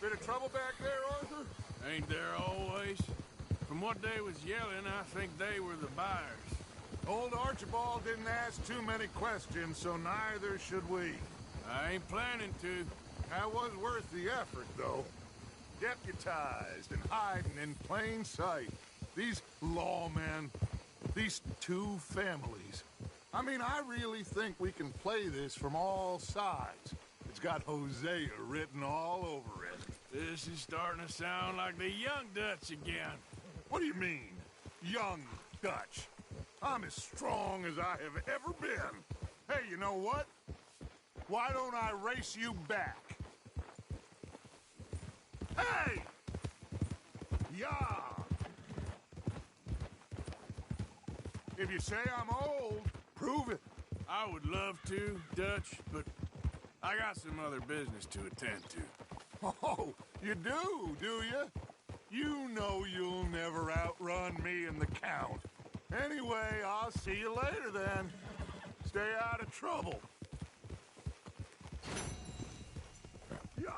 Bit of trouble back there, Arthur? Ain't there always? From what they was yelling, I think they were the buyers. Old Archibald didn't ask too many questions, so neither should we. I ain't planning to. That was worth the effort, though. Deputized and hiding in plain sight. These lawmen, these two families. I mean, I really think we can play this from all sides. It's got Hosea written all over it. This is starting to sound like the young Dutch again. What do you mean, young Dutch? I'm as strong as I have ever been. Hey, you know what? Why don't I race you back? Hey! Yeah! If you say I'm old, prove it. I would love to, Dutch, but I got some other business to attend to. Oh, you do you? You know you'll never outrun me and the Count. Anyway, I'll see you later then. Stay out of trouble. Yeah.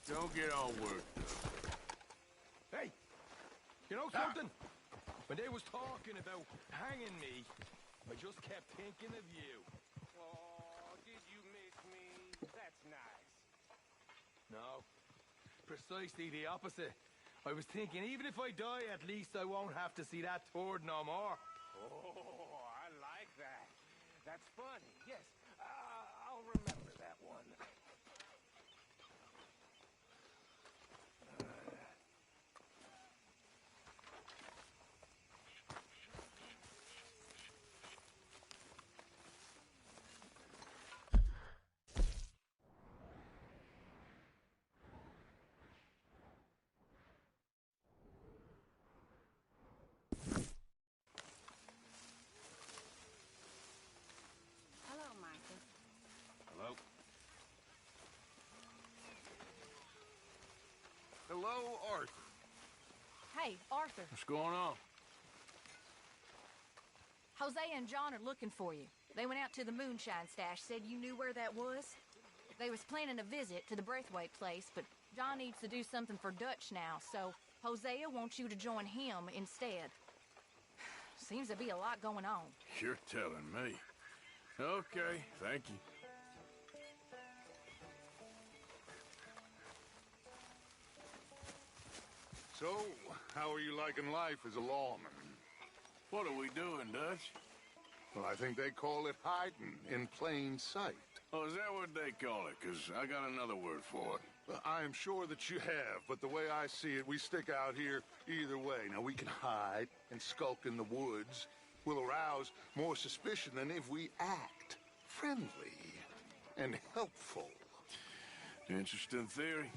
Don't get all worked up. Hey, you know something? When they was talking about hanging me, I just kept thinking of you. Oh, did you miss me? That's nice. No, precisely the opposite. I was thinking, even if I die, at least I won't have to see that turd no more. Oh, I like that. That's funny. Yes, I'll remember that one. Hello, Micah. Hello? Hello, Arthur. Hey, Arthur. What's going on? Hosea and John are looking for you. They went out to the moonshine stash, said you knew where that was. They was planning a visit to the Braithwaite place, but John needs to do something for Dutch now, so Hosea wants you to join him instead. Seems to be a lot going on. You're telling me. Okay, thank you. So, how are you liking life as a lawman? What are we doing, Dutch? Well, I think they call it hiding in plain sight. Oh, is that what they call it? Because I got another word for it. Well, I am sure that you have, but the way I see it, we stick out here either way. Now, we can hide and skulk in the woods. We'll arouse more suspicion than if we act friendly and helpful. Interesting theory.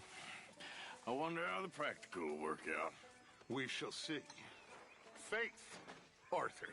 I wonder how the practical will work out. We shall see. Faith, Arthur.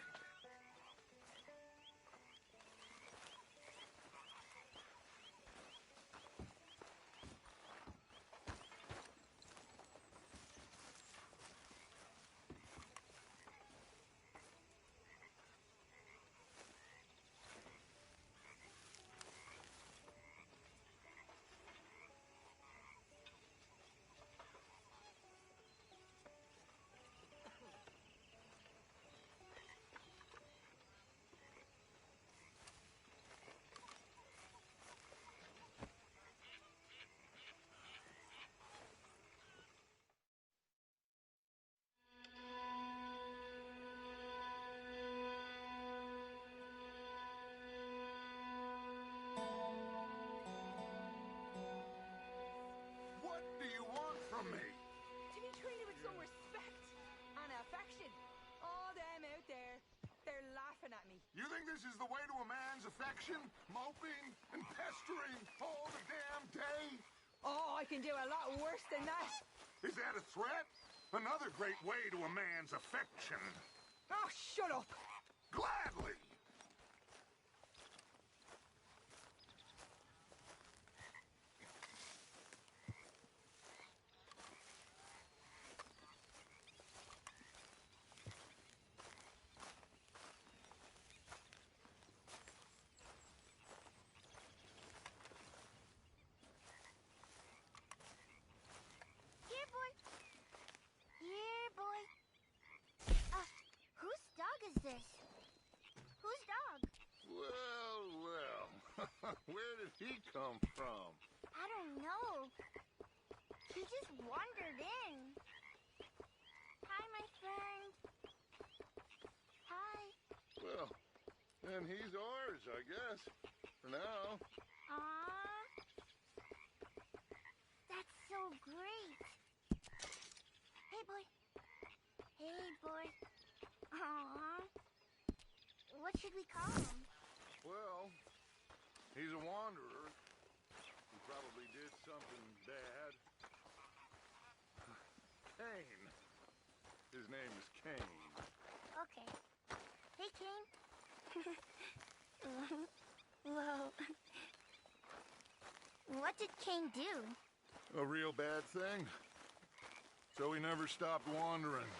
What do you want from me? To be treated with some respect and affection. All them out there, they're laughing at me. You think this is the way to a man's affection? Moping and pestering all the damn day? Oh, I can do a lot worse than that. Is that a threat? Another great way to a man's affection. Oh, shut up. Gladly. Here, boy. Here, boy. Whose dog is this? Whose dog? Well, well. Where did he come from? I don't know. He just wandered in. Hi, my friend. Hi. Well, then he's ours, I guess. For now. Aww. That's so great. Hey, boy. Hey, boy. Aww. What should we call him? Well, he's a wanderer. He probably did something bad. Kane. His name is Kane. Okay. Hey, Kane. Whoa. What did Kane do? A real bad thing. So he never stopped wandering.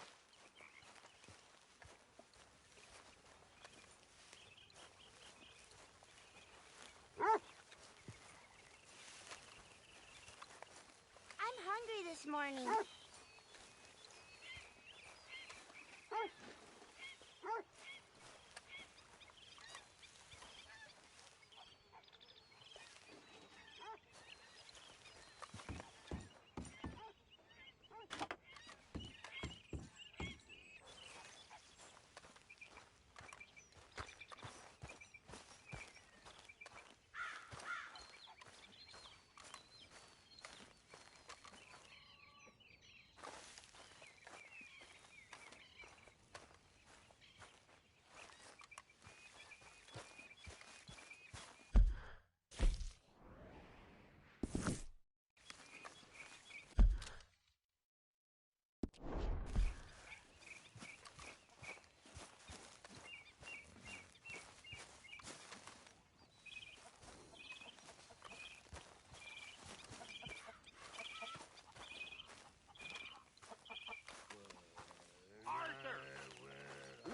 I'm this morning.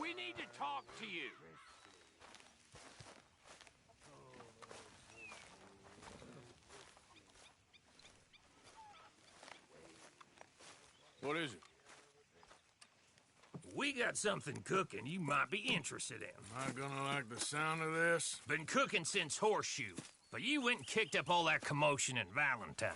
We need to talk to you. What is it? We got something cooking you might be interested in. Am I gonna like the sound of this? Been cooking since Horseshoe, but you went and kicked up all that commotion in Valentine.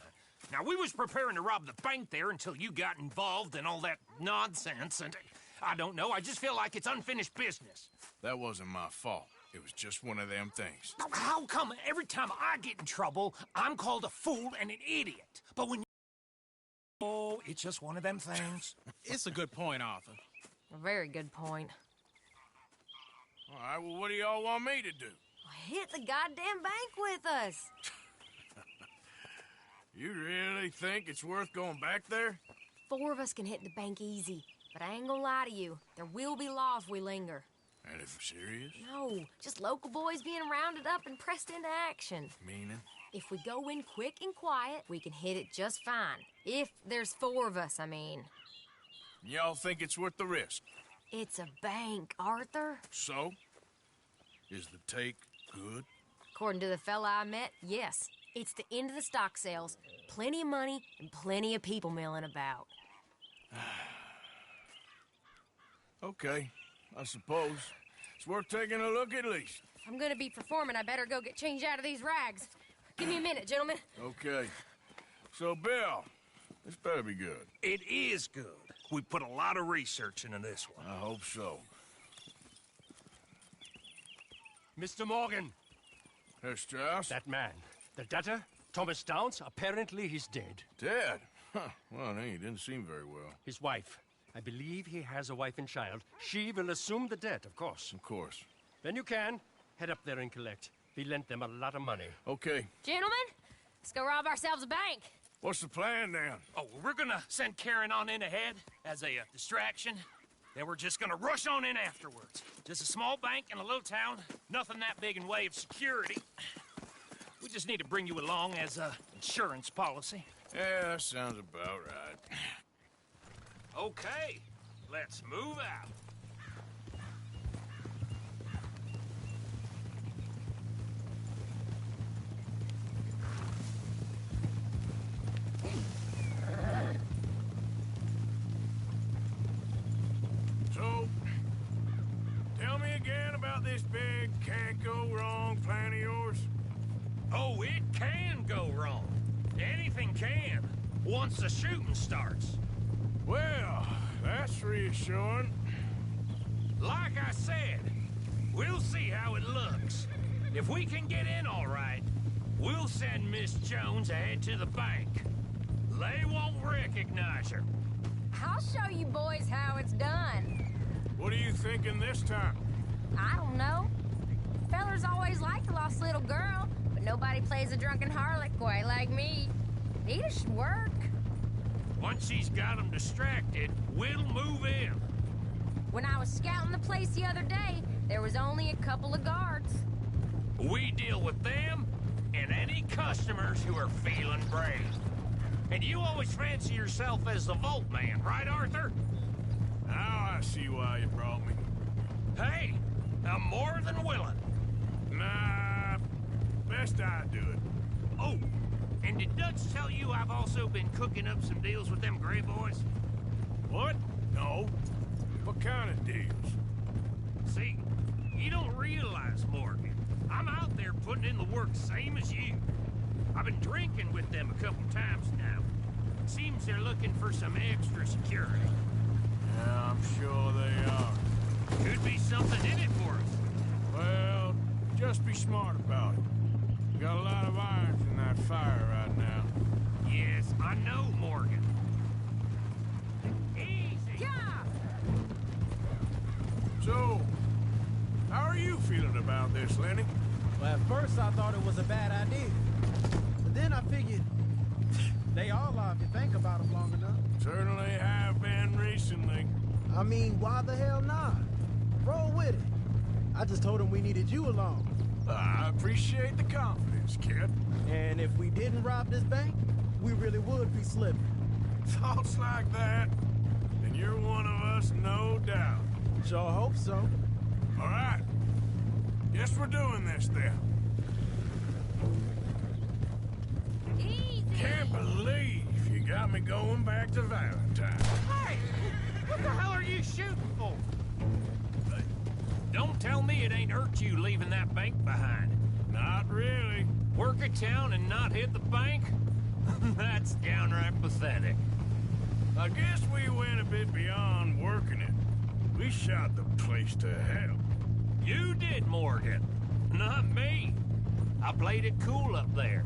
Now, we was preparing to rob the bank there until you got involved in all that nonsense, and I don't know, I just feel like it's unfinished business. That wasn't my fault. It was just one of them things. How come every time I get in trouble, I'm called a fool and an idiot? But when you... Oh, it's just one of them things. It's a good point, Arthur. A very good point. All right, well, what do y'all want me to do? Hit the goddamn bank with us. You really think it's worth going back there? 4 of us can hit the bank easy, but I ain't gonna lie to you. There will be law if we linger. And if we're serious? No, just local boys being rounded up and pressed into action. Meaning? If we go in quick and quiet, we can hit it just fine. If there's 4 of us, I mean. Y'all think it's worth the risk? It's a bank, Arthur. So? Is the take good? According to the fella I met, yes. It's the end of the stock sales. Plenty of money and plenty of people milling about. Okay, I suppose. It's worth taking a look at least. If I'm gonna be performing, I better go get changed out of these rags. Give me a minute, gentlemen. Okay. So, Bill, this better be good. It is good. We put a lot of research into this one. I hope so. Mr. Morgan. Herr Strauss? That man. The debtor, Thomas Downs, apparently he's dead. Dead? Huh. Well, he didn't seem very well. His wife. I believe he has a wife and child. She will assume the debt, of course. Of course. Then you can head up there and collect. We lent them a lot of money. Okay. Gentlemen, let's go rob ourselves a bank. What's the plan, then? Oh, we're gonna send Karen on in ahead as a distraction. Then we're just gonna rush on in afterwards. Just a small bank in a little town. Nothing that big in way of security. We just need to bring you along as a insurance policy. Yeah, that sounds about right. Okay, let's move out. So, tell me again about this big can't-go-wrong plan of yours. Oh, it can go wrong. Anything can, once the shooting starts. Well, that's reassuring. Like I said, we'll see how it looks. If we can get in all right, we'll send Miss Jones ahead to the bank. They won't recognize her. I'll show you boys how it's done. What are you thinking this time? I don't know. Fellers always like the lost little girl, but nobody plays a drunken harlot quite like me. Nita should work. Once she's got them distracted, we'll move in. When I was scouting the place the other day, there was only a couple of guards. We deal with them and any customers who are feeling brave. And you always fancy yourself as the Vault Man, right, Arthur? Now I see why you brought me. Hey, I'm more than willing. Nah, best I do it. Oh, And did Dutch tell you I've also been cooking up some deals with them Gray boys? What? No. What kind of deals? See, you don't realize, Morgan. I'm out there putting in the work same as you. I've been drinking with them a couple times now. Seems they're looking for some extra security. Yeah, I'm sure they are. Could be something in it for us. Well, just be smart about it. We got a lot of irons in that fire right now. Yes, I know, Morgan. Easy! Yeah! So, how are you feeling about this, Lenny? Well, at first I thought it was a bad idea. But then I figured they all are if you think about them long enough. Certainly have been recently. I mean, why the hell not? Roll with it. I just told him we needed you along. I appreciate the confidence, kid. And if we didn't rob this bank, we really would be slipping. Thoughts like that? And you're one of us, no doubt. Sure hope so. All right. Guess we're doing this then. Easy! Can't believe you got me going back to Valentine. Hey! What the hell are you shooting for? Don't tell me it ain't hurt you leaving that bank behind. Not really. Work a town and not hit the bank? That's downright pathetic. I guess we went a bit beyond working it. We shot the place to hell. You did, Morgan. Not me. I played it cool up there.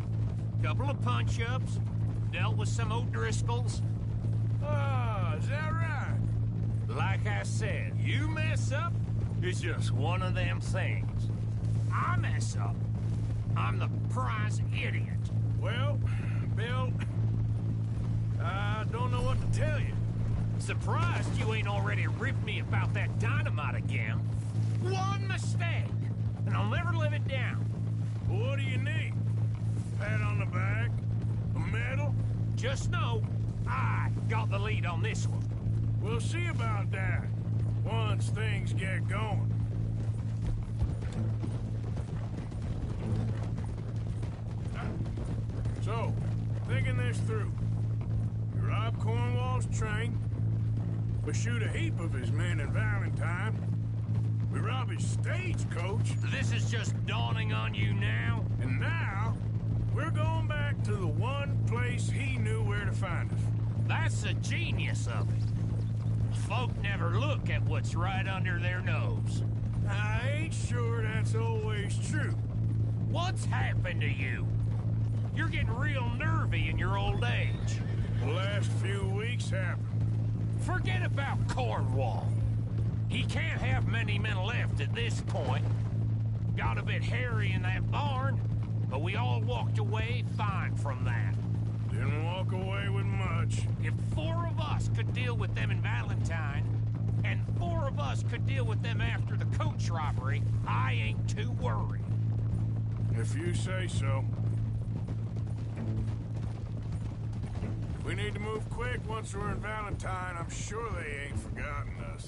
Couple of punch-ups, dealt with some O'Driscolls. Ah, is that right? Like I said, you mess up, it's just one of them things. I mess up, I'm the prize idiot. Well, Bill, I don't know what to tell you. Surprised you ain't already ripped me about that dynamite again. One mistake, and I'll never live it down. Well, what do you need? Pat on the back? A medal? Just know, I got the lead on this one. We'll see about that, once things get going. So, thinking this through. We rob Cornwall's train. We shoot a heap of his men in Valentine. We rob his stagecoach. This is just dawning on you now? And now, we're going back to the one place he knew where to find us. That's the genius of it. Folk never look at what's right under their nose. I ain't sure that's always true. What's happened to you? You're getting real nervy in your old age. The last few weeks happened. Forget about Cornwall. He can't have many men left at this point. Got a bit hairy in that barn, but we all walked away fine from that. Didn't walk away with much. If 4 of us could deal with them in Valentine, and 4 of us could deal with them after the coach robbery, I ain't too worried. If you say so. We need to move quick once we're in Valentine. I'm sure they ain't forgotten us.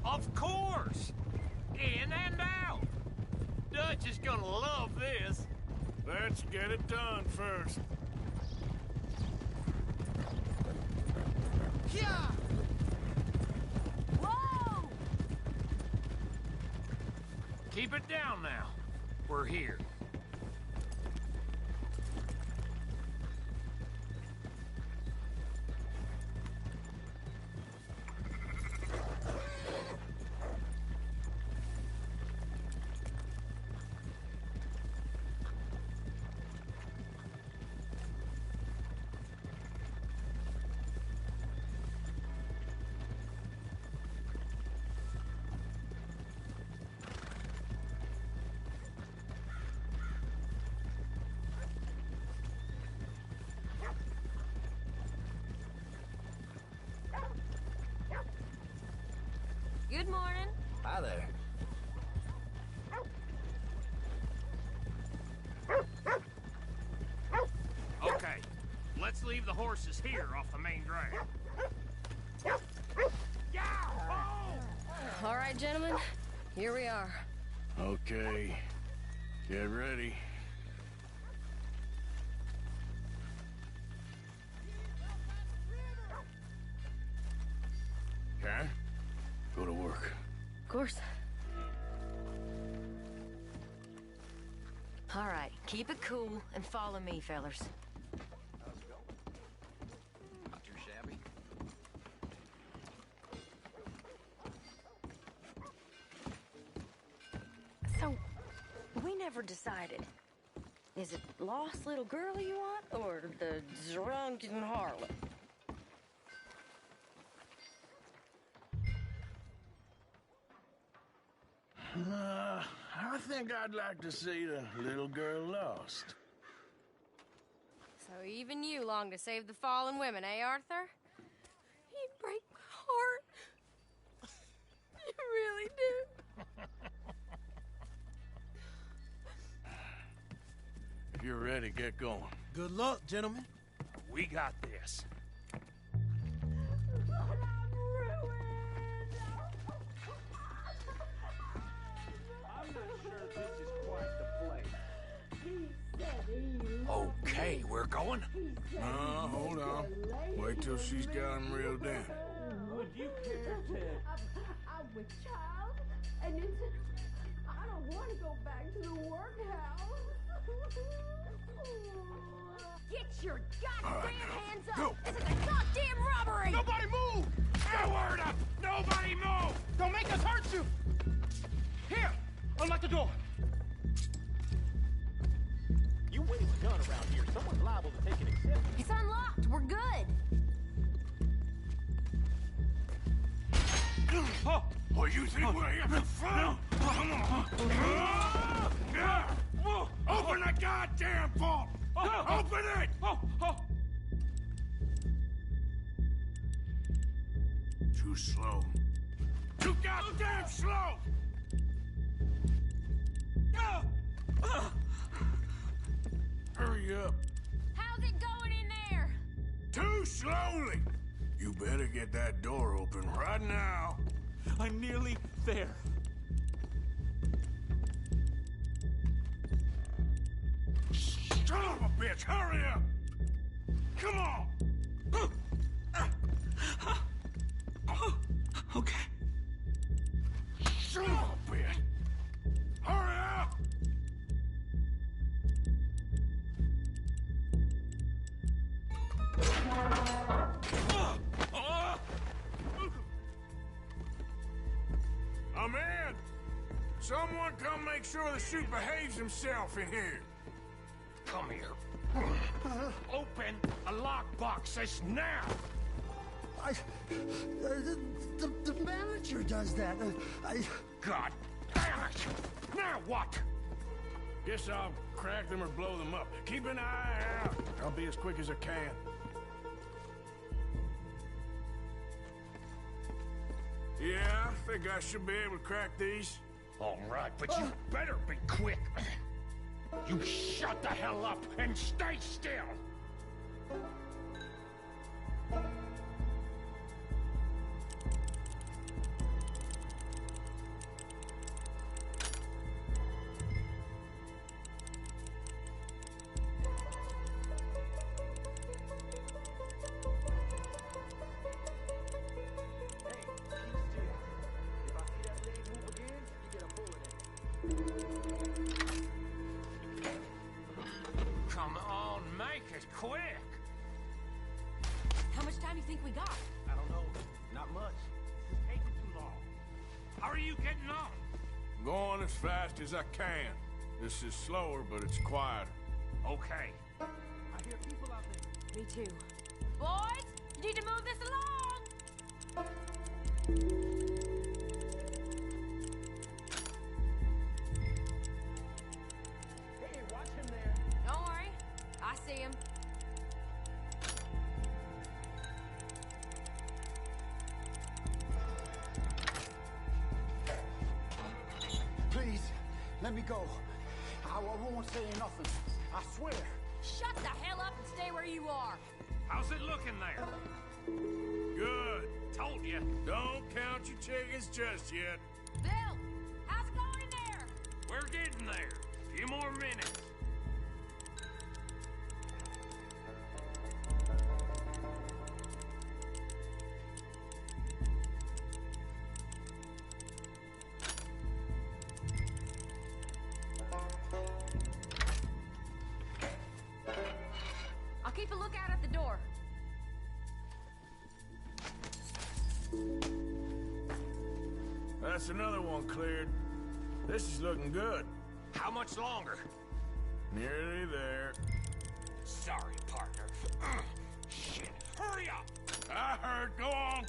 Of course! In and out! Dutch is gonna love this. Let's get it done first. Yeah! Whoa! Keep it down now. We're here. Good morning. Hi there. Okay, let's leave the horses here off the main drag. All right, gentlemen, here we are. Okay, get ready. course. All right, keep it cool and follow me, fellers. How's it going? Not too shabby. So, we never decided. Is it lost little girl you want, or the drunken harlot? I think I'd like to see the little girl lost. So even you long to save the fallen women, eh, Arthur? You break my heart. You really do. If you're ready, get going. Good luck, gentlemen. We got this. Okay, we're going? No, hold on. Wait till she's got him reeled in. Would you care to... I'm with child, and it's... I don't want to go back to the workhouse. Get your All goddamn right, hands up! go. This is a goddamn robbery! Nobody move! No word up! Nobody move! Don't make us hurt you! Here! Unlock the door! You wave a gun around here, someone's liable to take an exception. It's unlocked. We're good. Oh, you think we're here for fun? Come on. Open the goddamn vault! Open it! Too slow. Too goddamn slow! Hurry up. How's it going in there? Too slowly! You better get that door open right now. I'm nearly there. Son of a bitch, hurry up! Come on! Okay. Son of a bitch! Hurry up! I'm in! Someone come make sure the chute behaves himself in here. Come here. Open a lockbox this now! The manager does that. God damn it! Now what? Guess I'll crack them or blow them up. Keep an eye out. I'll be as quick as I can. Yeah, I think I should be able to crack these. All right, but you better be quick. You shut the hell up and stay still! Come on, make it quick! How much time do you think we got? I don't know. Not much. It's taking too long. How are you getting on? Going as fast as I can. This is slower, but it's quieter. Okay. I hear people out there. Me too. Boys, you need to move this along! Hey, watch him there. Don't worry. I see him. Please, let me go. I won't say nothing. I swear. Shut the hell up and stay where you are. How's it looking there? Good. Told you. Don't count your chickens just yet. Bill, how's it going in there? We're getting there. A few more minutes. that's another one cleared. This is looking good. How much longer? Nearly there. Sorry, partner. Shit, hurry up! I heard, go on.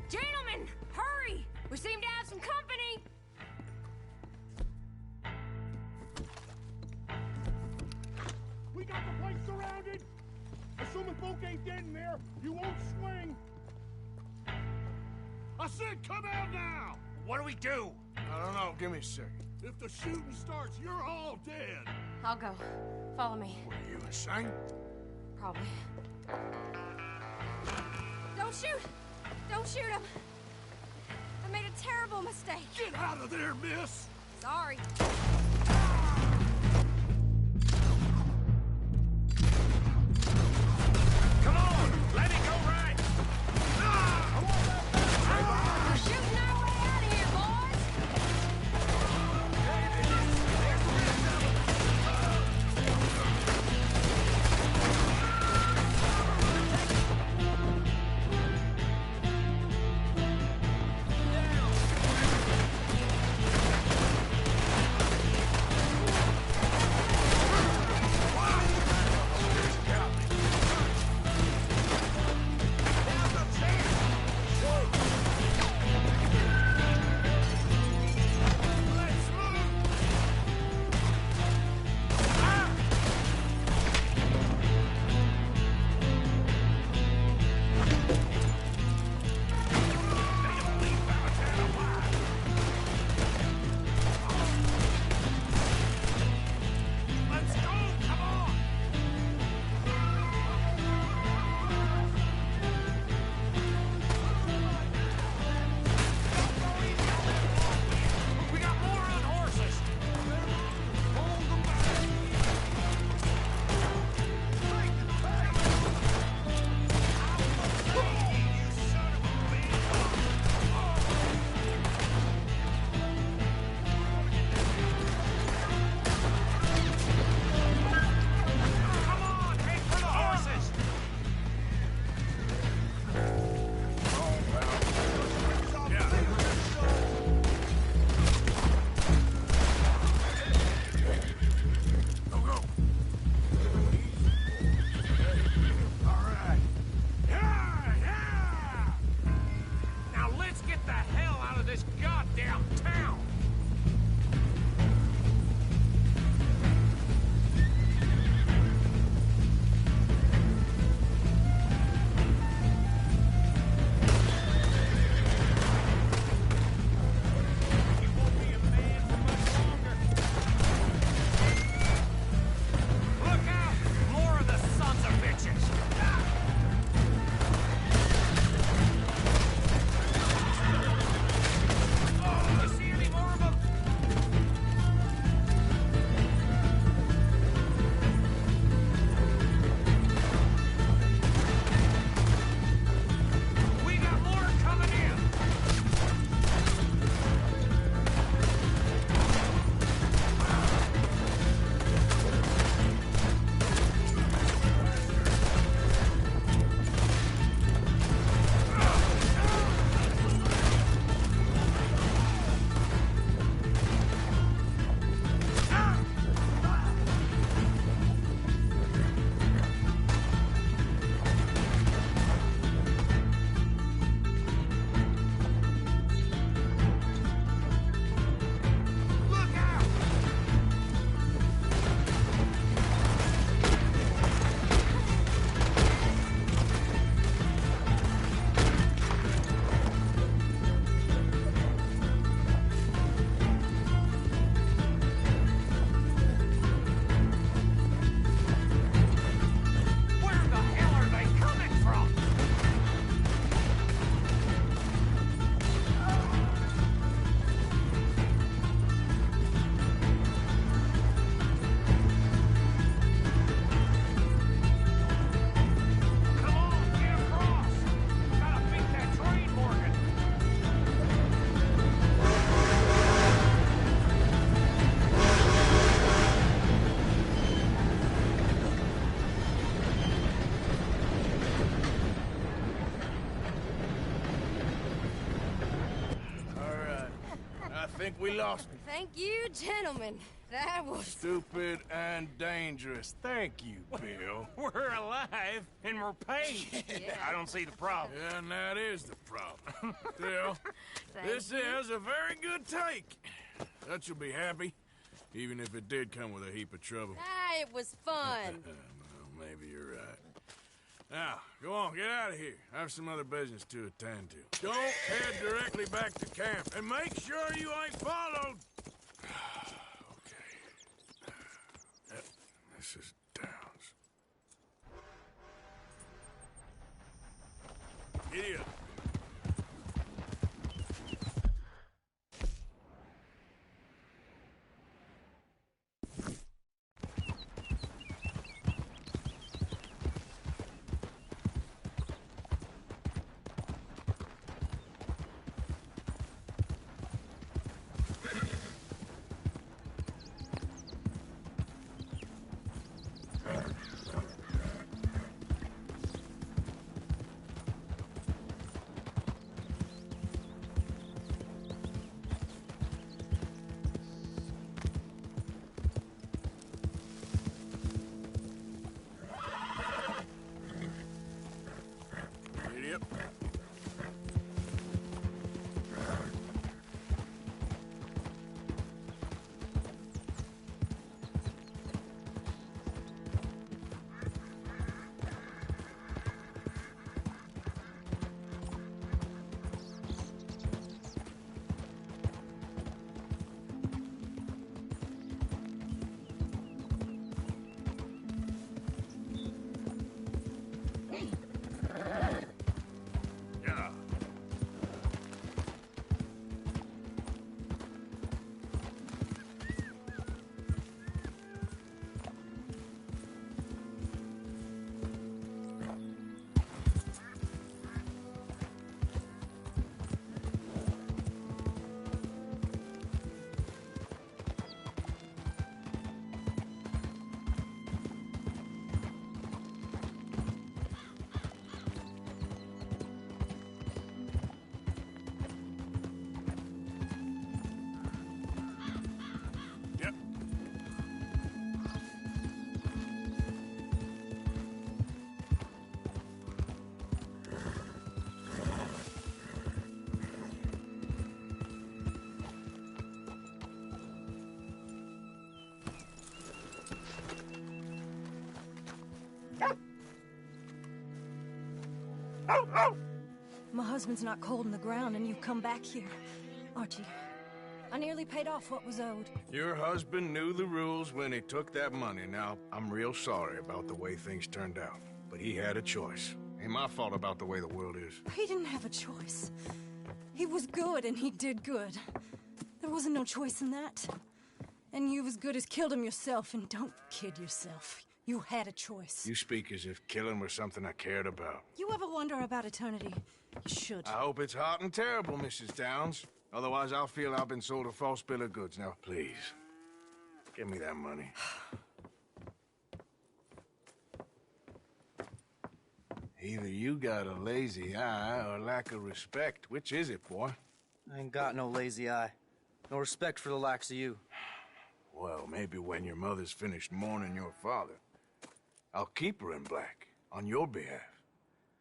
Gentlemen, hurry! We seem to have some company. We got the place surrounded. Assuming folk ain't dead in there, you won't swing. I said come out now! What do we do? I don't know. Give me a second. If the shooting starts, you're all dead. I'll go. Follow me. What are you, insane? Probably. Don't shoot! Don't shoot him! I made a terrible mistake. Get out of there, miss! Sorry. Come on, let me go right. We're shooting our way out of here, boys! think we lost him. Thank you, gentlemen. That was... Stupid and dangerous. Thank you, Bill. We're alive and we're paid. Yeah. I don't see the problem. Yeah, and that is the problem. Still, this is a very good take. Dutch will be happy, even if it did come with a heap of trouble. Ah, it was fun. Well, maybe you're right. Now, go on, get out of here. I have some other business to attend to. Don't head directly back to camp, and make sure you ain't followed. Okay. Yep, this is Downs. Idiot. Yep. My husband's not cold in the ground, and you've come back here. Archie, I nearly paid off what was owed. Your husband knew the rules when he took that money. Now, I'm real sorry about the way things turned out. But he had a choice. Ain't my fault about the way the world is. He didn't have a choice. He was good, and he did good. There wasn't no choice in that. And you as good as killed him yourself, and don't kid yourself. You had a choice. You speak as if killing was something I cared about. You ever wonder about eternity? You should. I hope it's hot and terrible, Mrs. Downs. Otherwise, I'll feel I've been sold a false bill of goods. Now, please, give me that money. Either you got a lazy eye or lack of respect. Which is it, boy? I ain't got no lazy eye. No respect for the likes of you. Well, maybe when your mother's finished mourning your father, I'll keep her in black, on your behalf.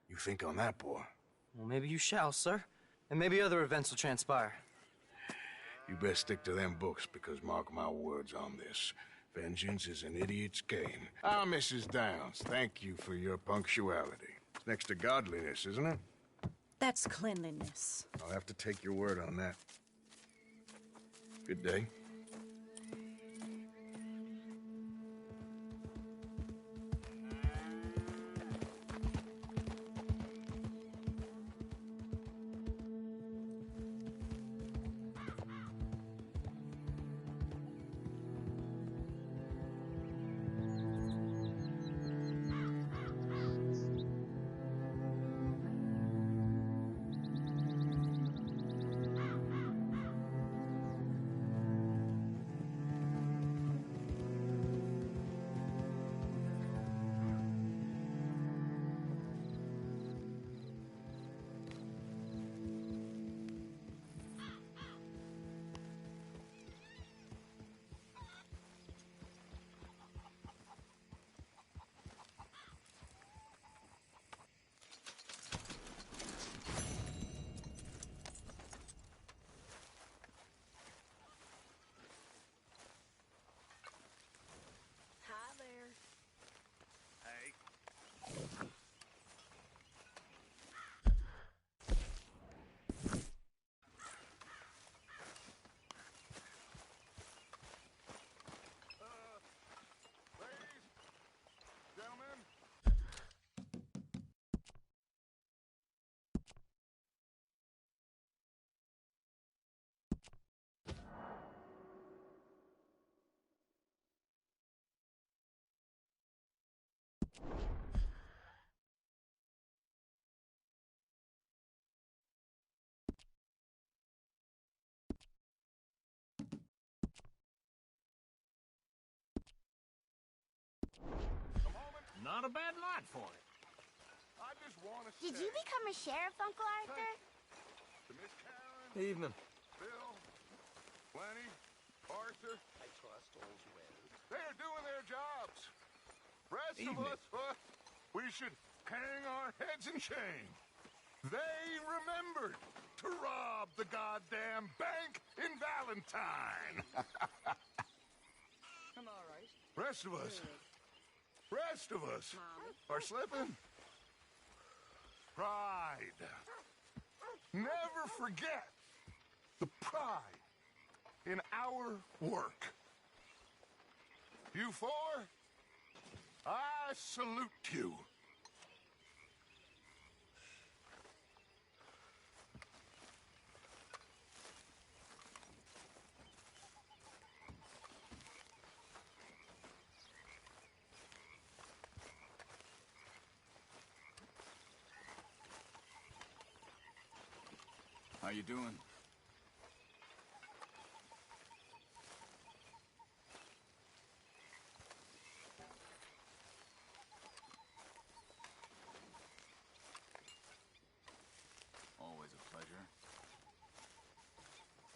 You think on that, boy? Well, maybe you shall, sir. And maybe other events will transpire. You best stick to them books, because mark my words on this. Vengeance is an idiot's game. Ah, Mrs. Downs, thank you for your punctuality. It's next to godliness, isn't it? That's cleanliness. I'll have to take your word on that. Good day. Not a bad lot for it. I just want to Did you become a sheriff, Uncle Arthur? To Miss Karen, Evening. Bill, Lenny, Arthur. I trust all's well. They're doing their jobs. Rest of us, we should hang our heads in shame. They remembered to rob the goddamn bank in Valentine. I'm all right. Rest of us are slipping. Pride. Never forget the pride in our work. You four, I salute you. How you doing? Always a pleasure.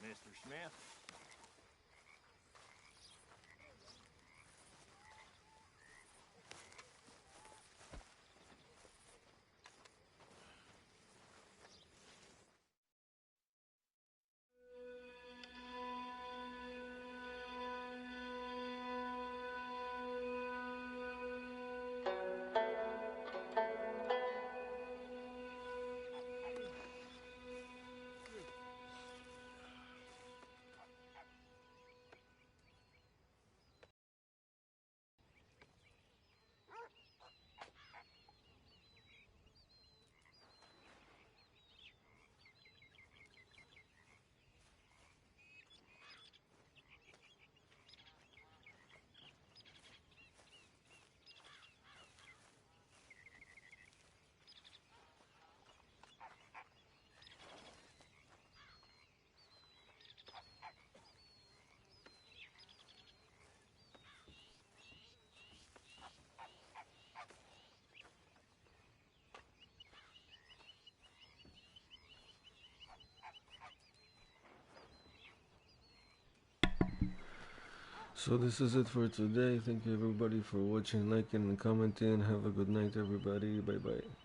Mr. Smith. So this is it for today. Thank you everybody for watching, liking and commenting. Have a good night everybody. Bye bye.